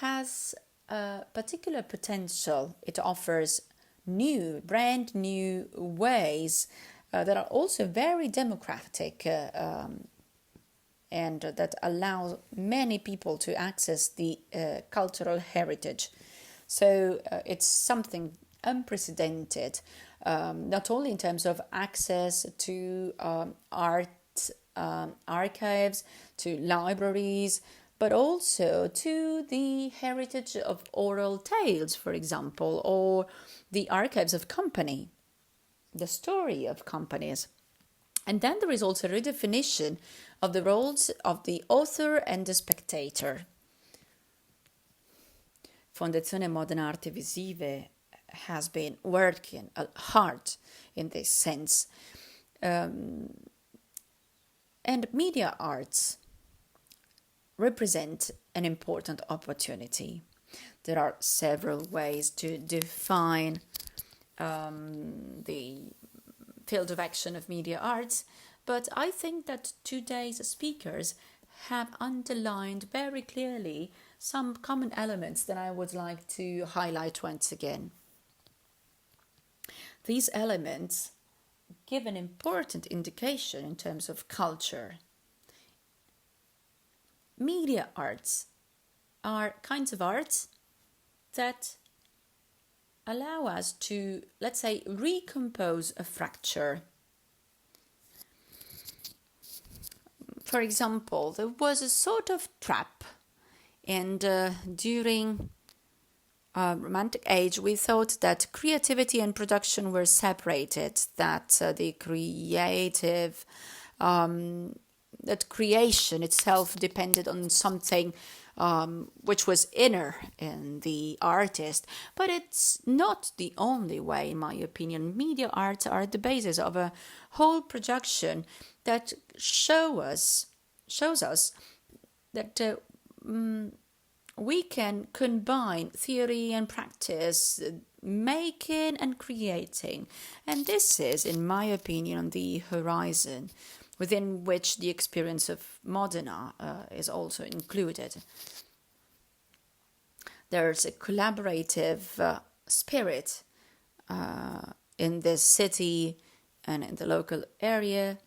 has a particular potential. It offers brand new ways that are also very democratic and that allow many people to access the cultural heritage. So it's something unprecedented, not only in terms of access to art archives, to libraries, but also to the heritage of oral tales, for example, or the archives of company, the story of companies. And then there is also a redefinition of the roles of the author and the spectator. Fondazione Modena Arte Visive has been working hard in this sense. And media arts represent an important opportunity. There are several ways to define the field of action of media arts, but I think that today's speakers have underlined very clearly some common elements that I would like to highlight once again. These elements give an important indication in terms of culture. Media arts are kinds of arts that allow us to, let's say, recompose a fracture. For example, there was a sort of trap, and during Romantic age, we thought that creativity and production were separated, that that creation itself depended on something which was inner in the artist. But it's not the only way, in my opinion. Media arts are at the basis of a whole production that shows us that we can combine theory and practice, making and creating. And this is, in my opinion, the horizon within which the experience of Modena is also included. There's a collaborative spirit in this city and in the local area.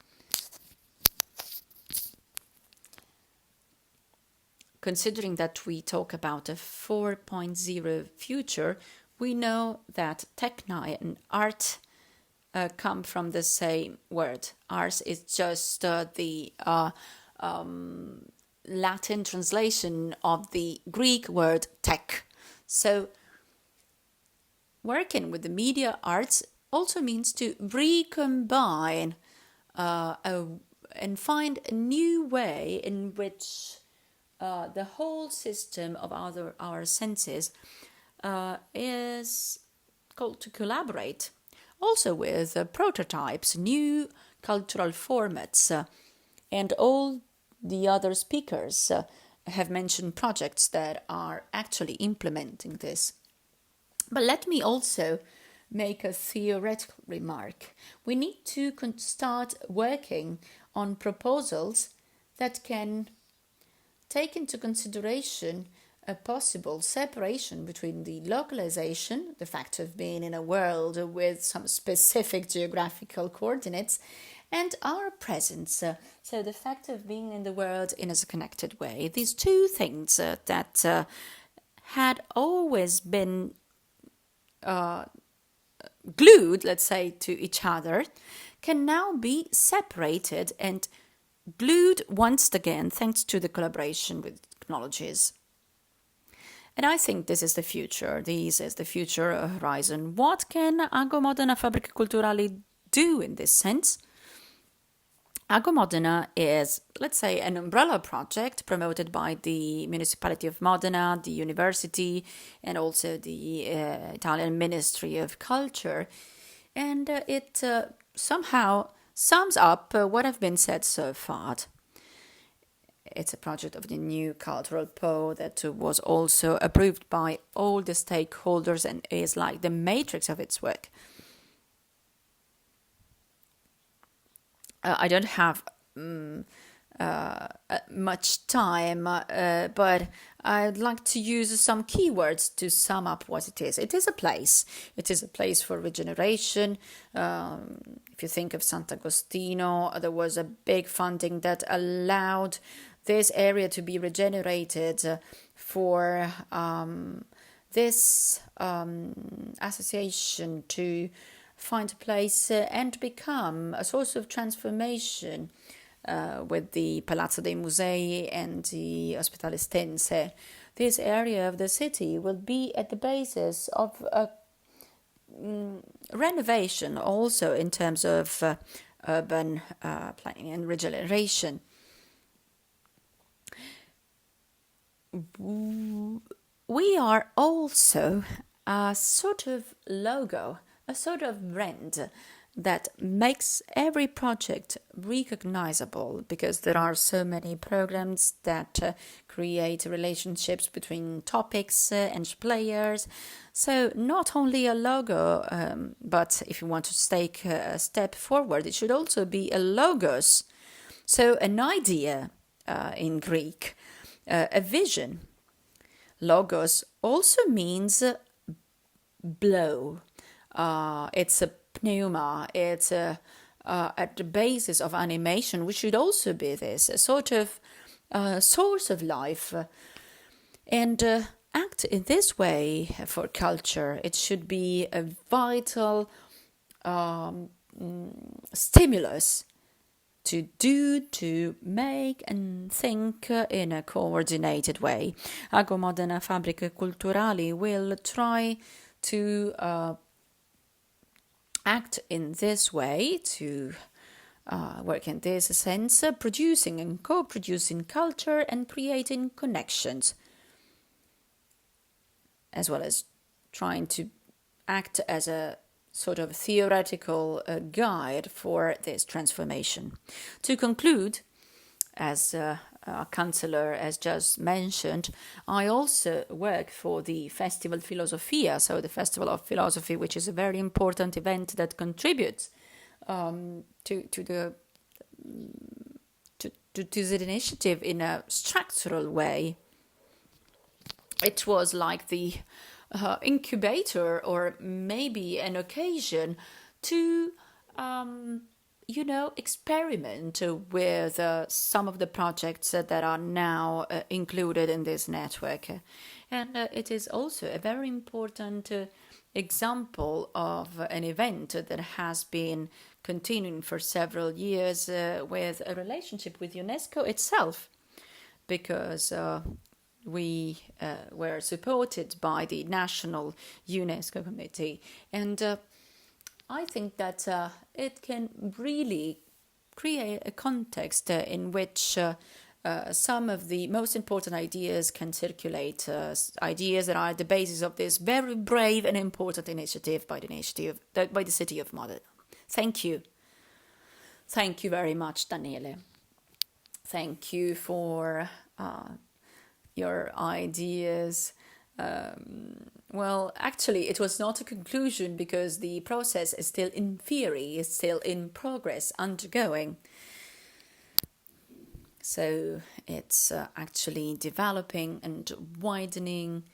Considering that we talk about a 4.0 future, we know that techni and art come from the same word. Ars is just the Latin translation of the Greek word tech. So working with the media arts also means to recombine and find a new way in which the whole system of our senses is called to collaborate. Also with prototypes, new cultural formats, and all the other speakers have mentioned projects that are actually implementing this. But let me also make a theoretical remark. We need to start working on proposals that can take into consideration a possible separation between the localization, the fact of being in a world with some specific geographical coordinates, and our presence, so the fact of being in the world in a connected way. These two things that had always been glued, let's say, to each other, can now be separated and glued once again thanks to the collaboration with technologies. And I think this is the future. This is the future horizon. What can Ago Modena Fabbriche Culturali do in this sense? Ago Modena is, let's say, an umbrella project promoted by the municipality of Modena, the university, and also the Italian Ministry of Culture. And it somehow sums up what have been said so far. It's a project of the new cultural PO that was also approved by all the stakeholders and is like the matrix of its work. I don't have much time, but I'd like to use some keywords to sum up what it is. It is a place. It is a place for regeneration. If you think of Sant'Agostino, there was a big funding that allowed this area to be regenerated for this association to find a place and become a source of transformation with the Palazzo dei Musei and the Ospedale Stense. This area of the city will be at the basis of a renovation also in terms of urban planning and regeneration. We are also a sort of logo, a sort of brand that makes every project recognizable, because there are so many programs that create relationships between topics and players. So not only a logo, but if you want to take a step forward, it should also be a logos. So an idea in Greek, a vision. Logos also means blow. It's a pneuma. It's at the basis of animation, which should also be this, a sort of source of life. And act in this way for culture. It should be a vital stimulus to do, to make and think in a coordinated way. Agro Modena Fabbriche Culturali will try to act in this way, to work in this sense, producing and co-producing culture and creating connections, as well as trying to act as a sort of theoretical guide for this transformation. To conclude, as our councillor has just mentioned, I also work for the Festival Filosofia, so the Festival of Philosophy, which is a very important event that contributes to the initiative in a structural way. It was like the incubator, or maybe an occasion to experiment with some of the projects that are now included in this network. And it is also a very important example of an event that has been continuing for several years with a relationship with UNESCO itself, because we were supported by the National UNESCO Committee. And I think that it can really create a context in which some of the most important ideas can circulate, ideas that are at the basis of this very brave and important initiative by the City of Modena. Thank you. Thank you very much, Daniele. Thank you for your ideas. Well, actually, it was not a conclusion, because the process is still in theory, is still in progress, undergoing. So it's actually developing and widening.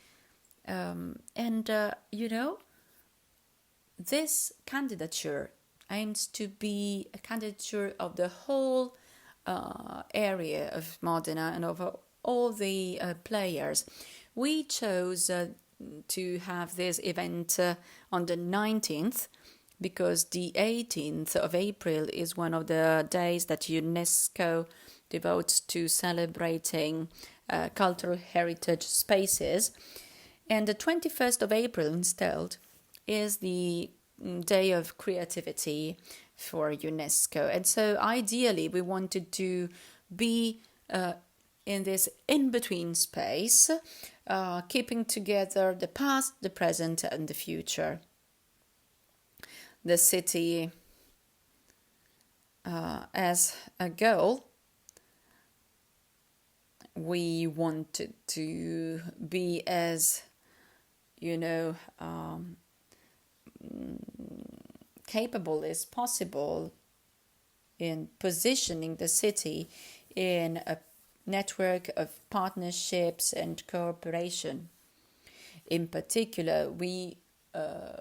This candidature aims to be a candidature of the whole area of Modena and of all the players. We chose to have this event on the 19th, because the 18th of April is one of the days that UNESCO devotes to celebrating cultural heritage spaces. And the 21st of April instead is the Day of Creativity for UNESCO. And so ideally we wanted to be in this in-between space, keeping together the past, the present and the future. The city as a goal, we wanted to be as, capable as possible in positioning the city in a network of partnerships and cooperation. In particular, we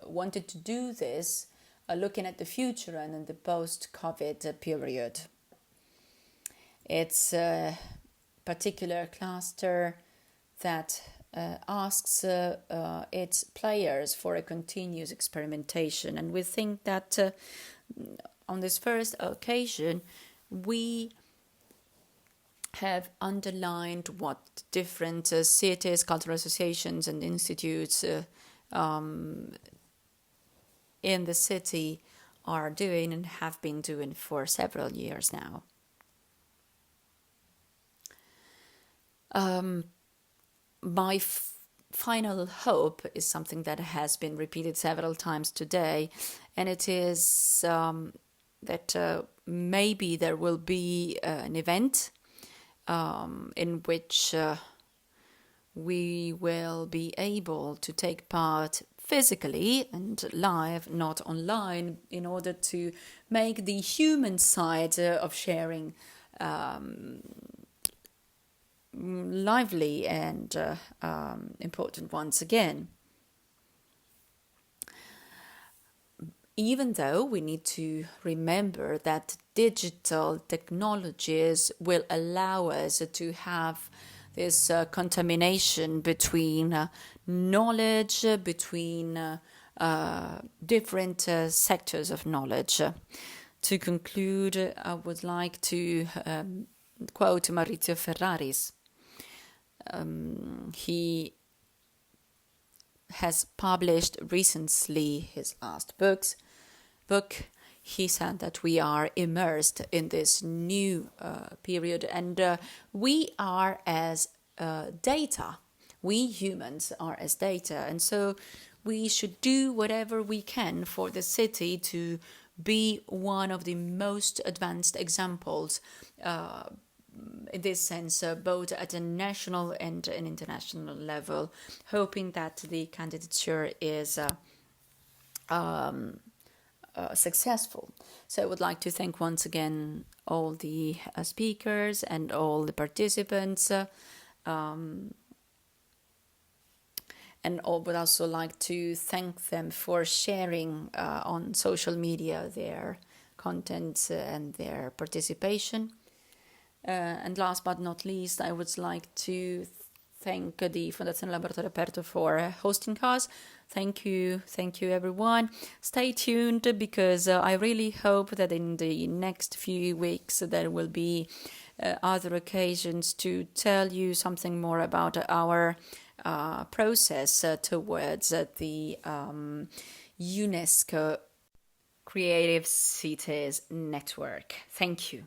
wanted to do this looking at the future and in the post-COVID period. It's a particular cluster that asks its players for a continuous experimentation. And we think that on this first occasion, we have underlined what different cities, cultural associations and institutes in the city are doing and have been doing for several years now. My final hope is something that has been repeated several times today, and it is that maybe there will be an event in which we will be able to take part physically and live, not online, in order to make the human side of sharing lively and important once again. Even though we need to remember that digital technologies will allow us to have this contamination between knowledge, between different sectors of knowledge. To conclude, I would like to quote Maurizio Ferraris. He has published recently his last book. He said that we are immersed in this new period, and we are as data. We humans are as data, and so we should do whatever we can for the city to be one of the most advanced examples in this sense, both at a national and an international level, hoping that the candidature is successful. So I would like to thank once again all the speakers and all the participants, and I would also like to thank them for sharing on social media their contents and their participation. And last but not least, I would like to thank the Fondazione Laboratorio Aperto for hosting us. Thank you everyone. Stay tuned, because I really hope that in the next few weeks there will be other occasions to tell you something more about our process towards the UNESCO Creative Cities Network. Thank you.